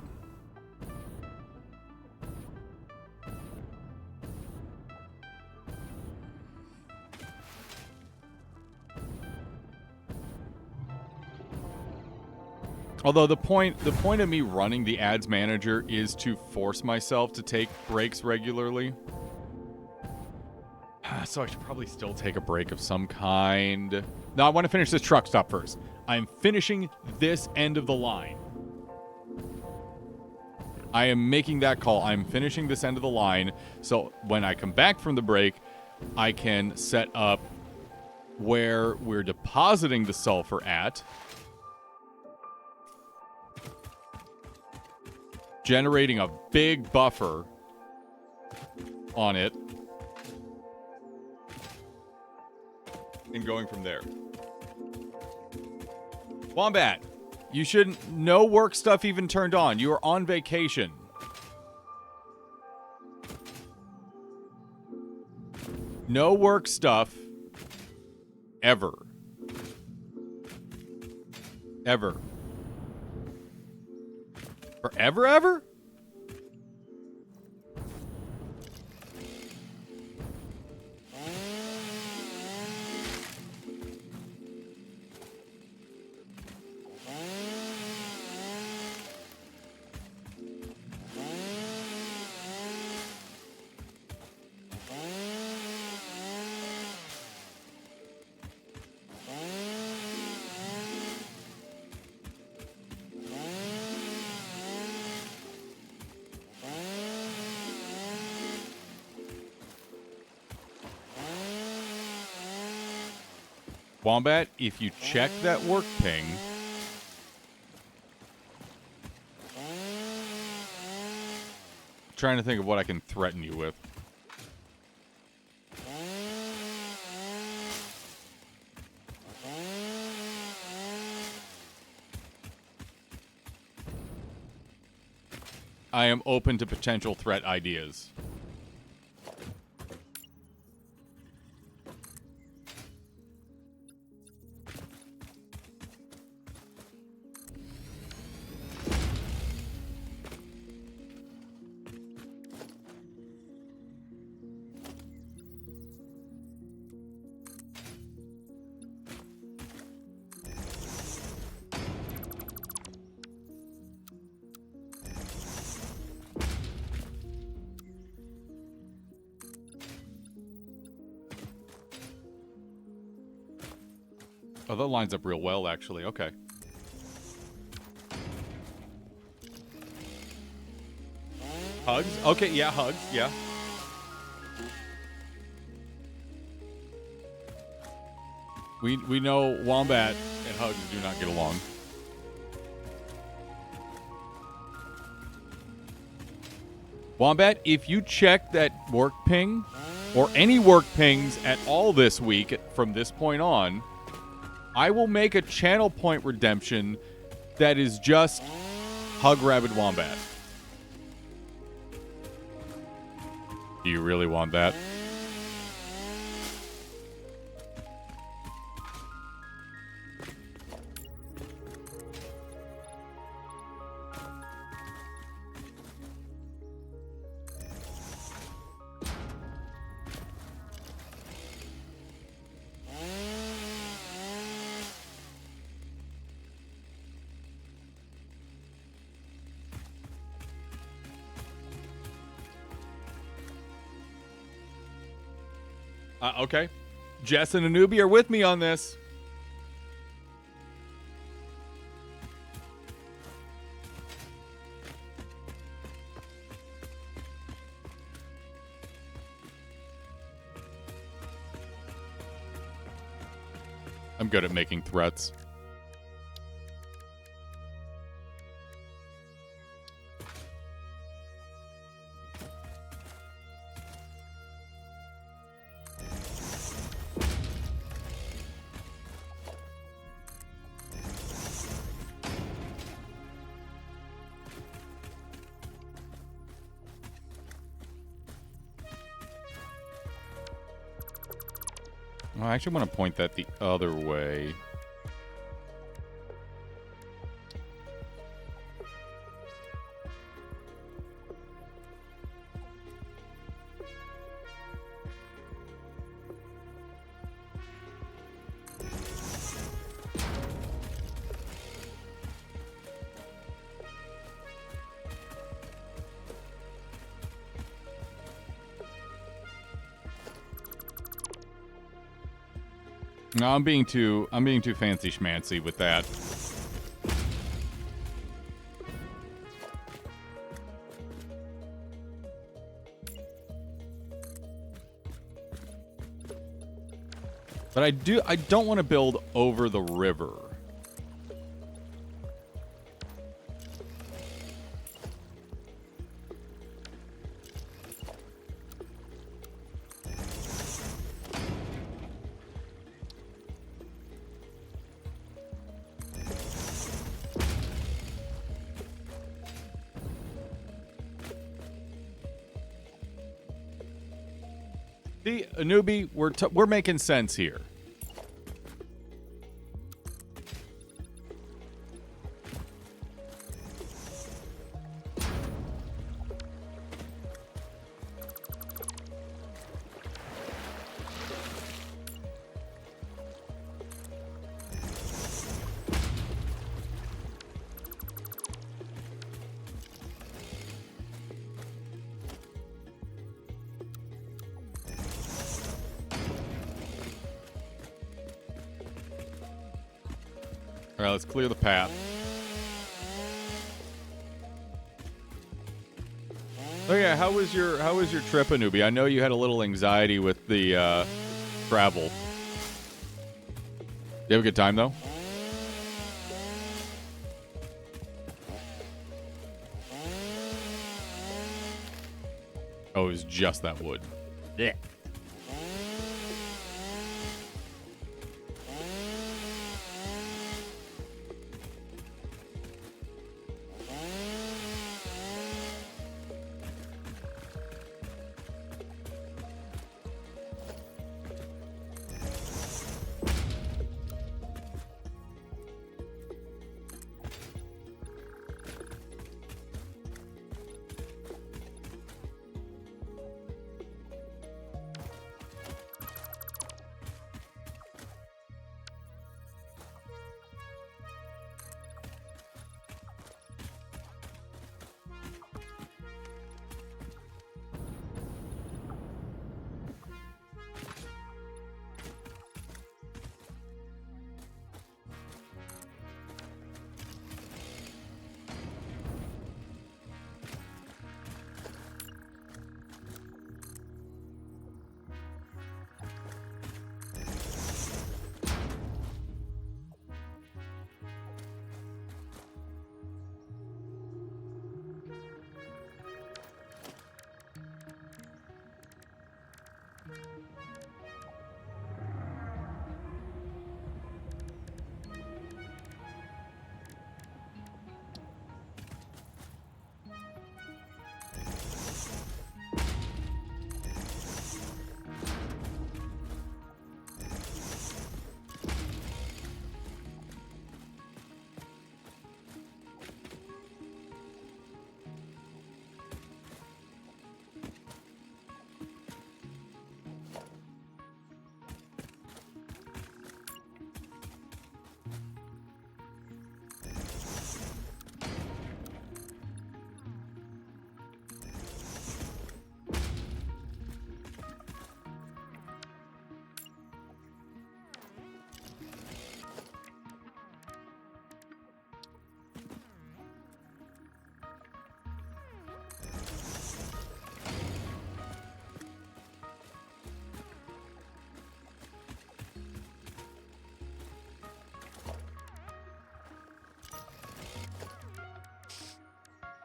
Although the point of me running the ads manager is to force myself to take breaks regularly. So I should probably still take a break of some kind. No, I want to finish this truck stop first. I'm finishing this end of the line. I am making that call. I'm finishing this end of the line. So when I come back from the break, I can set up where we're depositing the sulfur at, generating a big buffer on it, and going from there. Wombat, you shouldn't... No work stuff even turned on. You are on vacation. No work stuff. Ever. Ever. Forever, ever? Wombat, if you check that work ping, trying to think of what I can threaten you with. I am open to potential threat ideas. Oh, that lines up real well, actually. Okay. Hugs? Okay, yeah, hugs, yeah. We know Wombat and Hugs do not get along. Wombat, if you check that work ping, or any work pings at all this week from this point on, I will make a channel point redemption that is just Hug Rabid Wombat. Do you really want that? Okay. Jess and Anubi are with me on this. I'm good at making threats. I actually want to point that the other way. No, I'm being too fancy schmancy with that. But I don't want to build over the river. See, Anubi, we're making sense here. All right, let's clear the path. Oh yeah, how was your trip, Anubi? I know you had a little anxiety with the travel. You have a good time though? Oh, it was just that wood. Yeah.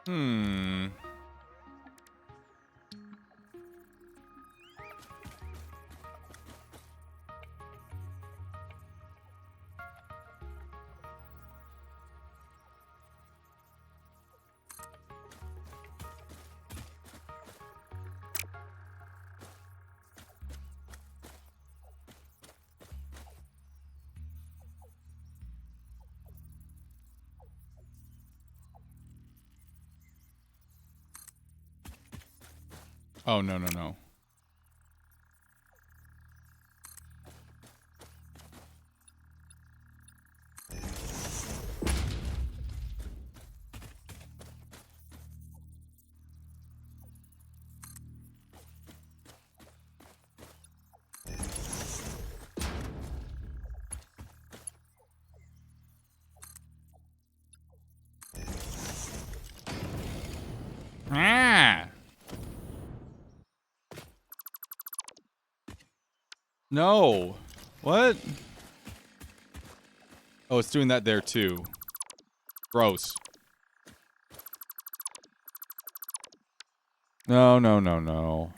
Hmm. Oh, no, no, no. Ah! No. What? Oh, it's doing that there too. Gross. No, no, no, no.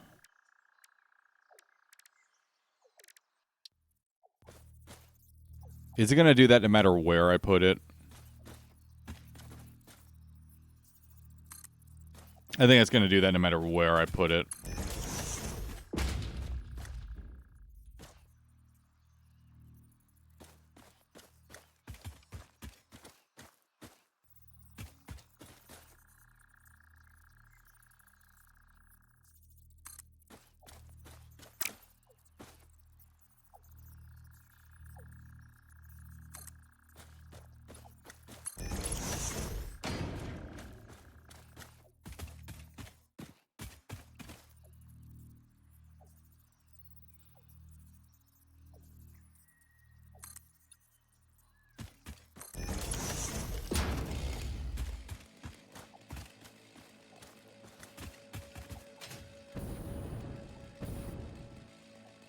Is it gonna do that no matter where I put it? I think it's gonna do that no matter where I put it.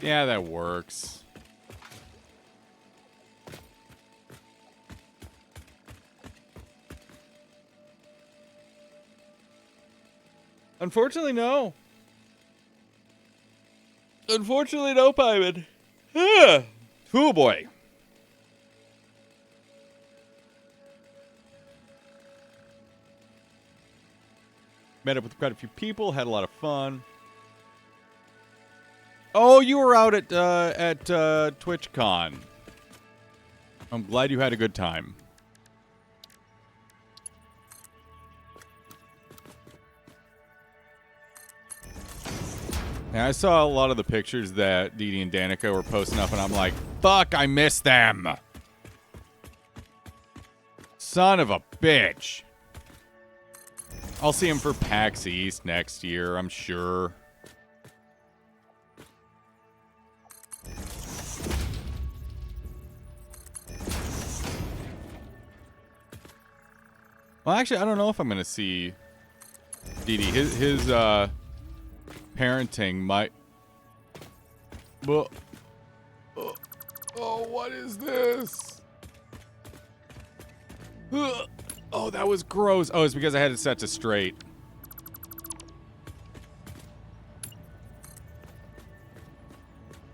Yeah, that works. Unfortunately, no. Unfortunately, no, Pyman. Oh boy. Met up with quite a few people, had a lot of fun. Oh, you were out at TwitchCon. I'm glad you had a good time. Yeah, I saw a lot of the pictures that Dee Dee and Danica were posting up, and I'm like, fuck, I miss them. Son of a bitch. I'll see him for PAX East next year, I'm sure. Well, actually, I don't know if I'm going to see Dee Dee. His parenting might... Oh, what is this? Oh, that was gross. Oh, it's because I had it set to straight.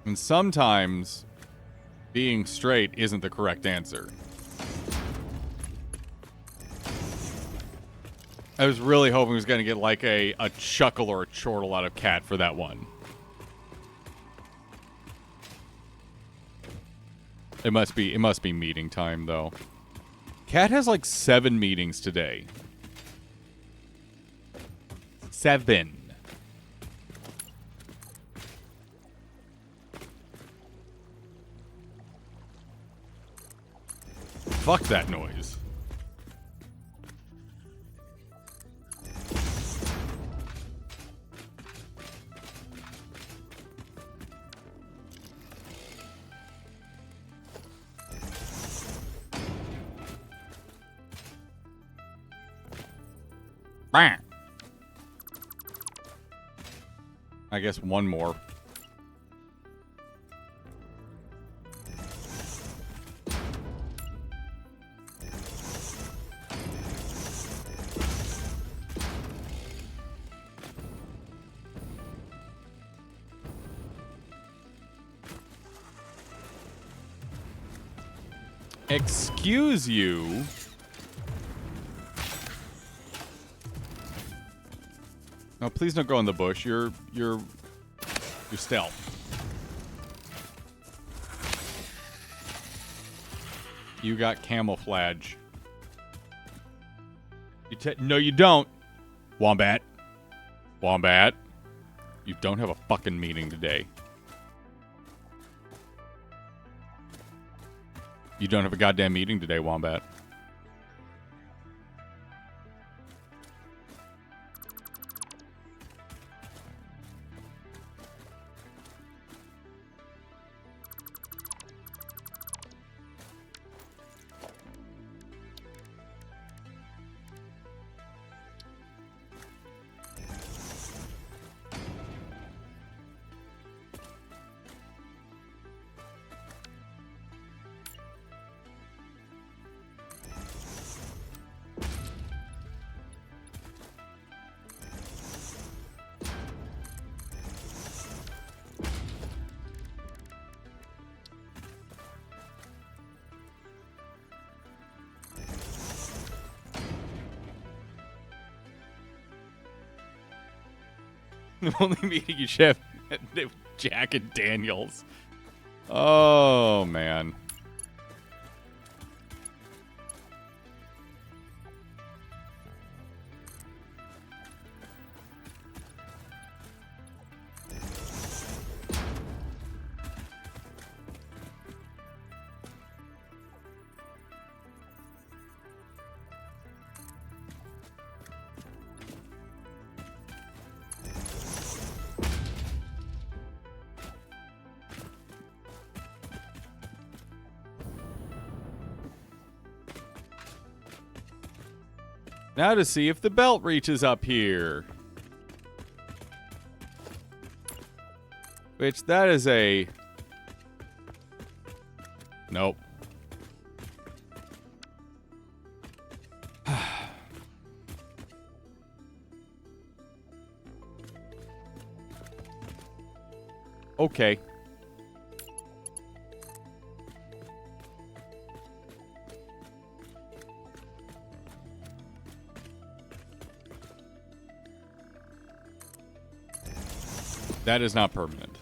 And sometimes being straight isn't the correct answer. I was really hoping he was going to get like a chuckle or a chortle out of Cat for that one. It must be meeting time though. Cat has like 7 meetings today. 7. Fuck that noise. Bam. I guess one more. Excuse you. No, please don't go in the bush. You're stealth. You got camouflage. No, you don't. Wombat. Wombat. You don't have a fucking meeting today. You don't have a goddamn meeting today, Wombat. The only meeting you should have Jack and Daniels. Oh, man. Now to see if the belt reaches up here. Which, that is a... Nope. Okay. That is not permanent.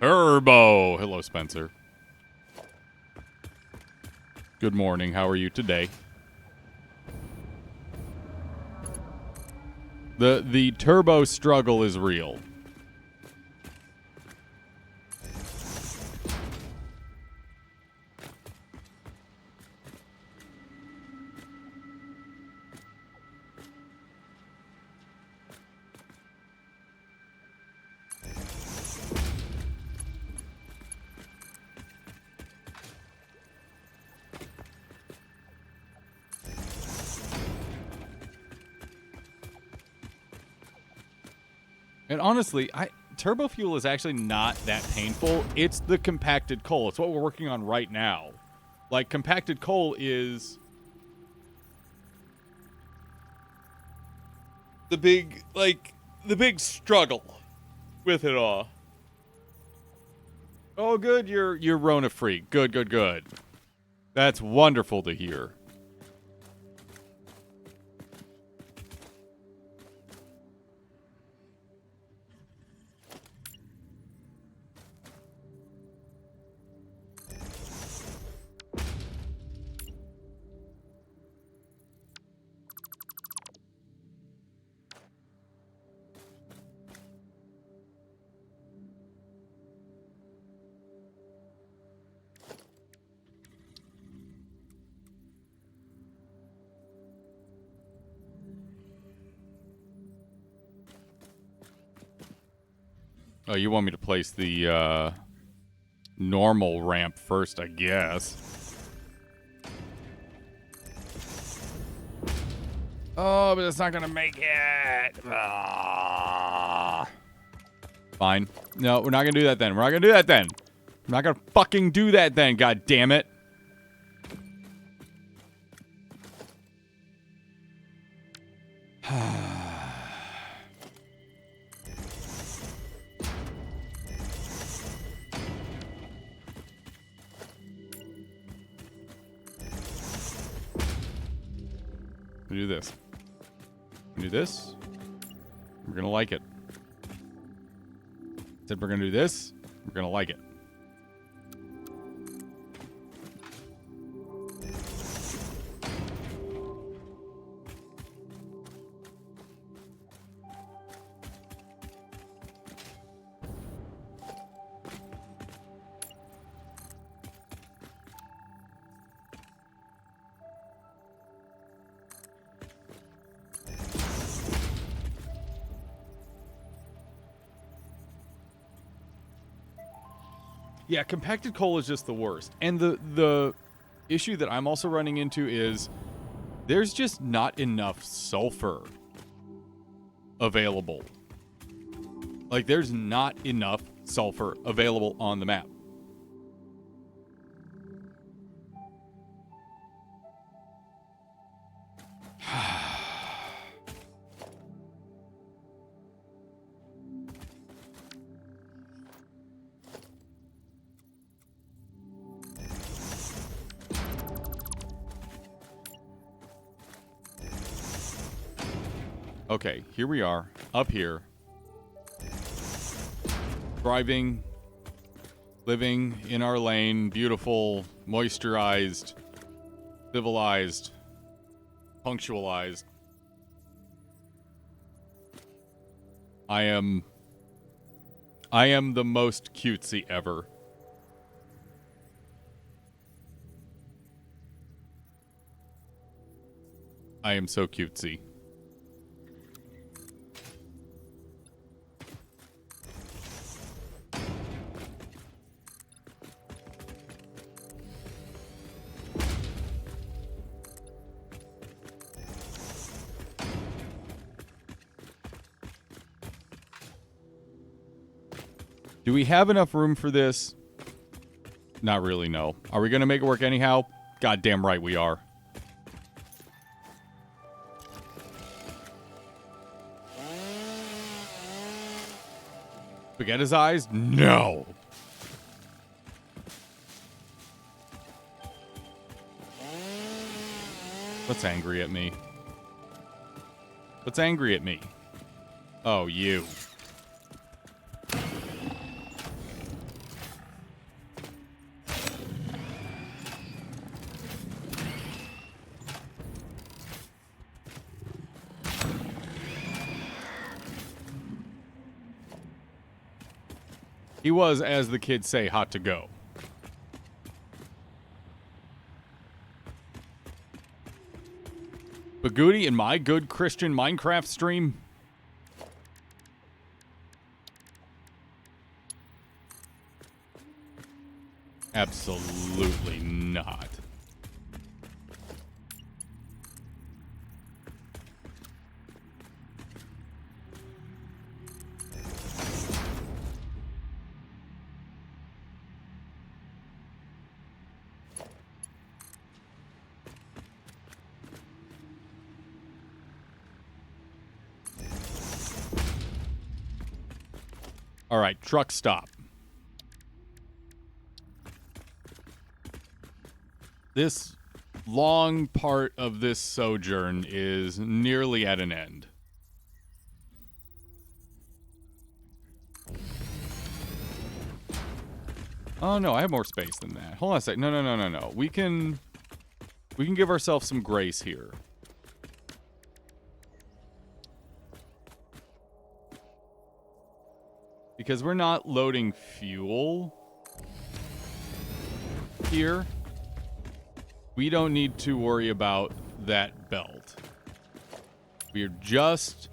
Turbo! Hello, Spencer. Good morning. How are you today? The turbo struggle is real. And honestly, turbo fuel is actually not that painful. It's the compacted coal. It's what we're working on right now. Like, compacted coal is the big struggle with it all. Oh, good, you're Rona free. Good, good, good. That's wonderful to hear. Oh, you want me to place the normal ramp first, I guess. Oh, but it's not gonna make it. Ah. Fine. No, we're not gonna do that then. We're not gonna do that then. I'm not gonna fucking do that then, god damn it. We do this. We do this. We're gonna like it. Said we're gonna do this. We're gonna like it. Yeah, compacted coal is just the worst. And the issue that I'm also running into is there's just not enough sulfur available. Like, there's not enough sulfur available on the map. Okay, here we are, up here. Driving, living in our lane, beautiful, moisturized, civilized, punctualized. I am the most cutesy ever. I am so cutesy. Do we have enough room for this? Not really, no. Are we going to make it work anyhow? Goddamn right we are. Forget his eyes? No. What's angry at me? What's angry at me? Oh, you. He was, as the kids say, hot to go. Bogged in my good Christian Minecraft stream? Absolutely not. All right, truck stop. This long part of this sojourn is nearly at an end. Oh no, I have more space than that. Hold on a sec. No. We can give ourselves some grace here. Because we're not loading fuel here. We don't need to worry about that belt. We are just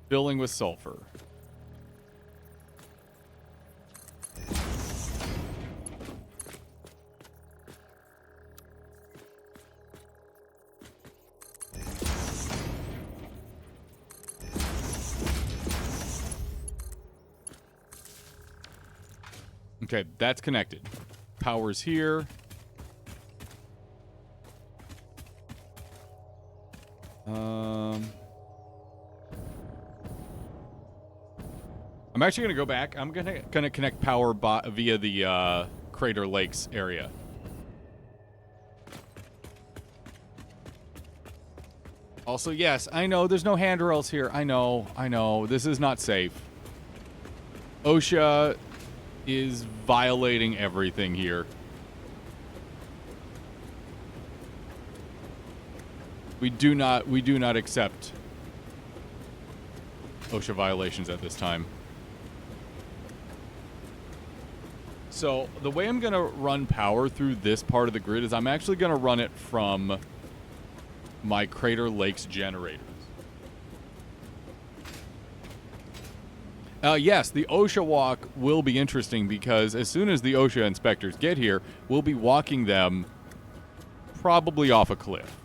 filling with sulfur. Okay, that's connected. Power's here. I'm actually going to go back. I'm going to connect power via the Crater Lakes area. Also, yes, I know there's no handrails here. I know. This is not safe. OSHA is violating everything here. We do not accept OSHA violations at this time. So the way I'm going to run power through this part of the grid is I'm actually going to run it from my Crater Lakes generators. Yes, the OSHA walk will be interesting because as soon as the OSHA inspectors get here, we'll be walking them probably off a cliff.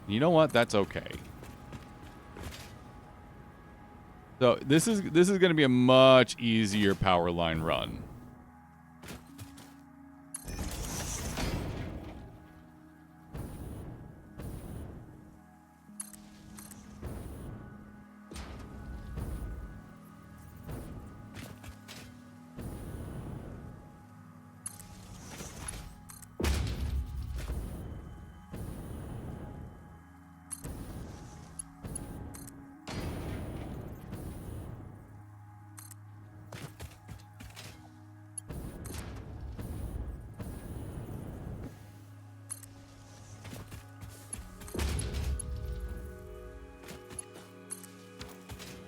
You know what? That's okay. So this is going to be a much easier power line run.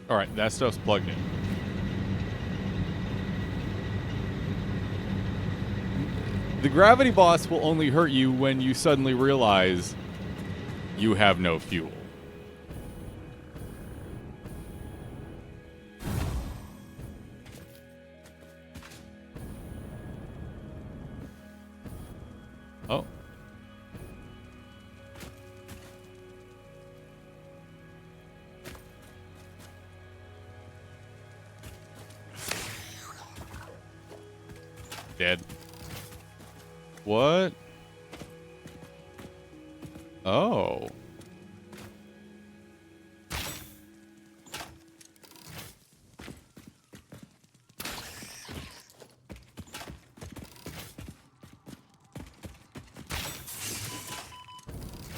All right, that stuff's plugged in. The gravity boss will only hurt you when you suddenly realize you have no fuel. Oh. Dead. What? Oh.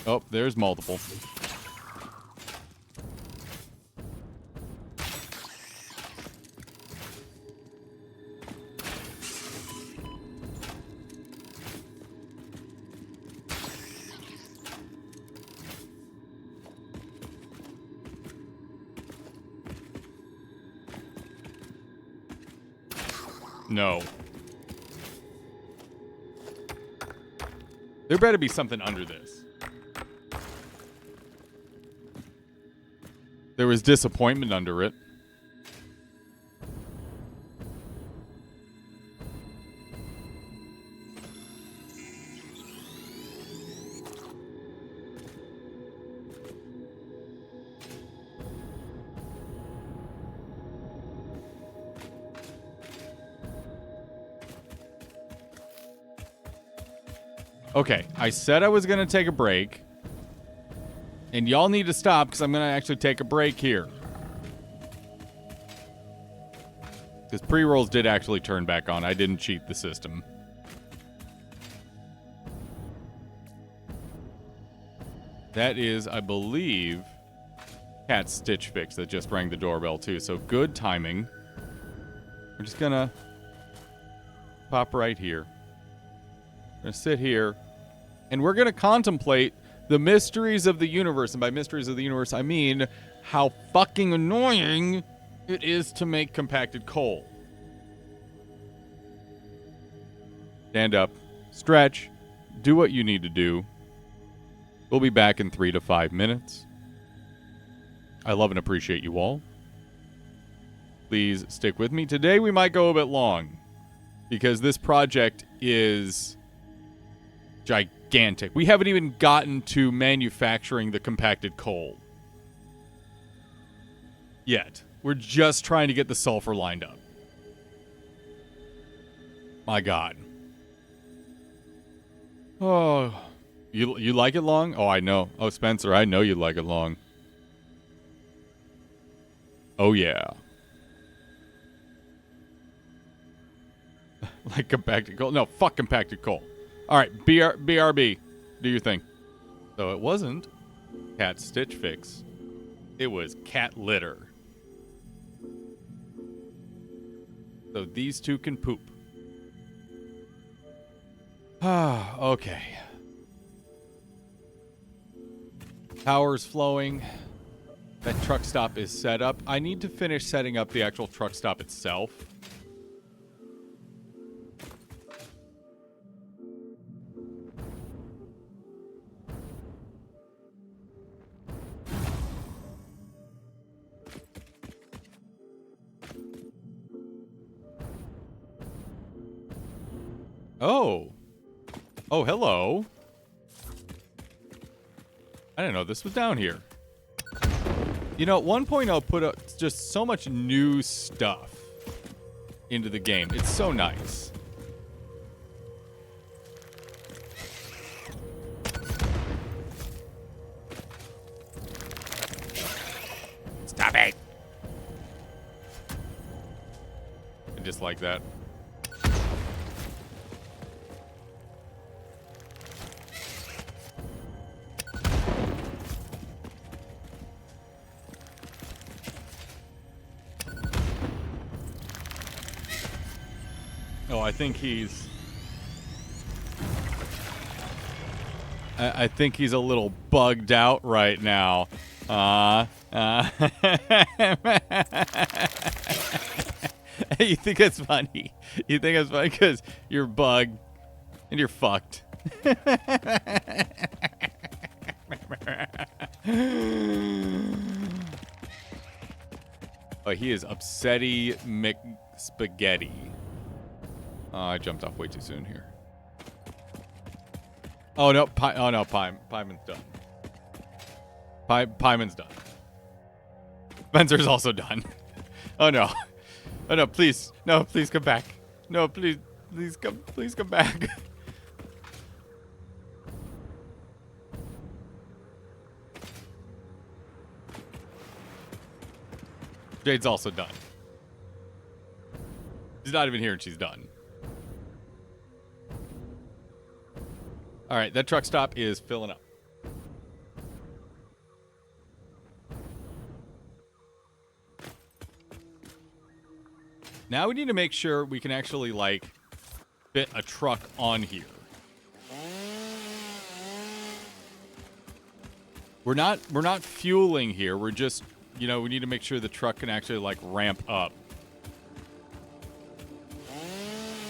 Oh, there's multiple. No. There better be something under this. There was disappointment under it. Okay, I said I was going to take a break. And y'all need to stop because I'm going to actually take a break here. Because pre-rolls did actually turn back on. I didn't cheat the system. That is, I believe, Cat's Stitch Fix that just rang the doorbell too. So good timing. We're just going to pop right here. We're going to sit here. And we're going to contemplate the mysteries of the universe. And by mysteries of the universe, I mean how fucking annoying it is to make compacted coal. Stand up, stretch, do what you need to do. We'll be back in 3 to 5 minutes. I love and appreciate you all. Please stick with me. Today we might go a bit long because this project is gigantic. We haven't even gotten to manufacturing the compacted coal yet. We're just trying to get the sulfur lined up. My God. Oh, you like it long? Oh, I know. Oh, Spencer, I know you like it long. Oh, yeah. Like compacted coal? No, fuck compacted coal. All right, BRB, do your thing. So it wasn't cat Stitch Fix. It was cat litter. So these two can poop. Ah, okay. Power's flowing. That truck stop is set up. I need to finish setting up the actual truck stop itself. Oh. Oh, hello. I didn't know this was down here. You know, 1.0 put up just so much new stuff into the game. It's so nice. Stop it. I just like that. Oh, I think he's... I think he's a little bugged out right now. You think it's funny? You think it's funny because you're bugged and you're fucked. Oh, he is upsetty McSpaghetti. I jumped off way too soon here. Oh no, Pyman's done. Pyman's done. Spencer's also done. Oh no. Oh no, please. No, please come back. No, please come back. Jade's also done. She's not even here and she's done. All right, that truck stop is filling up. Now we need to make sure we can actually, like, fit a truck on here. We're not fueling here. We're just, you know, we need to make sure the truck can actually, like, ramp up.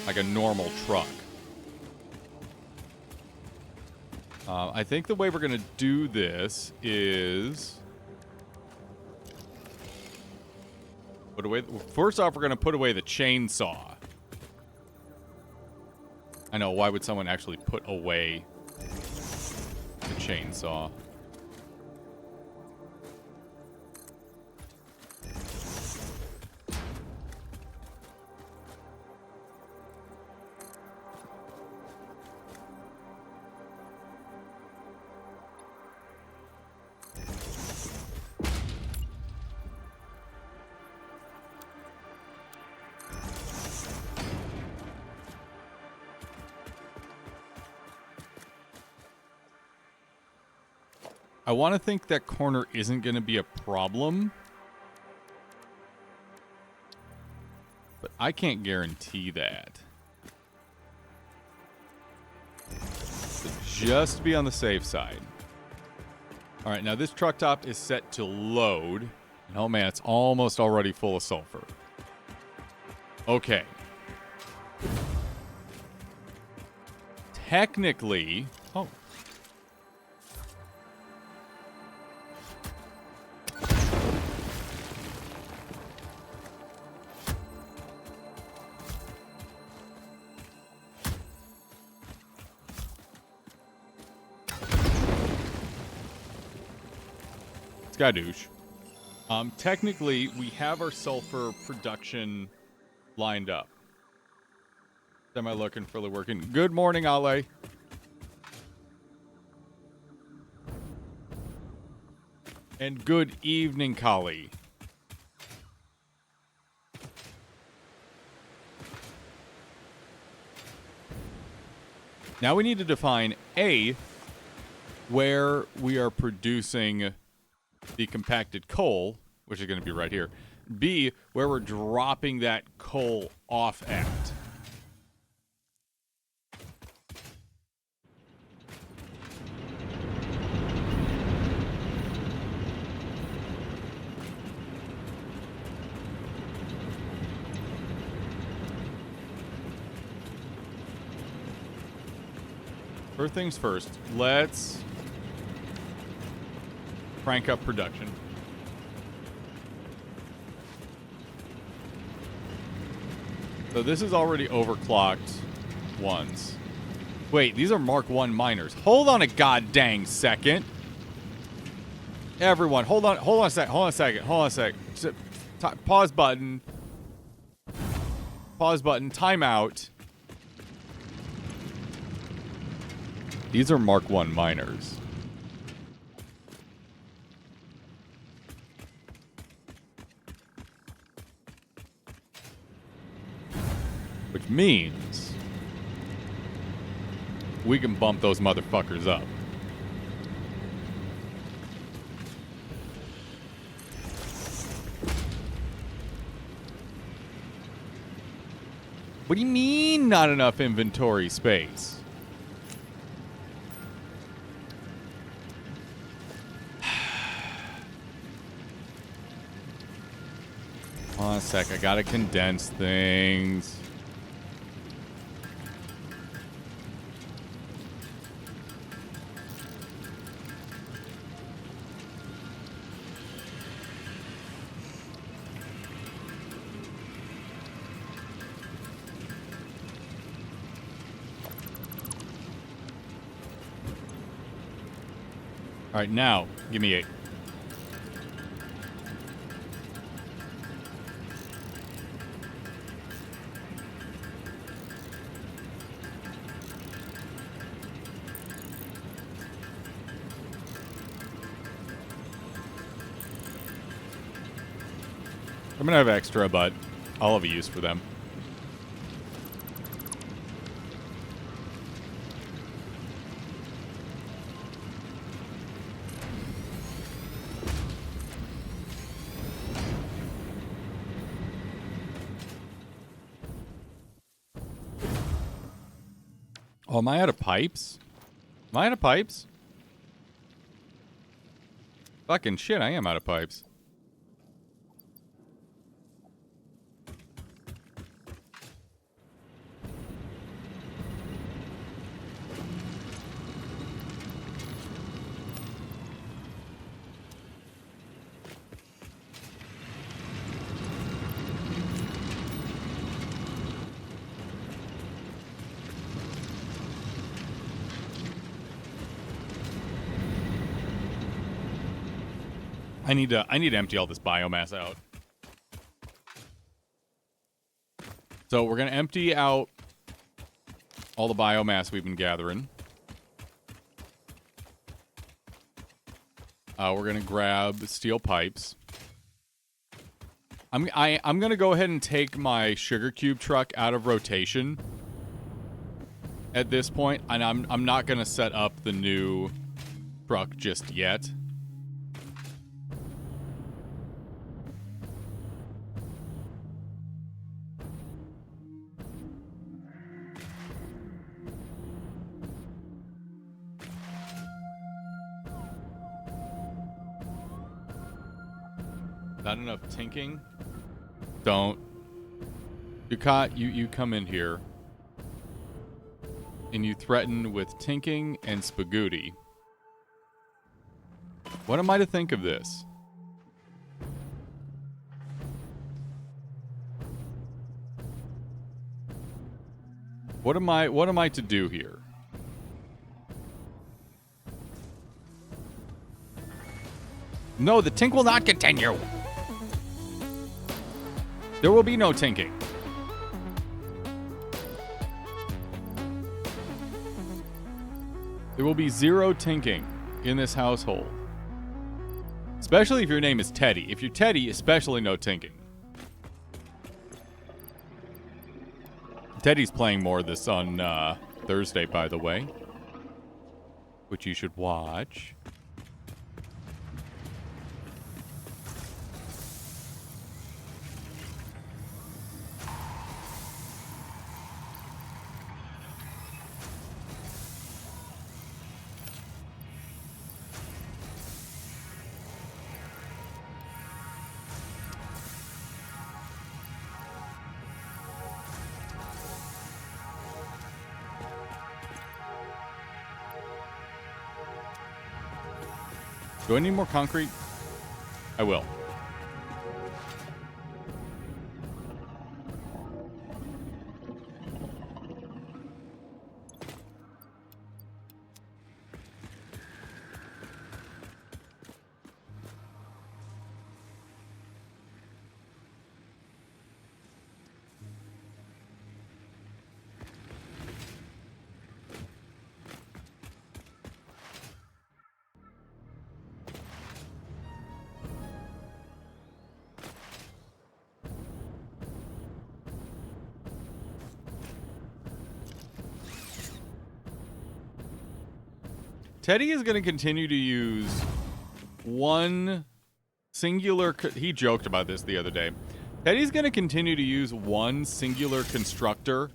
Like a normal truck. I think the way we're going to do this is... Put away. First off, we're going to put away the chainsaw. I know, why would someone actually put away the chainsaw? I want to think that corner isn't going to be a problem. But I can't guarantee that. So just to be on the safe side. All right, now this truck top is set to load. And oh man, it's almost already full of sulfur. Okay. Technically... Oh. Skadoosh. Technically, we have our sulfur production lined up. Semi-looking, fully working. Good morning, Ale. And good evening, Kali. Now we need to define A, where we are producing the compacted coal, which is going to be right here. B, where we're dropping that coal off at. First things first, let's crank up production. So this is already overclocked once. Wait, these are Mark 1 miners. Hold on a goddamn second. Everyone, hold on a second. Pause button. Pause button, timeout. These are Mark 1 miners. Which means we can bump those motherfuckers up. What do you mean not enough inventory space? Hold on a sec, I gotta condense things. All right, now, give me 8. I'm gonna have extra, but I'll have a use for them. Oh, am I out of pipes? Am I out of pipes? Fucking shit, I am out of pipes. I need to empty all this biomass out. So we're gonna empty out all the biomass we've been gathering. We're gonna grab steel pipes. I'm gonna go ahead and take my sugar cube truck out of rotation at this point, and I'm not gonna set up the new truck just yet. Not enough tinking. Don't. You come in here. And you threaten with tinking and spagooty. What am I to think of this? What am I to do here? No, the tink will not continue. There will be no tinking. There will be zero tinking in this household. Especially if your name is Teddy. If you're Teddy, especially no tinking. Teddy's playing more this on Thursday, by the way. Which you should watch. Do I need more concrete? I will. Teddy is going to continue to use one singular... He joked about this the other day. Teddy's going to continue to use one singular constructor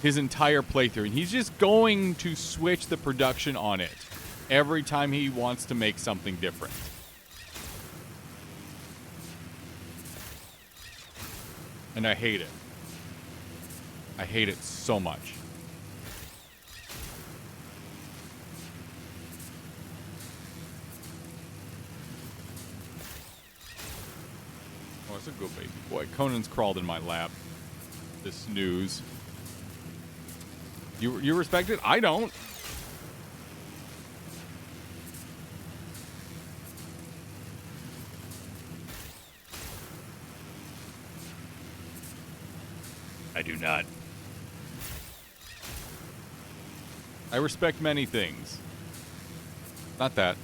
his entire playthrough. And he's just going to switch the production on it every time he wants to make something different. And I hate it. I hate it so much. Oh, it's a good baby. Boy, Conan's crawled in my lap. This snooze. You respect it? I don't. I do not. I respect many things. Not that.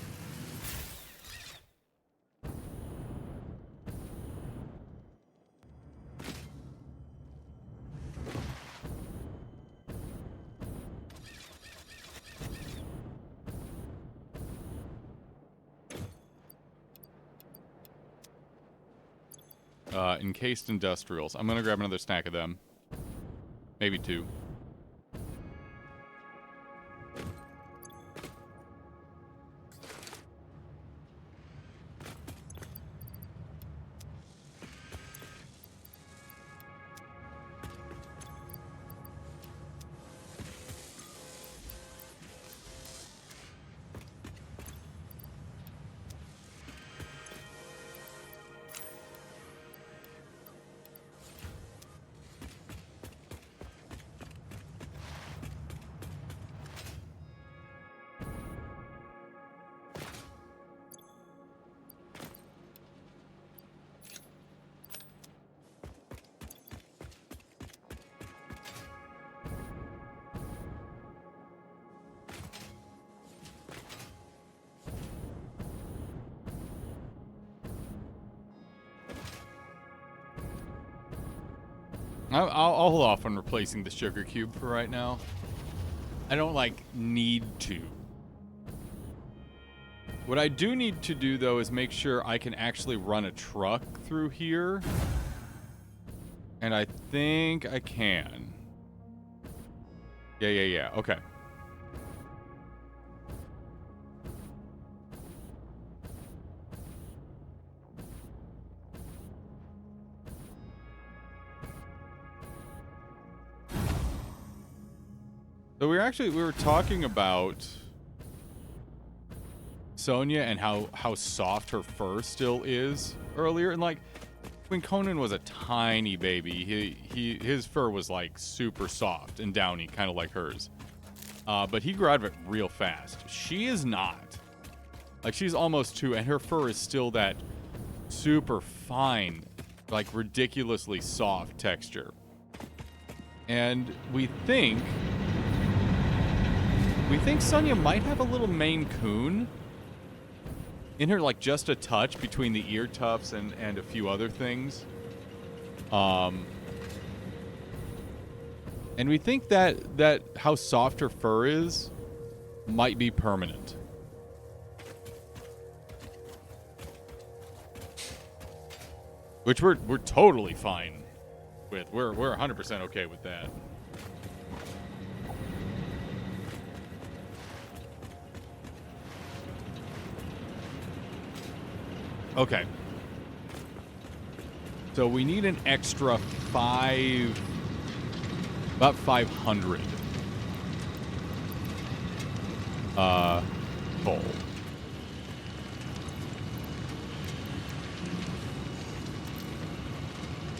Encased industrials. I'm gonna grab another stack of them. Maybe two. I'll hold off on replacing the sugar cube for right now. I don't, need to. What I do need to do, though, is make sure I can actually run a truck through here. And I think I can. Yeah. Okay. So we were talking about Sonia and how soft her fur still is earlier, and when Conan was a tiny baby, his fur was super soft and downy, kind of like hers. But he grew out of it real fast. She is not. She's almost 2, and her fur is still that super fine, ridiculously soft texture. And we think We think Sonya might have a little Maine Coon in her, like just a touch between the ear tufts and a few other things. And we think that how soft her fur is might be permanent. Which we're totally fine with. We're 100% okay with that. Okay. So we need an extra about 500 full.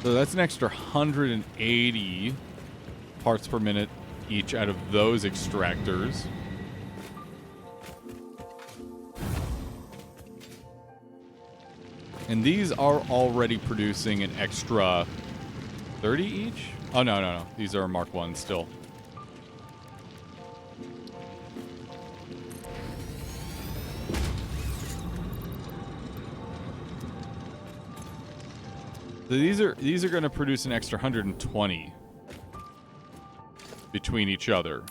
So that's an extra 180 parts per minute each out of those extractors. And these are already producing an extra 30 each? Oh, no. These are Mark 1 still. So these are going to produce an extra 120 between each other.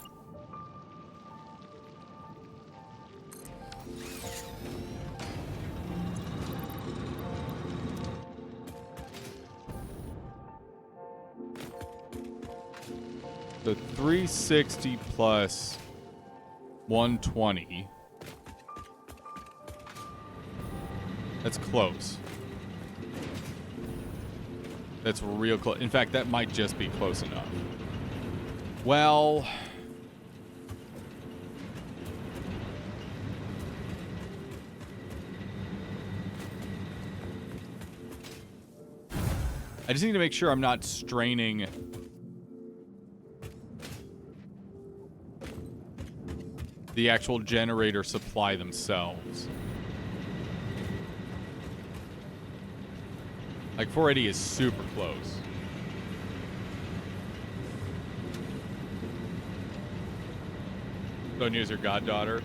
So 360 plus 120. That's close. That's real close. In fact, that might just be close enough. Well, I just need to make sure I'm not straining the actual generator supply themselves. Like 480 is super close. Sonya's your goddaughter.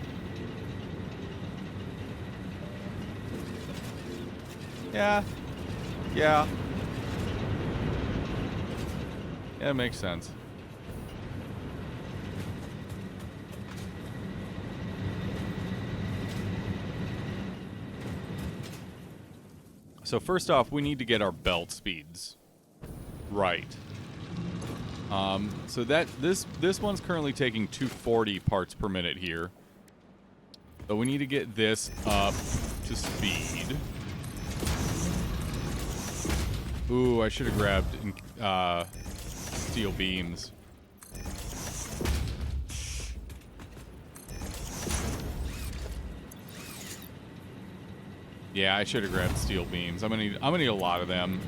Yeah. Yeah, it makes sense. So first off, we need to get our belt speeds right. So that this one's currently taking 240 parts per minute here. So we need to get this up to speed. Ooh, I should have grabbed steel beams. Yeah, I should have grabbed steel beams. I'm gonna need a lot of them.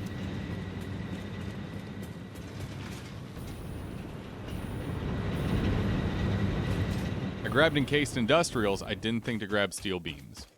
I grabbed encased industrials. I didn't think to grab steel beams.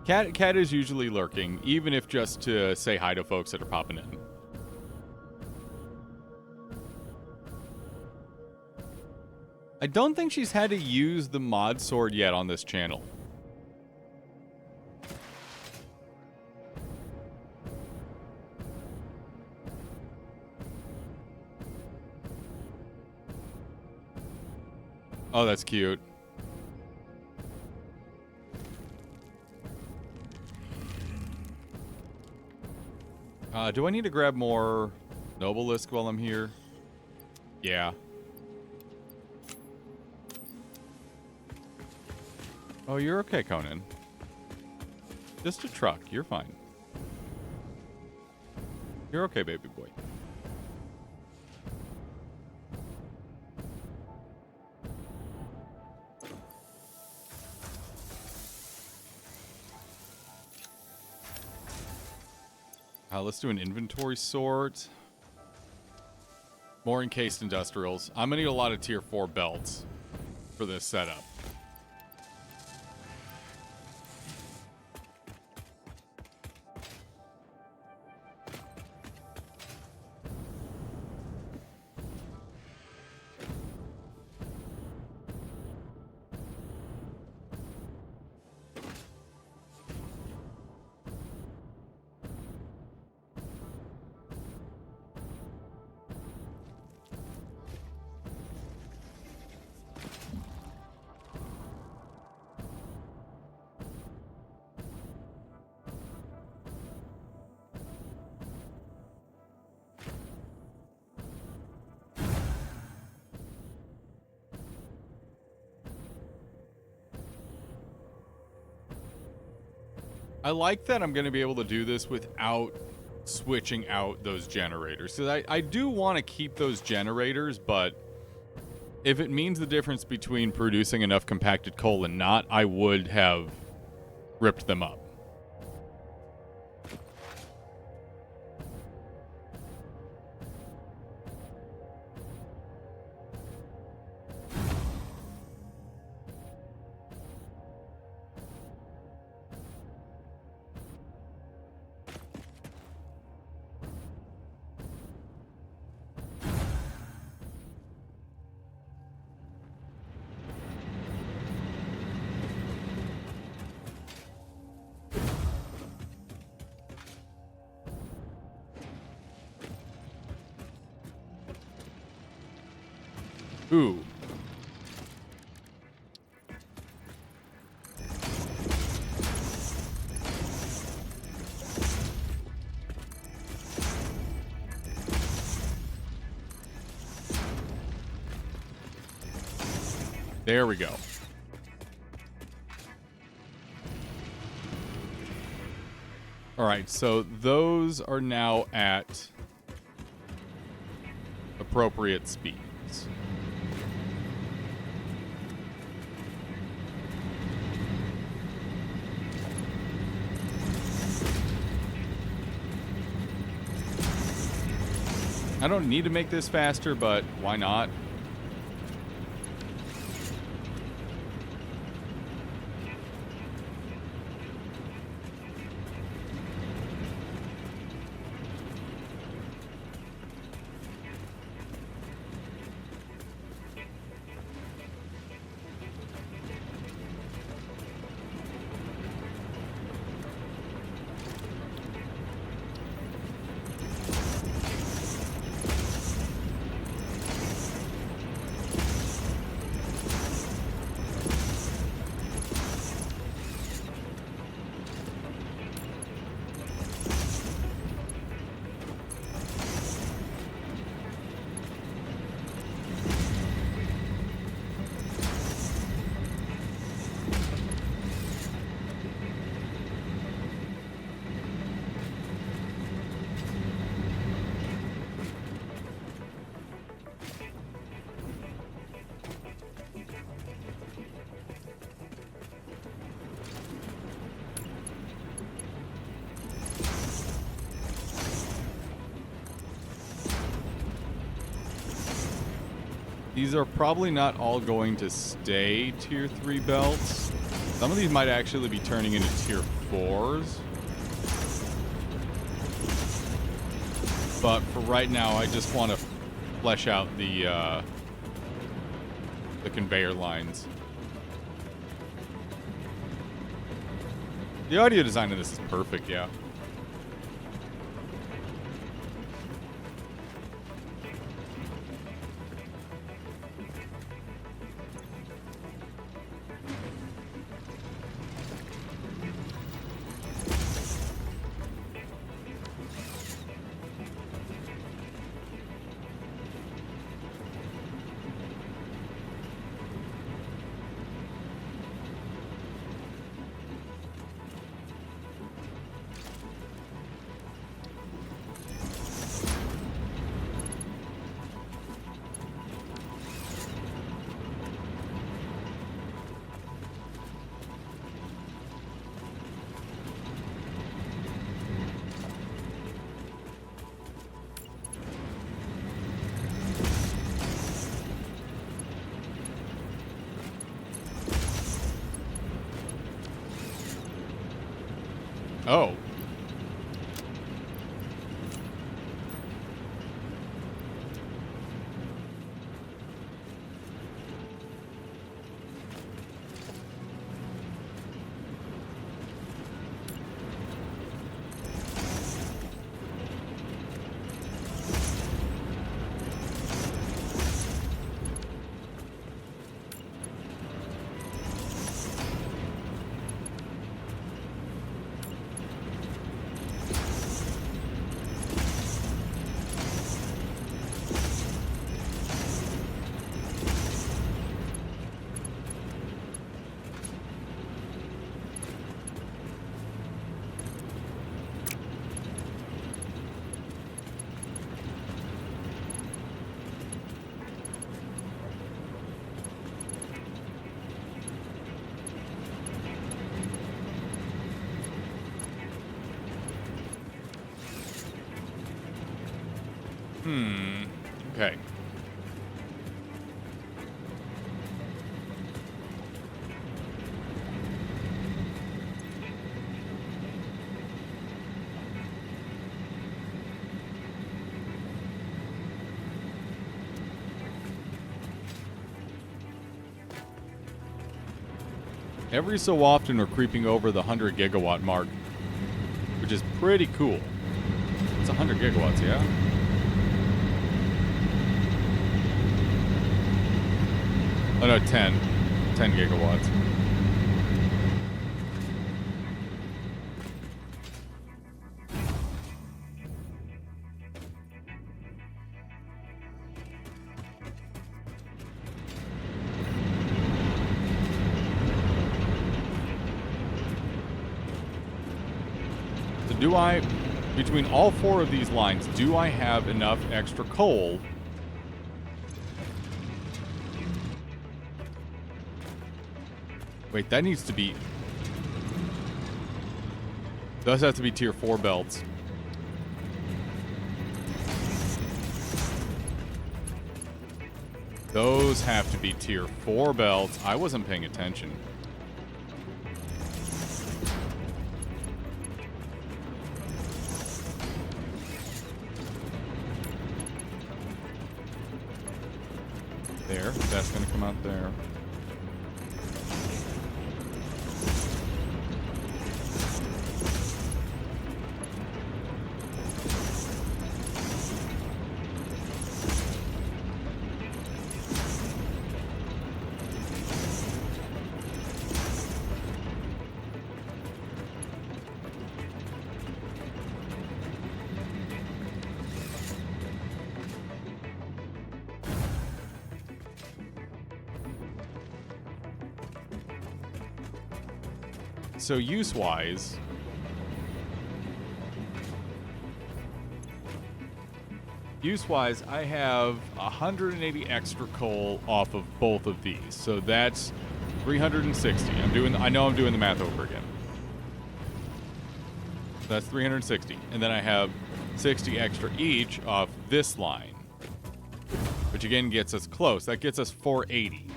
Cat is usually lurking, even if just to say hi to folks that are popping in. I don't think she's had to use the mod sword yet on this channel. Oh, that's cute. Do I need to grab more Nobelisk while I'm here? Yeah. Oh, you're okay, Conan. Just a truck. You're fine. You're okay, baby boy. Let's do an inventory sort. More encased industrials. I'm going to need a lot of tier 4 belts for this setup. I like that I'm going to be able to do this without switching out those generators. So I do want to keep those generators, but if it means the difference between producing enough compacted coal and not, I would have ripped them up. Ooh. There we go. All right, so those are now at appropriate speeds. I don't need to make this faster, but why not? These are probably not all going to stay tier 3 belts. Some of these might actually be turning into tier 4s. But for right now, I just want to flesh out the conveyor lines. The audio design of this is perfect, yeah. Oh. Okay. Every so often, we're creeping over the 100 gigawatt mark, which is pretty cool. It's 100 gigawatts, yeah? Oh no, 10. 10 gigawatts. So do I, between all four of these lines, do I have enough extra coal? Wait, that needs to be... Those have to be tier 4 belts. Those have to be tier 4 belts. I wasn't paying attention. There, that's gonna come out there. So use-wise, I have 180 extra coal off of both of these. So that's 360. I know I'm doing the math over again. That's 360. And then I have 60 extra each off this line, which again gets us close. That gets us 480.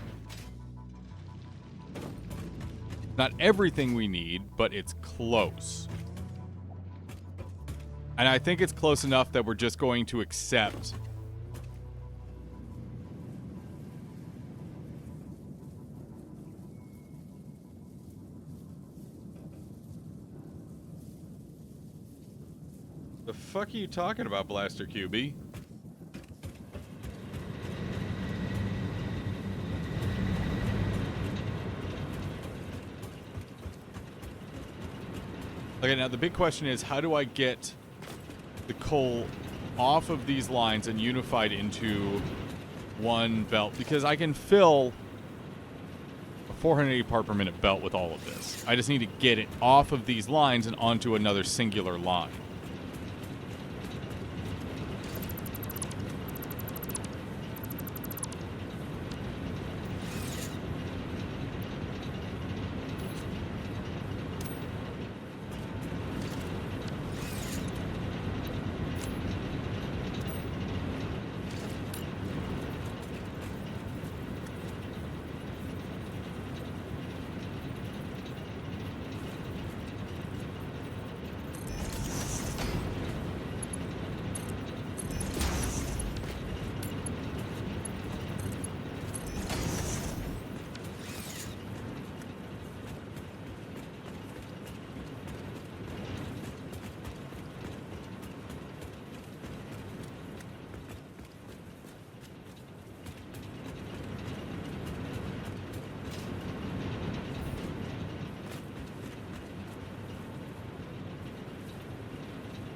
Not everything we need, but it's close. And I think it's close enough that we're just going to accept the fuck are you talking about, Blaster QB? Okay, now the big question is, how do I get the coal off of these lines and unified into one belt? Because I can fill a 480 part per minute belt with all of this. I just need to get it off of these lines and onto another singular line.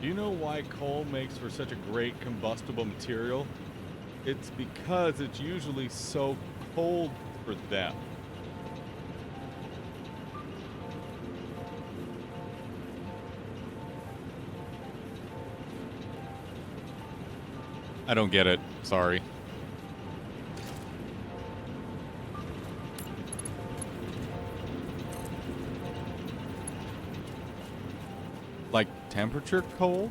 Do you know why coal makes for such a great combustible material? It's because it's usually so cold for them. I don't get it. Sorry. Like temperature cold?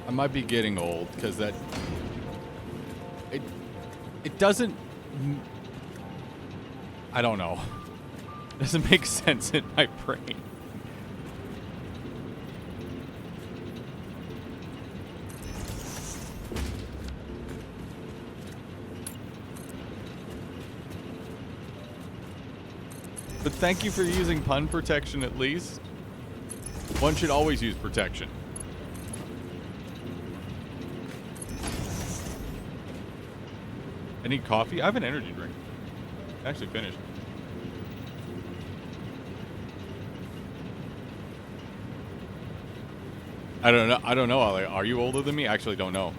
I might be getting old because it doesn't. I don't know. It doesn't make sense in my brain. But thank you for using pun protection at least. One should always use protection. I need coffee. I have an energy drink. I actually finished. I don't know. I don't know. Are you older than me? I actually don't know.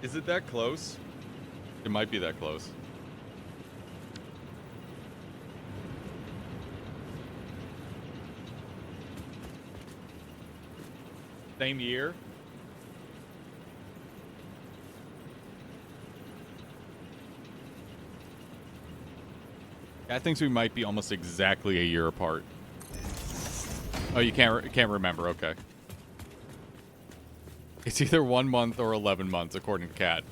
Is it that close? It might be that close. Same year? I think we might be almost exactly a year apart. Oh, you can't remember. Okay. It's either 1 month or 11 months, according to Kat.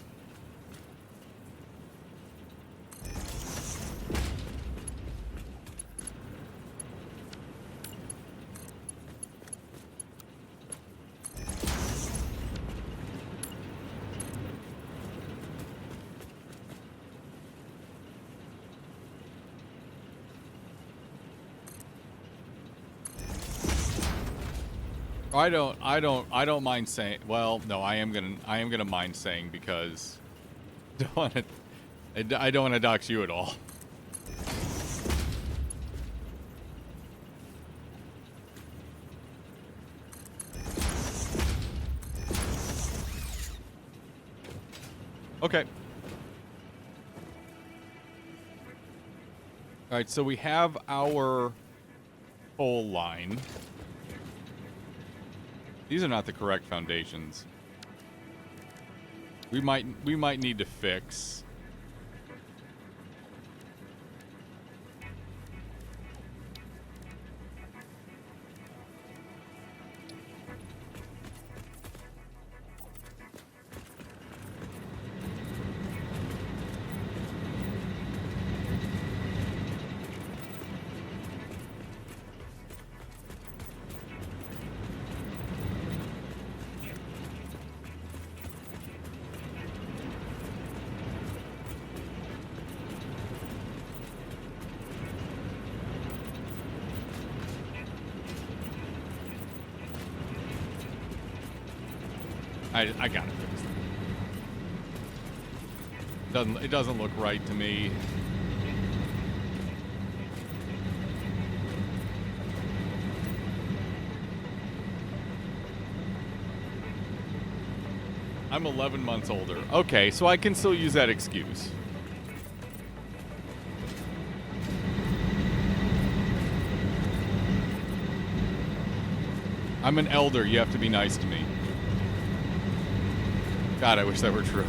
I don't mind saying. Well, no, I am gonna mind saying because I don't want to dox you at all. Okay. All right, so we have our pole line. These are not the correct foundations. We might need to fix. I gotta fix it. It doesn't look right to me. I'm 11 months older. Okay, so I can still use that excuse. I'm an elder. You have to be nice to me. God, I wish that were true.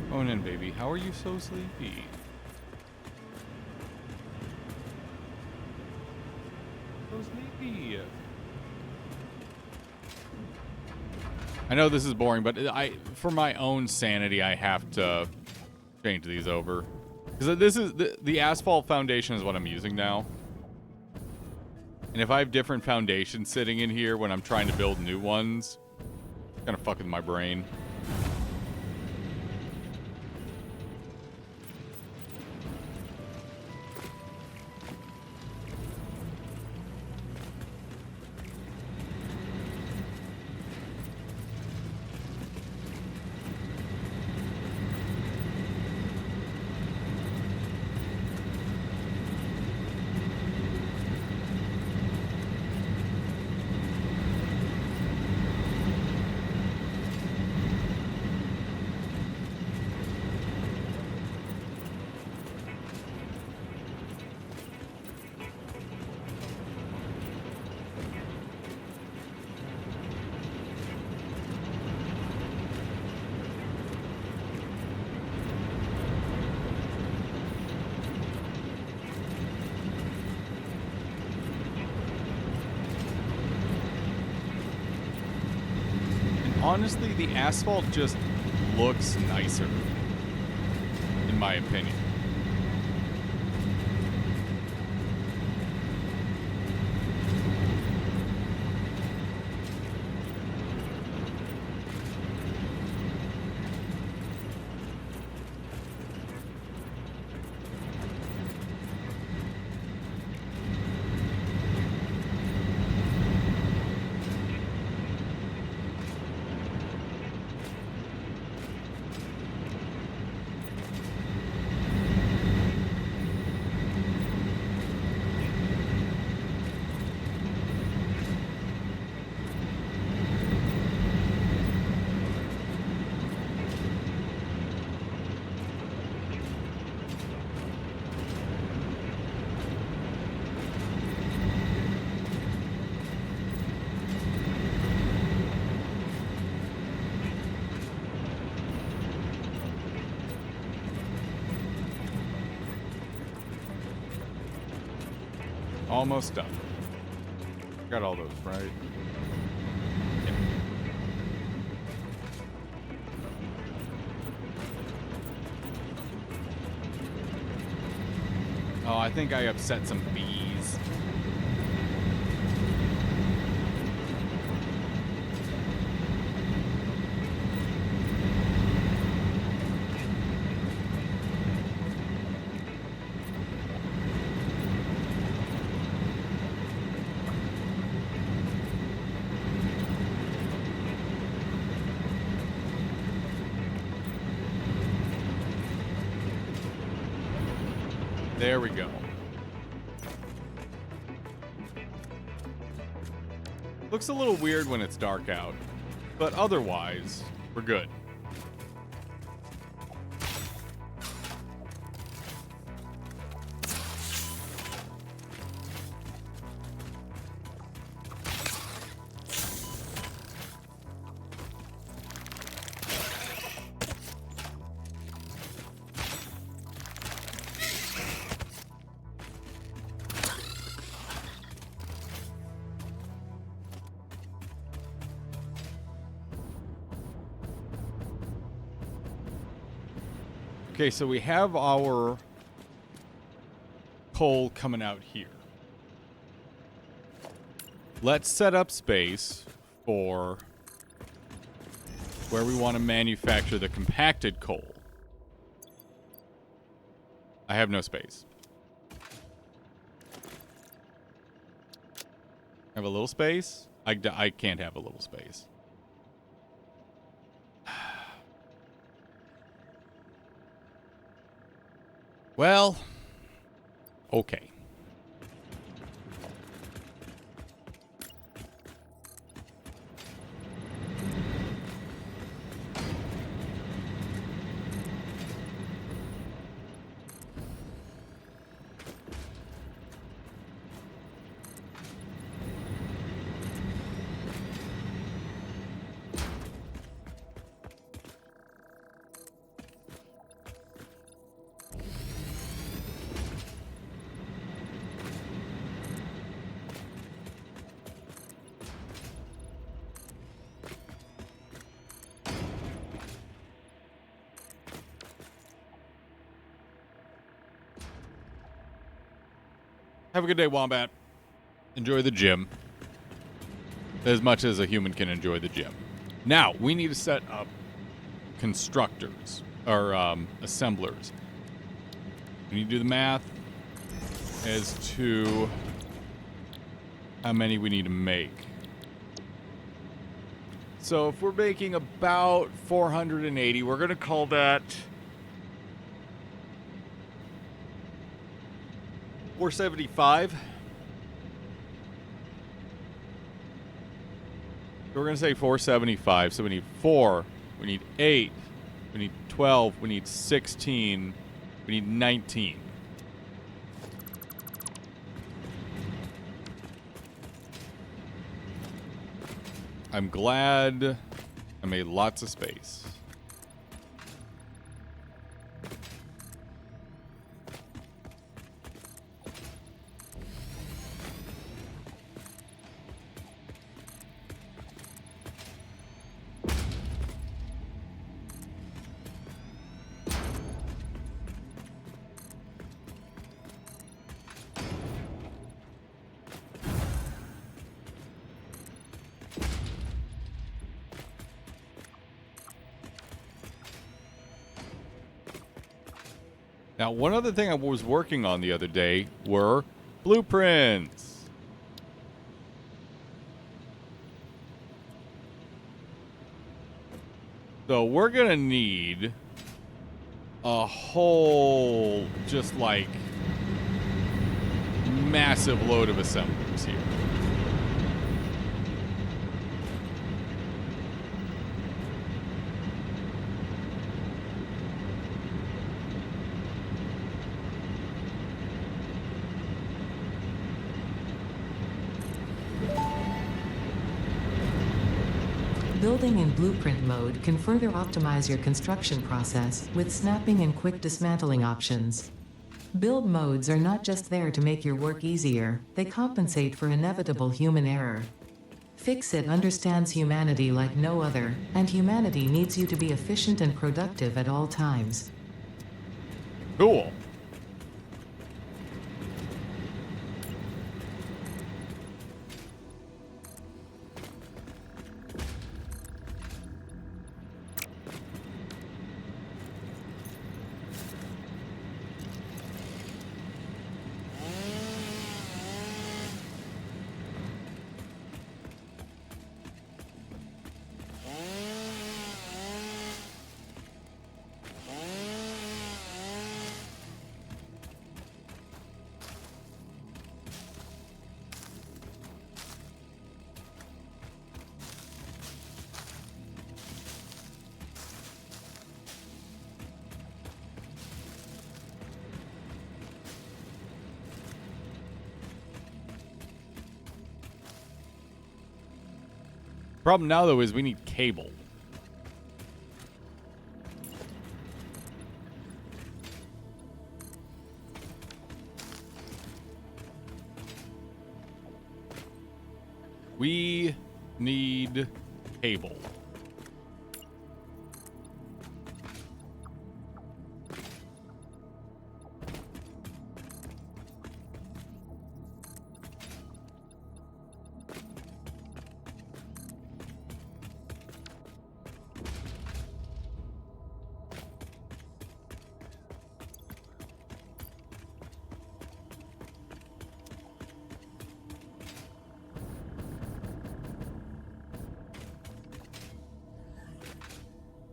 Come on in, baby. How are you so sleepy? So sleepy. I know this is boring, but for my own sanity, I have to change these over. Because this is the asphalt foundation is what I'm using now. And if I have different foundations sitting in here when I'm trying to build new ones, it's kind of fuck with my brain. Honestly, the asphalt just looks nicer, in my opinion. Almost done. Got all those, right? Yeah. Oh, I think I upset some bees. There we go. Looks a little weird when it's dark out, but otherwise, we're good. Okay, so we have our coal coming out here. Let's set up space for where we want to manufacture the compacted coal. I have no space. Have a little space? I can't have a little space. Well, okay. Have a good day, Wombat. Enjoy the gym. As much as a human can enjoy the gym. Now, we need to set up constructors, or assemblers. We need to do the math as to how many we need to make. So if we're making about 480, we're going to call that 475. We're going to say 475. So we need 4, we need 8, we need 12, we need 16, we need 19. I'm glad I made lots of space. Now, one other thing I was working on the other day were blueprints. So we're going to need a whole, just like, massive load of assemblers here. Building in blueprint mode can further optimize your construction process with snapping and quick dismantling options. Build modes are not just there to make your work easier, they compensate for inevitable human error. Fix-It understands humanity like no other, and humanity needs you to be efficient and productive at all times. Cool. Problem now, though, is we need cable. We need cable.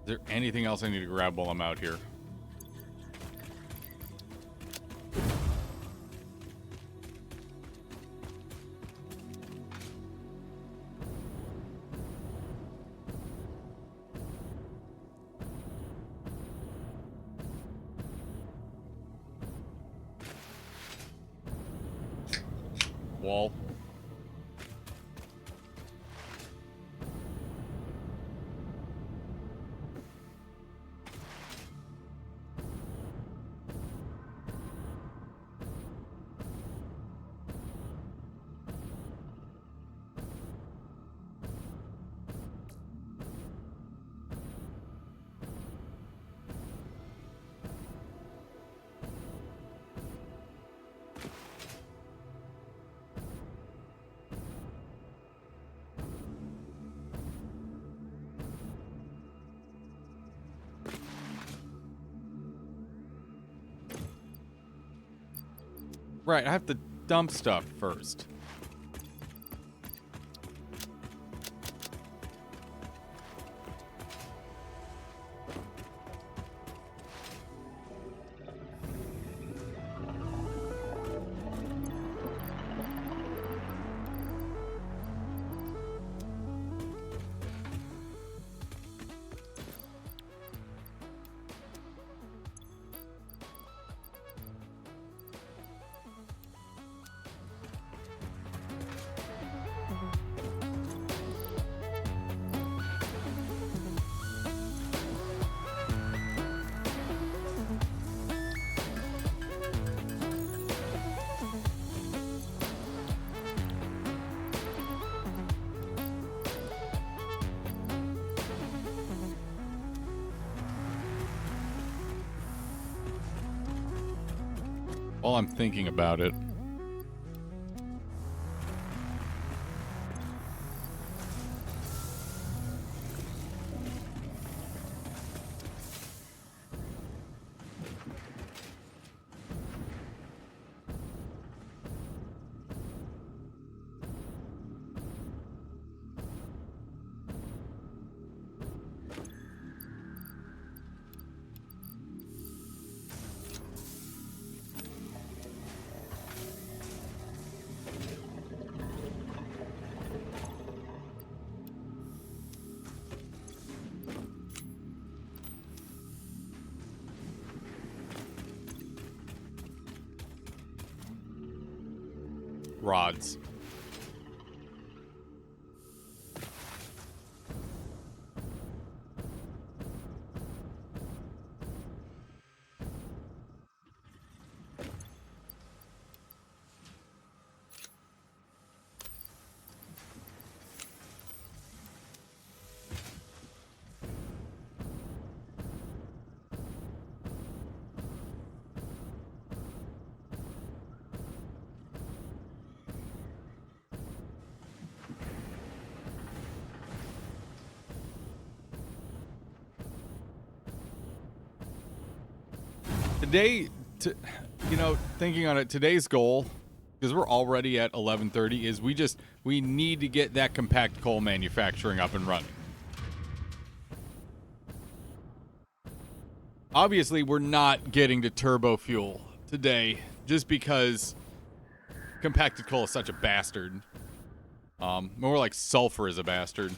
Is there anything else I need to grab while I'm out here? Wall. Right, I have to dump stuff first. While I'm thinking about it. Rods. Today, you know, thinking on it, today's goal, because we're already at 11:30, is we need to get that compact coal manufacturing up and running. Obviously, we're not getting to turbo fuel today, just because compacted coal is such a bastard. More like sulfur is a bastard.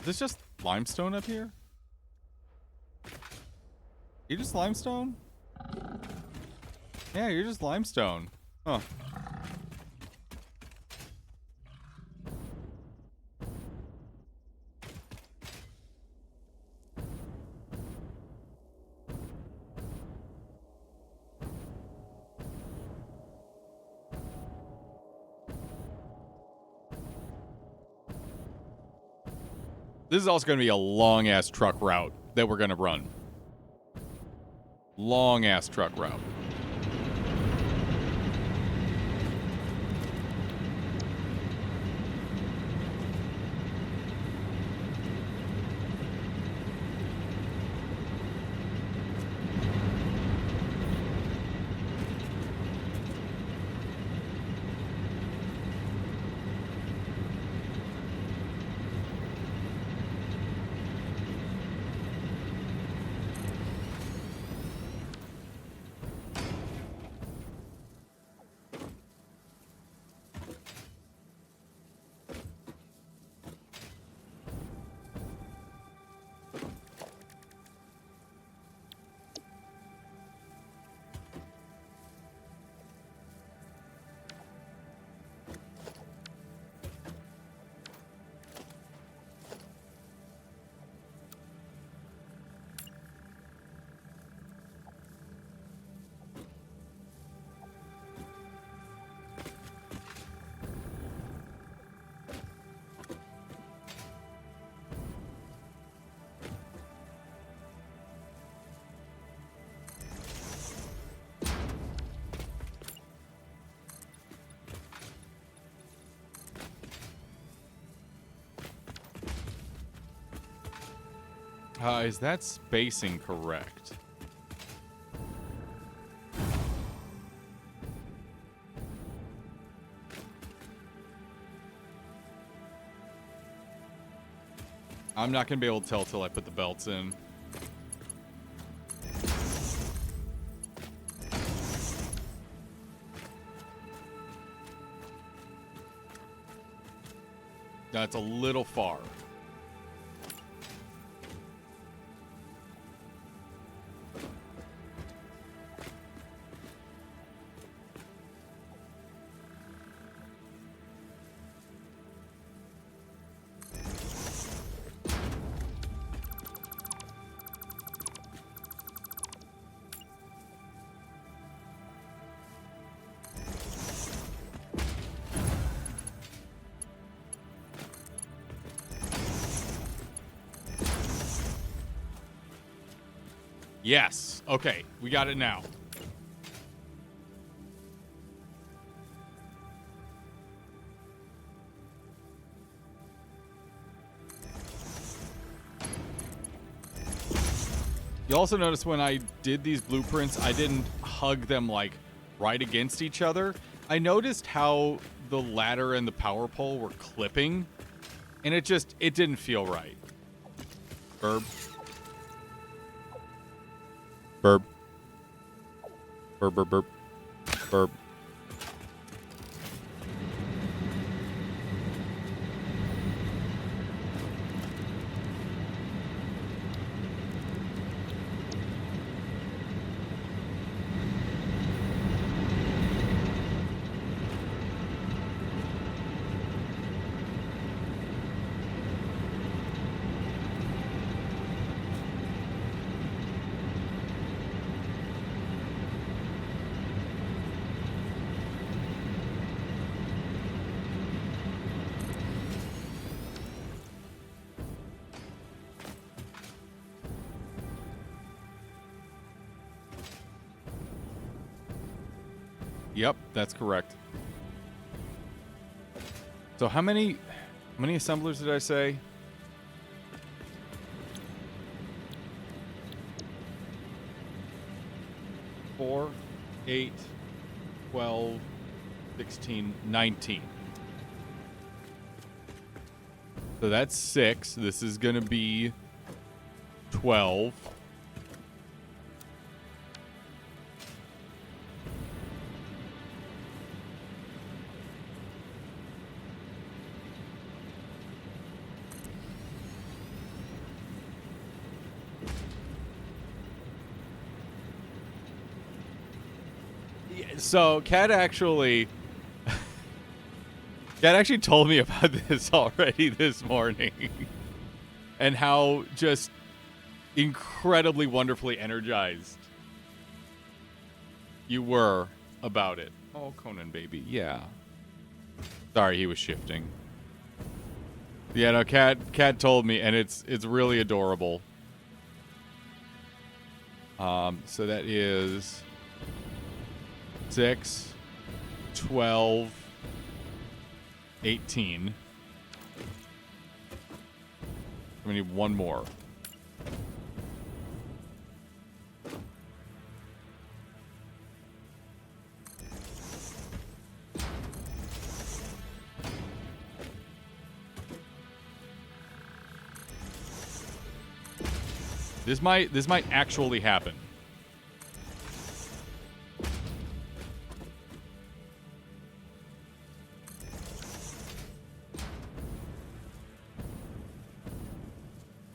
Is this just limestone up here? You just limestone? Yeah, you're just limestone. Huh. This is also going to be a long-ass truck route that we're going to run. Long-ass truck route. Is that spacing correct? I'm not going to be able to tell till I put the belts in. That's a little far. Yes. Okay, we got it now. You also notice when I did these blueprints, I didn't hug them like right against each other. I noticed how the ladder and the power pole were clipping, and it didn't feel right. Burb. Burp. Burp, burp, burp. Burp. Yep, that's correct. So how many assemblers did I say? 4, 8, 12, 16, 19. So that's 6. This is going to be 12. So Kat actually told me about this already this morning and how just incredibly wonderfully energized you were about it. Oh, Conan baby. Yeah. Sorry, he was shifting. Yeah, no, Kat told me, and it's really adorable. So that is 6, 12, 18. We need one more. This might actually happen.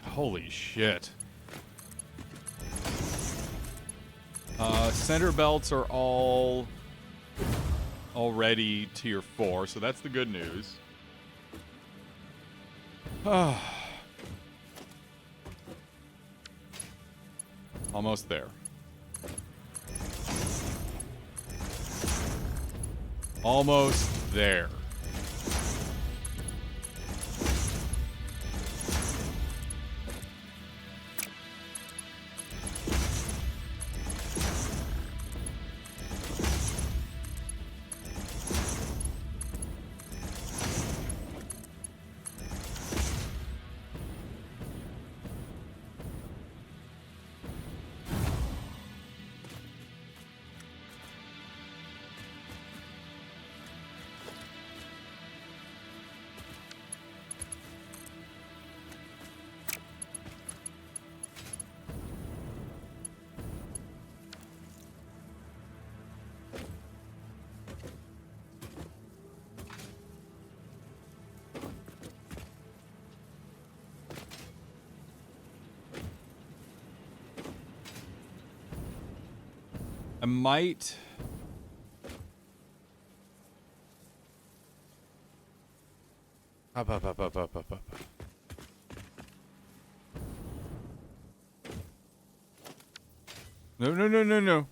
Holy shit. Center belts are all already tier 4, so that's the good news. Almost there. Almost there. I might... Up. No.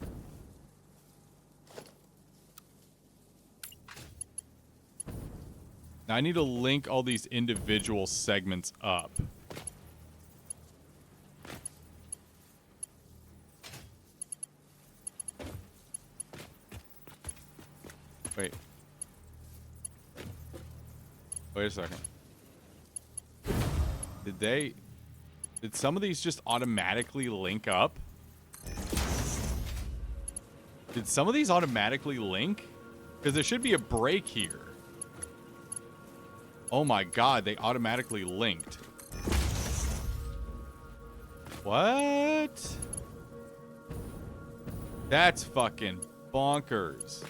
Now I need to link all these individual segments up. Wait. Wait a second. Did some of these just automatically link up? Did some of these automatically link? Because there should be a break here. Oh my god, they automatically linked. What? That's fucking bonkers.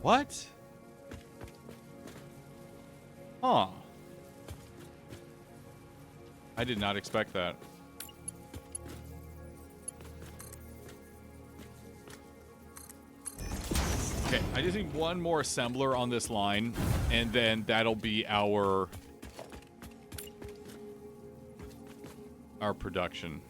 What? Huh. I did not expect that. Okay, I just need one more assembler on this line, and then that'll be our production.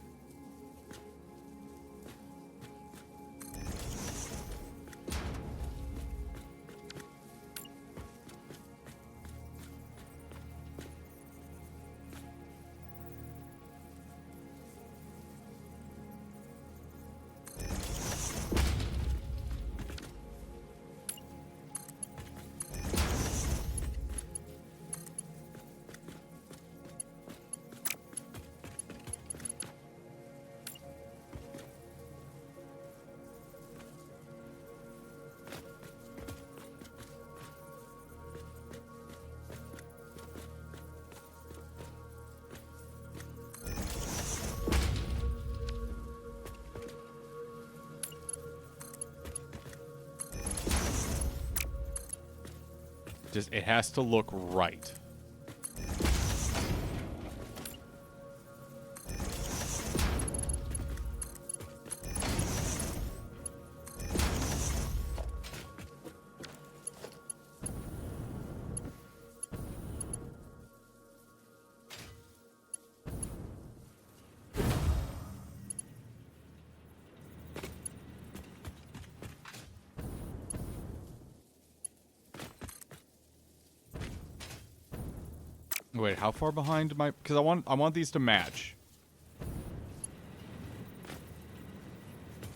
Just, it has to look right. Wait, how far behind am I? Because I want these to match.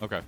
Okay.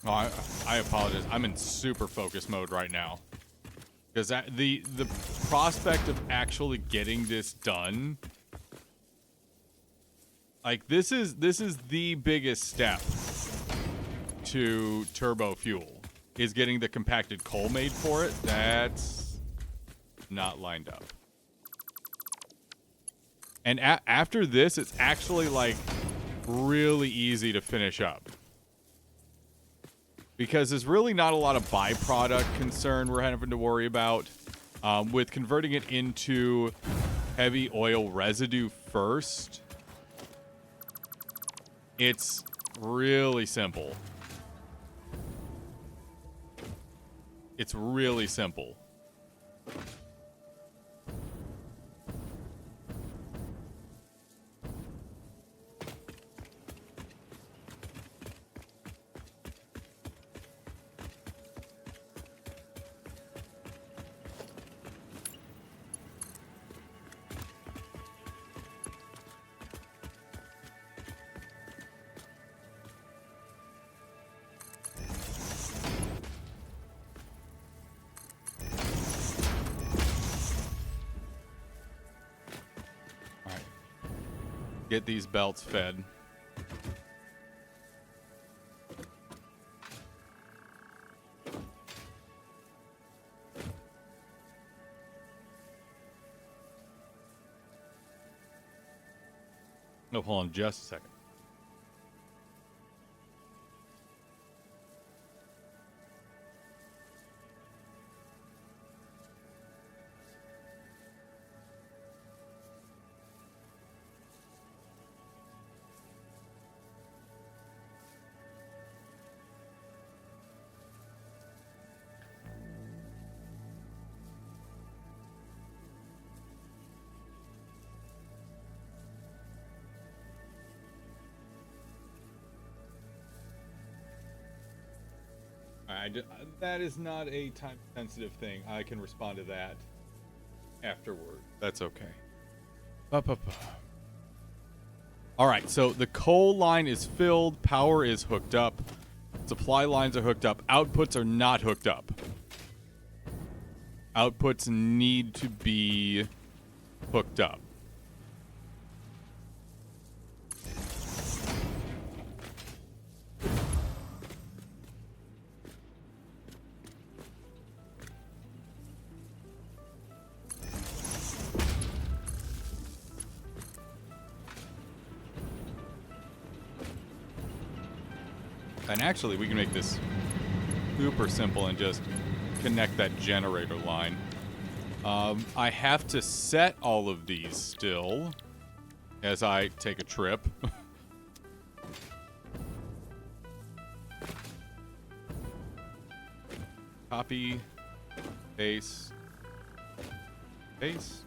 Oh, I apologize. I'm in super focus mode right now. Because the prospect of actually getting this done, like this is the biggest step to turbo fuel, is getting the compacted coal made for it. That's not lined up. And after this, it's actually like really easy to finish up. Because there's really not a lot of byproduct concern we're having to worry about. With converting it into heavy oil residue first, it's really simple. It's really simple. get these belts fed. Oh, hold on just a second. That is not a time-sensitive thing. I can respond to that afterward. That's okay. All right, so the coal line is filled. Power is hooked up. Supply lines are hooked up. Outputs are not hooked up. Outputs need to be hooked up. And actually, we can make this super simple and just connect that generator line. I have to set all of these still as I take a trip. Copy, paste, paste.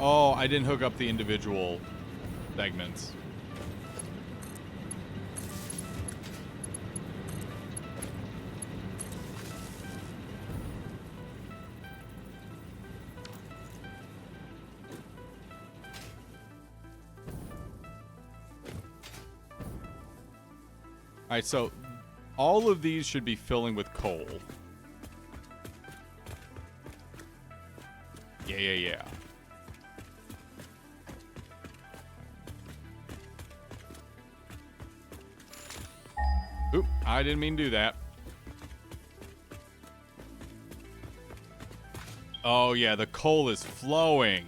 Oh, I didn't hook up the individual segments. All right, so all of these should be filling with coal. Yeah. Oop, I didn't mean to do that. Oh, yeah, the coal is flowing.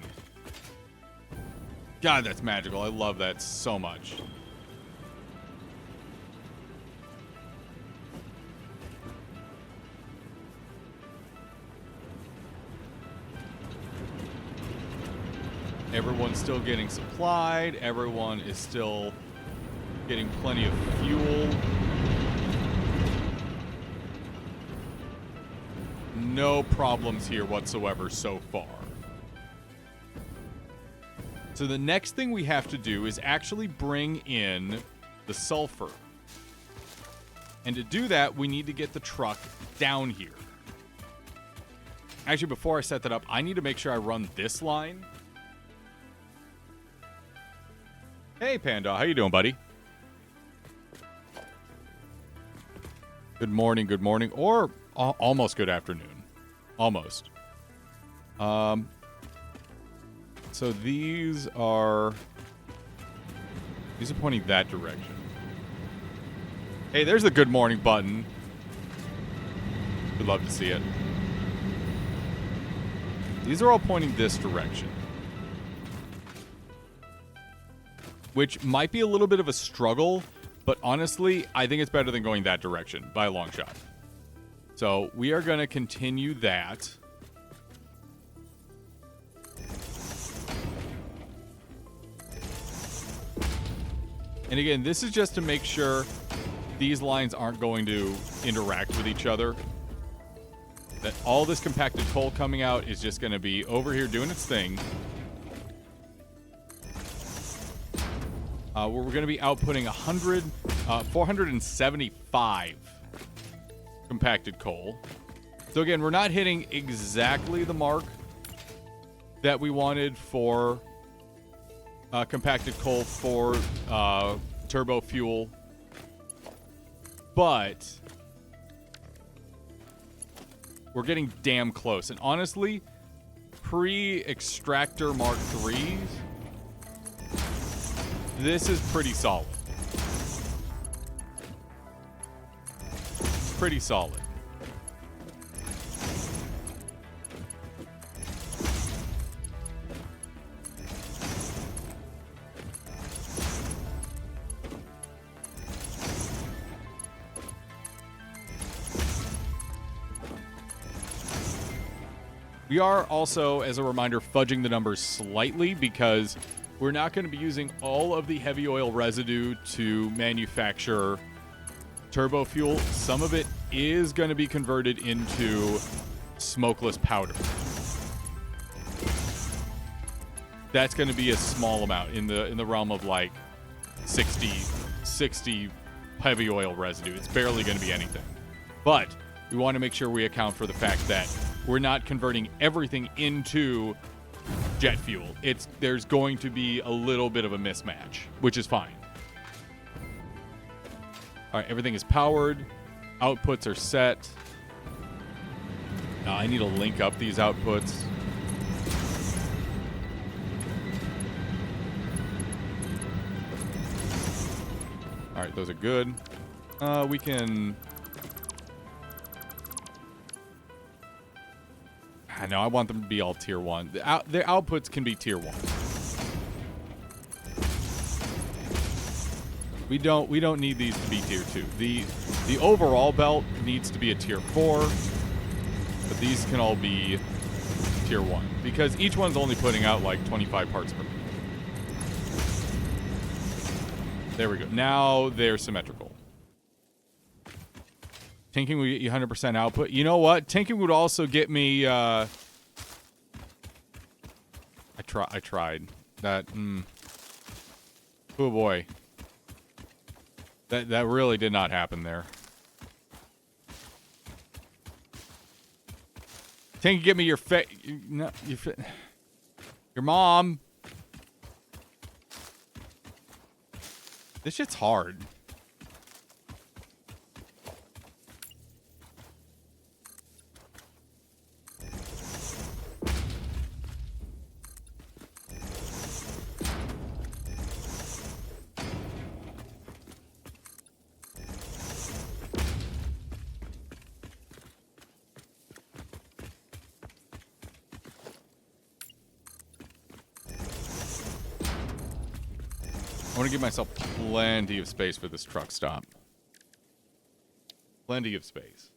God, that's magical. I love that so much. Everyone's still getting supplied. Everyone is still getting plenty of fuel. No problems here whatsoever so far. So the next thing we have to do is actually bring in the sulfur. And to do that, we need to get the truck down here. Actually, before I set that up, I need to make sure I run this line. Hey, Panda. How you doing, buddy? Good morning, or almost good afternoon. Almost. So these are pointing that direction. Hey, there's the good morning button. We'd love to see it. These are all pointing this direction. Which might be a little bit of a struggle, but honestly, I think it's better than going that direction by a long shot. So we are going to continue that. And again, this is just to make sure these lines aren't going to interact with each other. That all this compacted coal coming out is just going to be over here doing its thing. Where we're going to be outputting 475 compacted coal. So again, we're not hitting exactly the mark that we wanted for compacted coal for turbo fuel. But we're getting damn close. And honestly, pre-extractor Mark IIIs, this is pretty solid. Pretty solid. We are also, as a reminder, fudging the numbers slightly because we're not going to be using all of the heavy oil residue to manufacture turbo fuel. Some of it is going to be converted into smokeless powder. That's going to be a small amount in the realm of like 60 heavy oil residue. It's barely going to be anything. But we want to make sure we account for the fact that we're not converting everything into jet fuel. There's going to be a little bit of a mismatch, which is fine. All right, everything is powered. Outputs are set. Now I need to link up these outputs. All right, those are good. We can... I know, I want them to be all tier 1. The outputs can be tier 1. We don't need these to be tier 2. The overall belt needs to be a tier 4, but these can all be tier 1 because each one's only putting out like 25 parts per minute. There we go. Now they're symmetrical. Tinking would get you 100% output. You know what? Tinking would also get me... I tried. That... Oh, boy. That really did not happen there. Tinking, get me your your mom. This shit's hard. I want to give myself plenty of space for this truck stop. Plenty of space.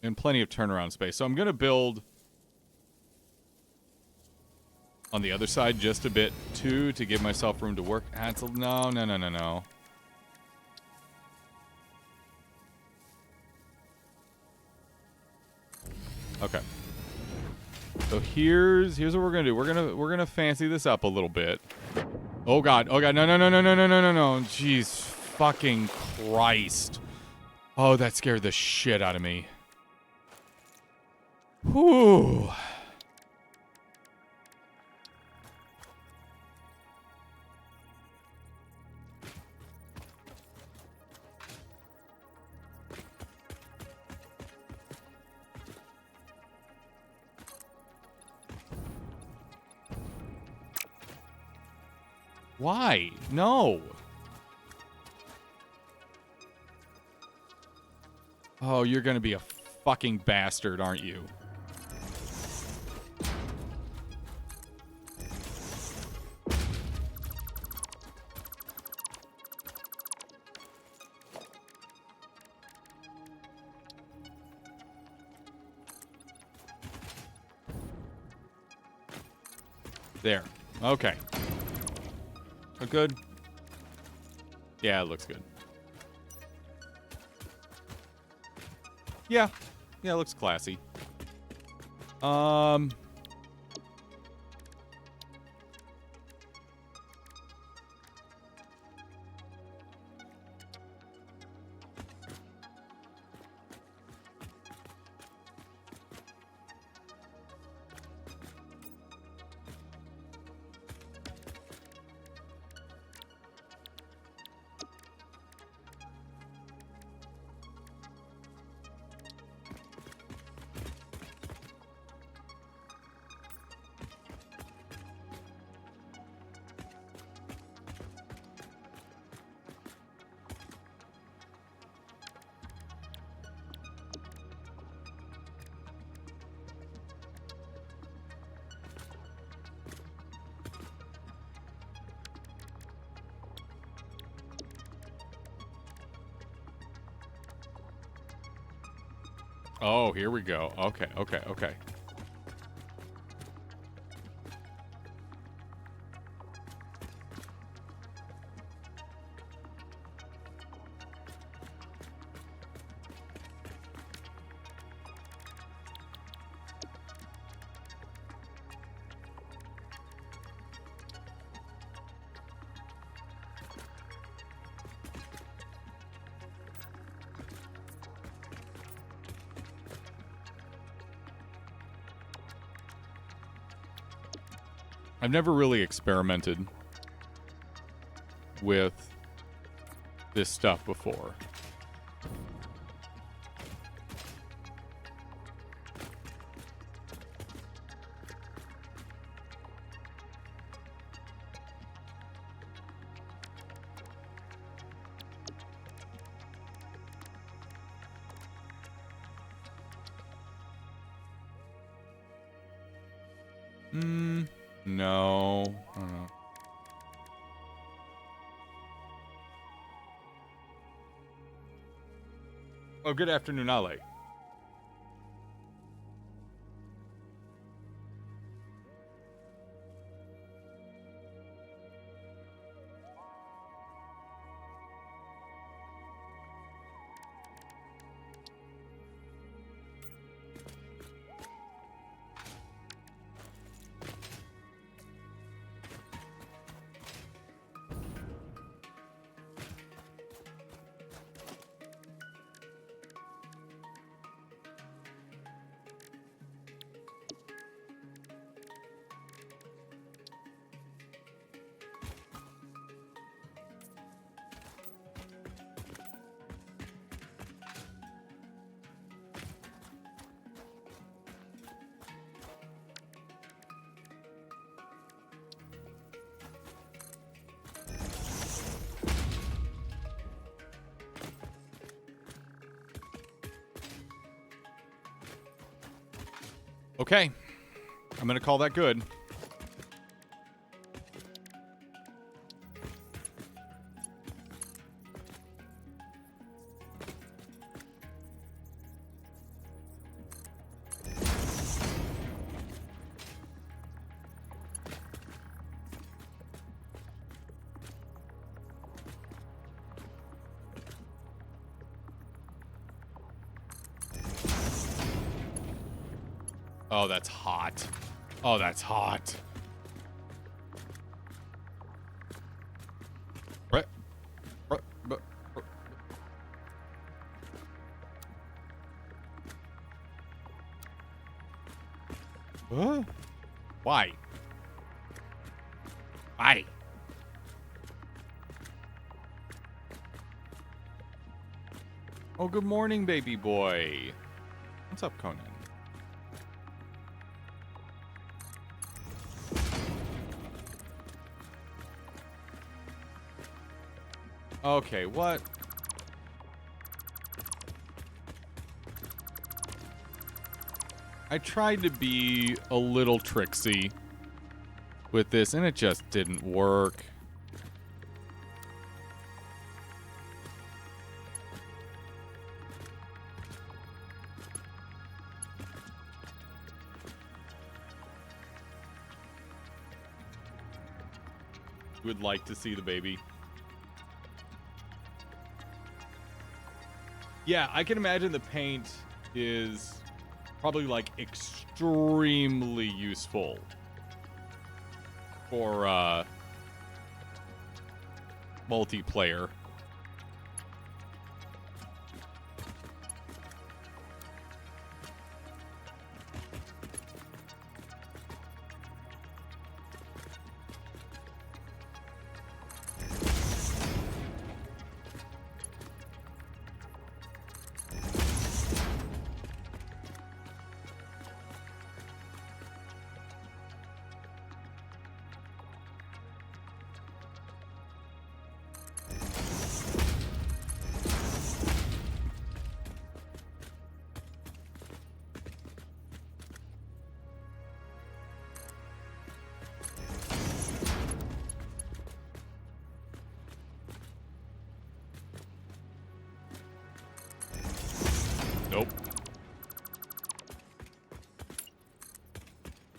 And plenty of turnaround space. So I'm going to build on the other side just a bit too to give myself room to work. No. Okay. So here's what we're gonna do. We're gonna fancy this up a little bit. Oh god. No. Jeez fucking Christ. Oh, that scared the shit out of me. Whew. Why? No. Oh, you're gonna be a fucking bastard, aren't you? There. Okay. Look good? Yeah, it looks good. Yeah. Yeah, it looks classy. Oh, here we go. Okay, okay, okay. I've never really experimented with this stuff before. No. I don't know. Oh, good afternoon, Ale. Okay. I'm going to call that good. Oh, that's hot. Oh, that's hot. Huh? Why? Why? Oh, good morning, baby boy. What's up, Conan? Okay, what? I tried to be a little tricksy with this, and it just didn't work. Would like to see the baby. Yeah, I can imagine the paint is probably like extremely useful for multiplayer.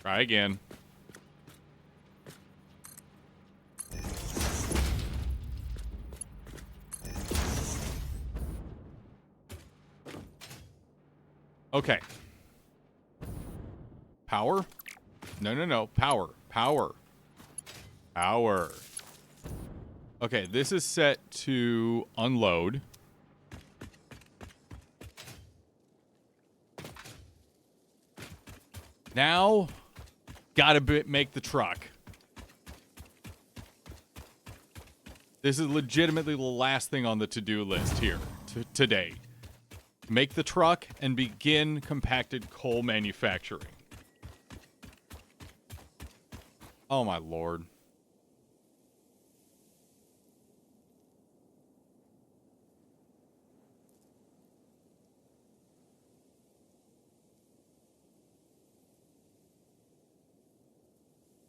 Try again. Okay. Power? No, no, no. Power. Power. Power. Okay, this is set to unload. Now, gotta make the truck. This is legitimately the last thing on the to-do list here today. Make the truck and begin compacted coal manufacturing. Oh my lord.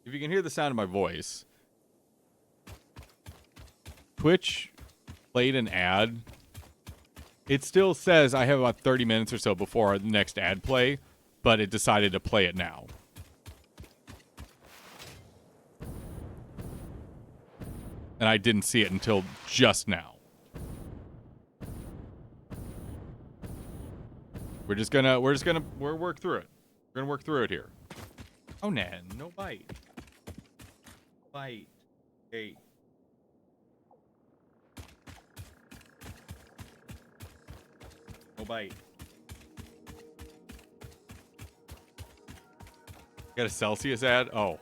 If you can hear the sound of my voice, Twitch played an ad. It still says I have about 30 minutes or so before our next ad play, but it decided to play it now. And I didn't see it until just now. We're work through it. We're gonna work through it here. Oh, Nan, no bite. Bite. Hey. No bite. Got a Celsius ad? Oh.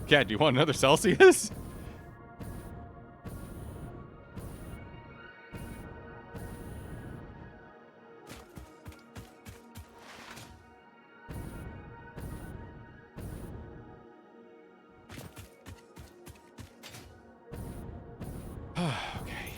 Cat, do you want another Celsius? Okay.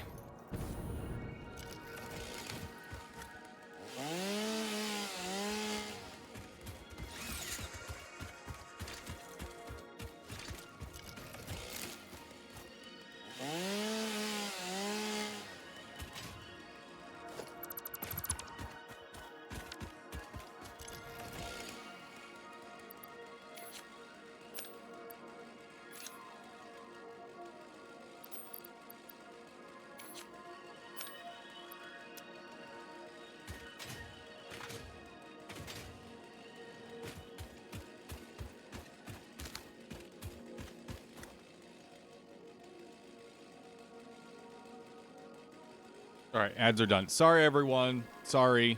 All right, ads are done. Sorry, everyone. Sorry.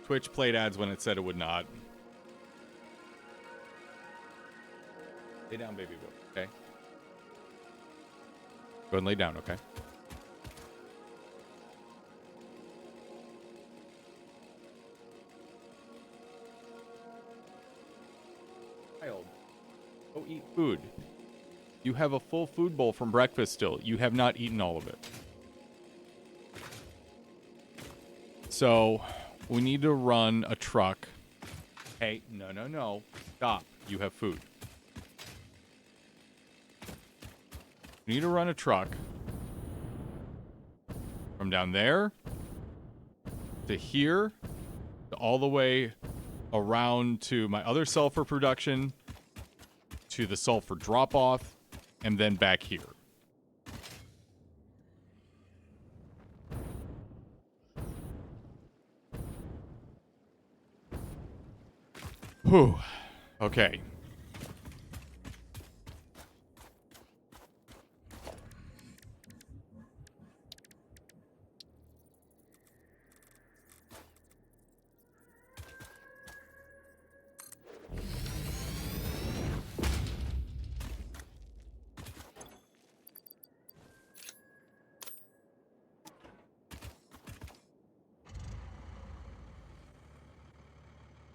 Twitch played ads when it said it would not. Lay down, baby boy. Okay. Go ahead and lay down, okay? Child, go eat food. You have a full food bowl from breakfast still. You have not eaten all of it. So, we need to run a truck. Hey, no, no, no. Stop. You have food. We need to run a truck from down there to here to all the way around to my other sulfur production to the sulfur drop-off and then back here. Whew. Okay.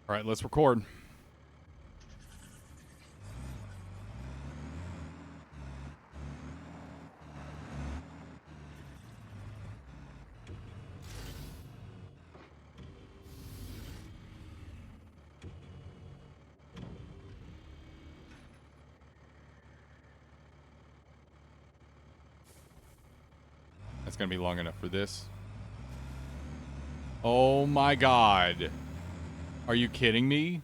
All right, let's record. That's going to be long enough for this. Oh my god. Are you kidding me?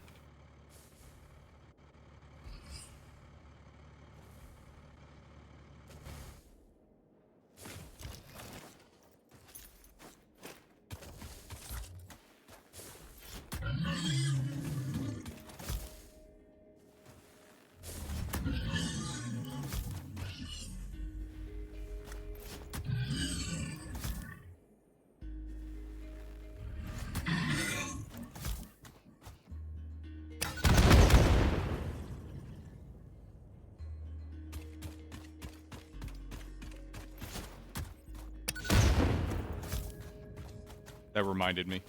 That reminded me.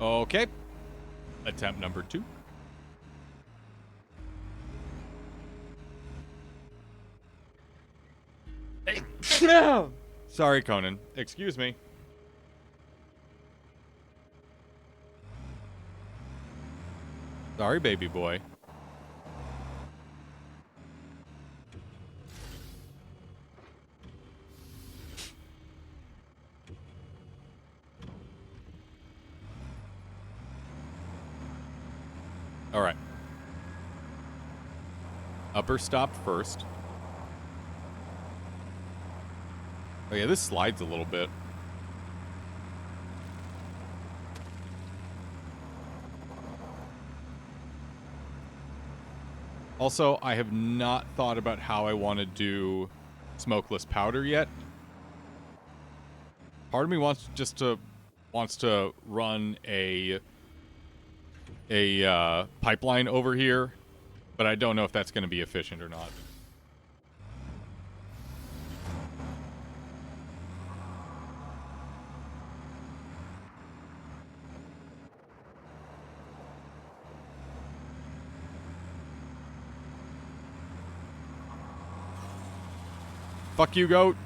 Okay. Attempt number 2. Sorry, Conan. Excuse me. Sorry, baby boy. All right. Upper stop first. Oh yeah, this slides a little bit. Also, I have not thought about how I want to do smokeless powder yet. Part of me wants to run a pipeline over here, but I don't know if that's going to be efficient or not. Fuck you, goat.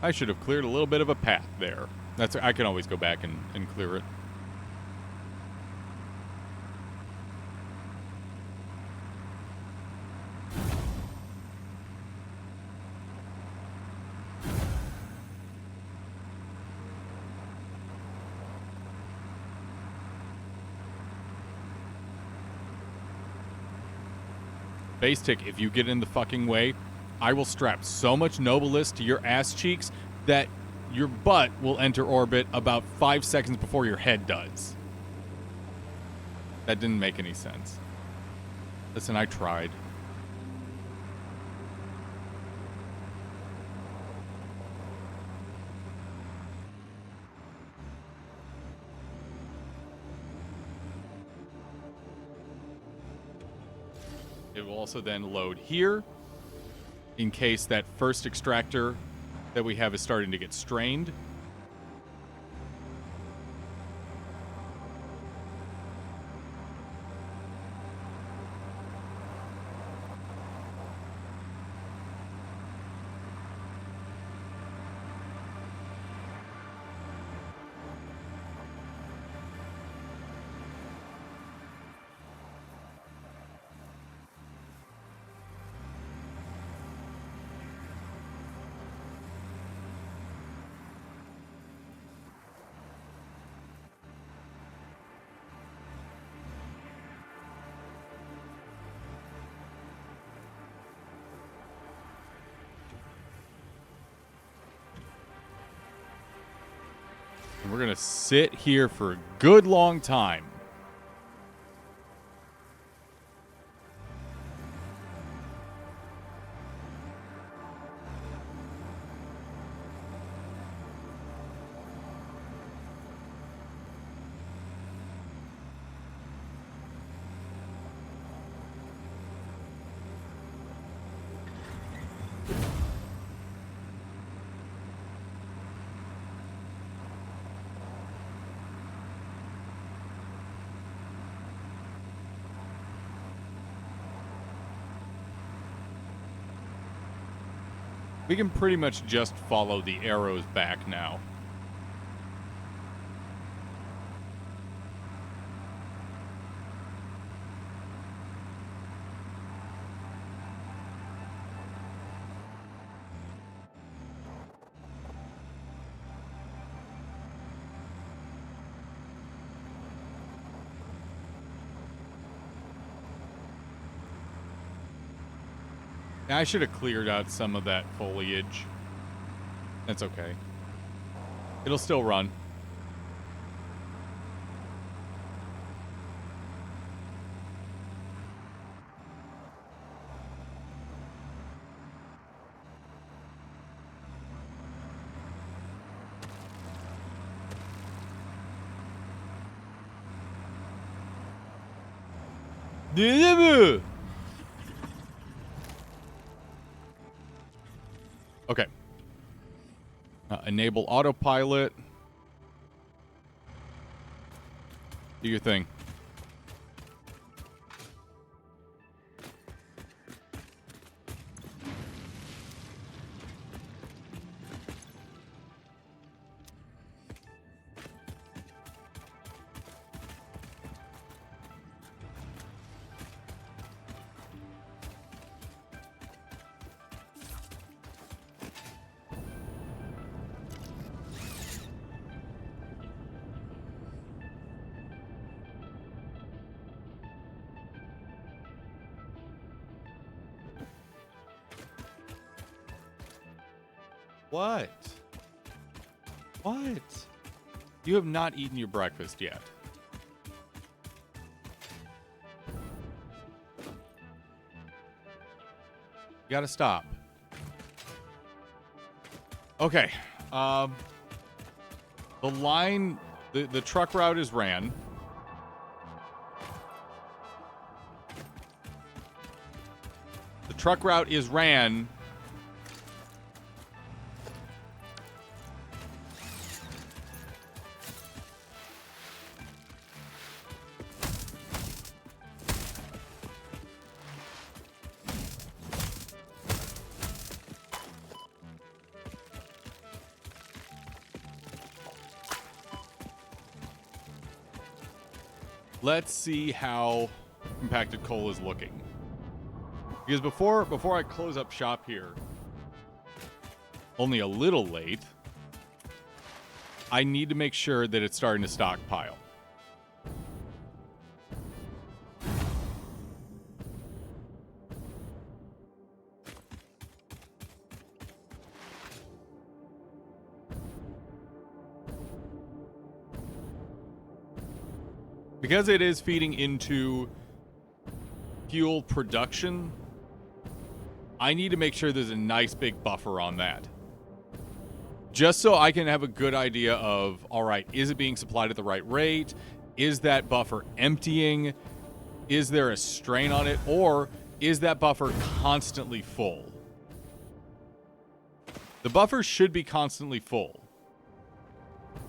I should have cleared a little bit of a path there. I can always go back and clear it. Base tick, if you get in the fucking way, I will strap so much Nobilis to your ass cheeks that your butt will enter orbit about 5 seconds before your head does. That didn't make any sense. Listen, I tried. It will also then load here in case that first extractor that we have is starting to get strained. And we're going to sit here for a good long time. We can pretty much just follow the arrows back now. I should have cleared out some of that foliage. That's okay. It'll still run. Okay. Enable autopilot. Do your thing. What? What? You have not eaten your breakfast yet. You gotta stop. Okay. The line, the truck route is ran. The truck route is ran. Let's see how compacted coal is looking. Because before I close up shop here, only a little late, I need to make sure that it's starting to stockpile. Because it is feeding into fuel production, I need to make sure there's a nice big buffer on that. Just so I can have a good idea of, all right, is it being supplied at the right rate? Is that buffer emptying? Is there a strain on it? Or is that buffer constantly full? The buffer should be constantly full,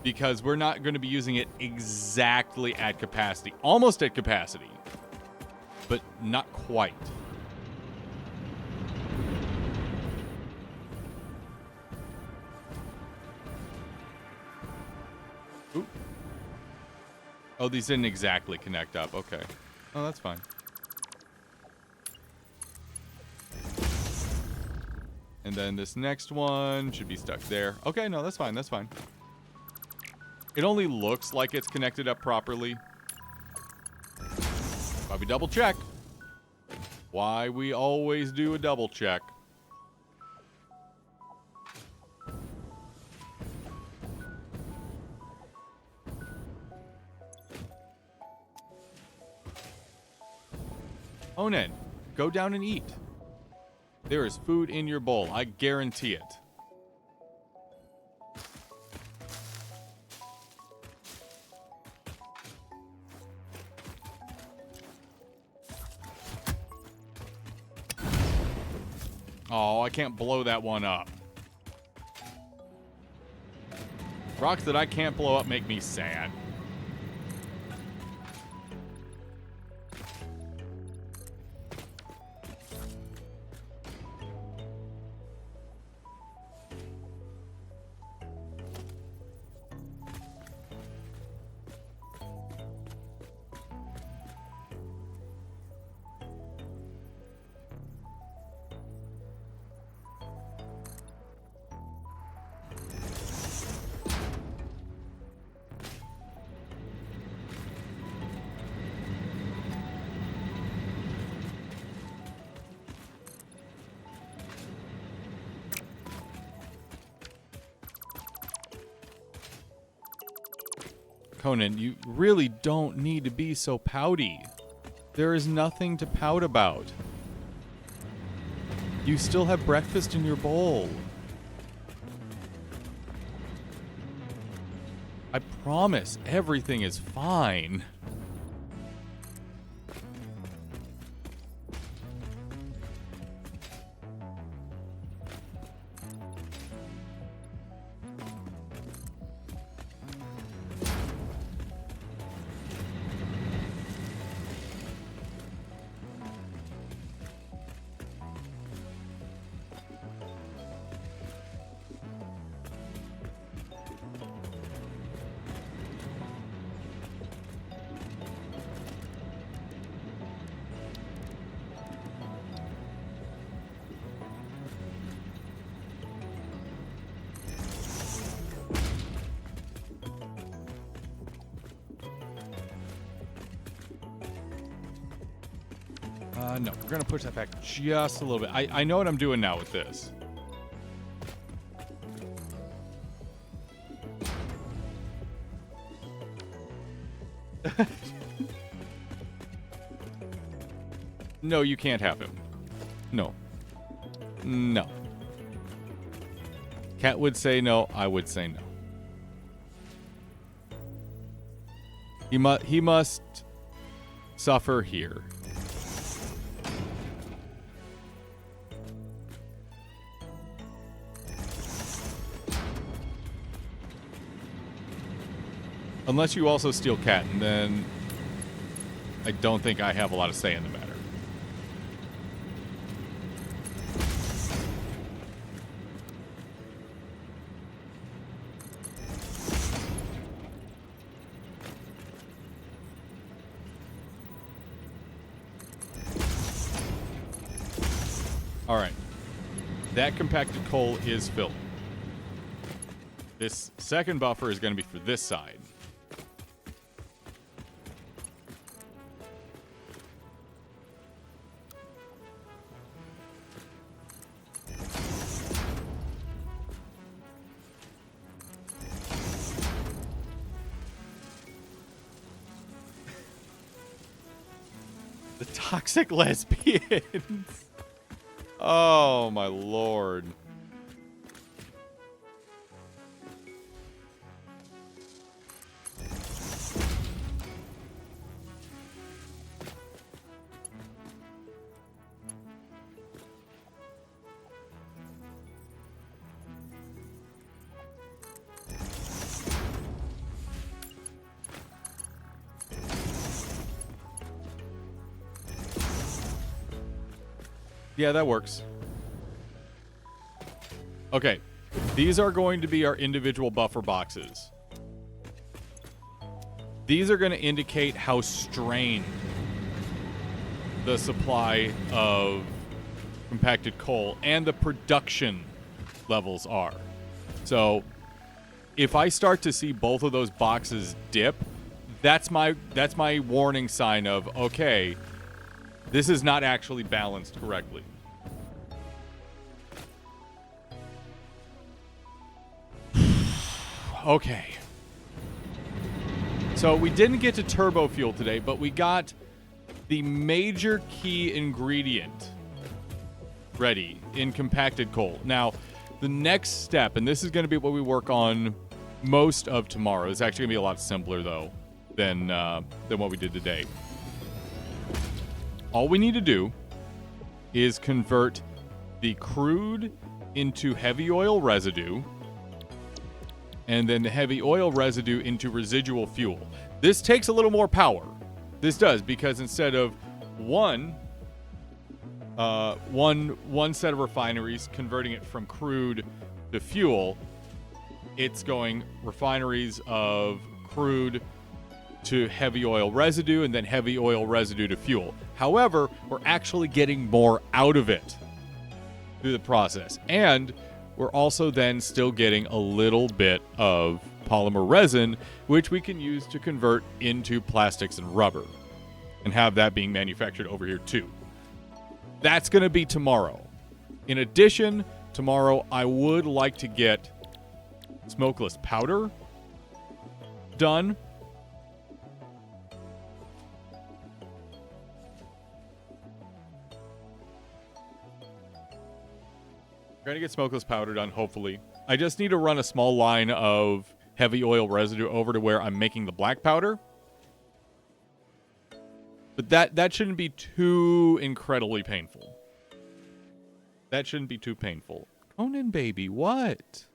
because we're not going to be using it exactly at capacity. Almost at capacity, but not quite. Ooh. Oh, these didn't exactly connect up. Okay. Oh, that's fine. And then this next one should be stuck there. Okay, no, that's fine. That's fine. It only looks like it's connected up properly. Why we double check. Why we always do a double check. Onen, go down and eat. There is food in your bowl. I guarantee it. Oh, I can't blow that one up. Rocks that I can't blow up make me sad. Conan, you really don't need to be so pouty. There is nothing to pout about. You still have breakfast in your bowl. I promise everything is fine. No, we're going to push that back just a little bit. I know what I'm doing now with this. No, you can't have him. No. No. Cat would say no. I would say no. He must suffer here. Unless you also steal Cat, and then I don't think I have a lot of say in the matter. All right. That compacted coal is filled. This second buffer is going to be for this side. The toxic lesbians. Oh, my lord. Yeah, that works. Okay, these are going to be our individual buffer boxes. These are going to indicate how strained the supply of compacted coal and the production levels are. So, if I start to see both of those boxes dip, that's my warning sign of, okay, this is not actually balanced correctly. Okay. So we didn't get to turbo fuel today, but we got the major key ingredient ready in compacted coal. Now, the next step, and this is going to be what we work on most of tomorrow. It's actually going to be a lot simpler, though, than what we did today. All we need to do is convert the crude into heavy oil residue, and then the heavy oil residue into residual fuel. This takes a little more power. This does, because instead of one set of refineries converting it from crude to fuel, it's going refineries of crude to heavy oil residue, and then heavy oil residue to fuel. However, we're actually getting more out of it through the process. And we're also then still getting a little bit of polymer resin, which we can use to convert into plastics and rubber, and have that being manufactured over here too. That's going to be tomorrow. In addition, tomorrow I would like to get smokeless powder done, We're going to get smokeless powder done, hopefully. I just need to run a small line of heavy oil residue over to where I'm making the black powder. But that shouldn't be too incredibly painful. That shouldn't be too painful. Conan, baby, what?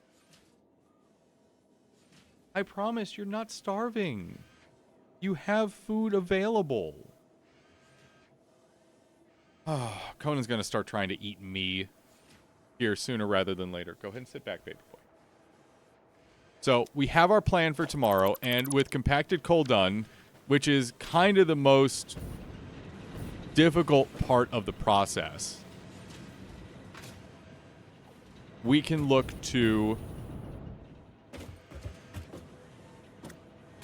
I promise you're not starving. You have food available. Oh, Conan's going to start trying to eat me here sooner rather than later. Go ahead and sit back, baby boy. So we have our plan for tomorrow, and with compacted coal done, which is kind of the most difficult part of the process, we can look to...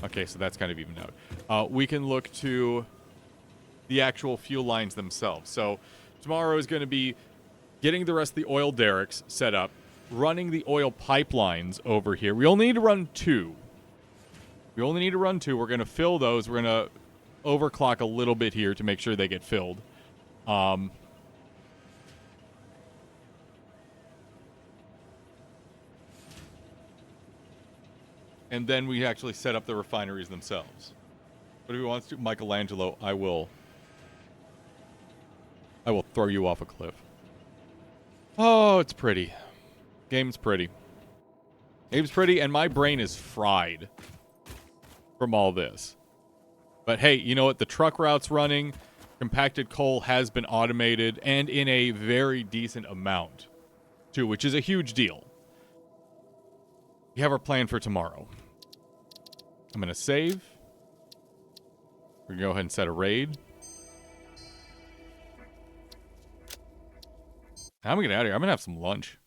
Okay, so that's kind of evened out. We can look to the actual fuel lines themselves. So tomorrow is going to be getting the rest of the oil derricks set up, running the oil pipelines over here. We only need to run 2. We're going to fill those. We're going to overclock a little bit here to make sure they get filled. And then we actually set up the refineries themselves. But if he wants to, Michelangelo, I will throw you off a cliff. Oh, it's pretty. Game's pretty. Game's pretty, and my brain is fried from all this. But hey, you know what? The truck route's running. Compacted coal has been automated, and in a very decent amount, too, which is a huge deal. We have our plan for tomorrow. I'm going to save. We're going to go ahead and set a raid. I'm going to get out of here. I'm going to have some lunch.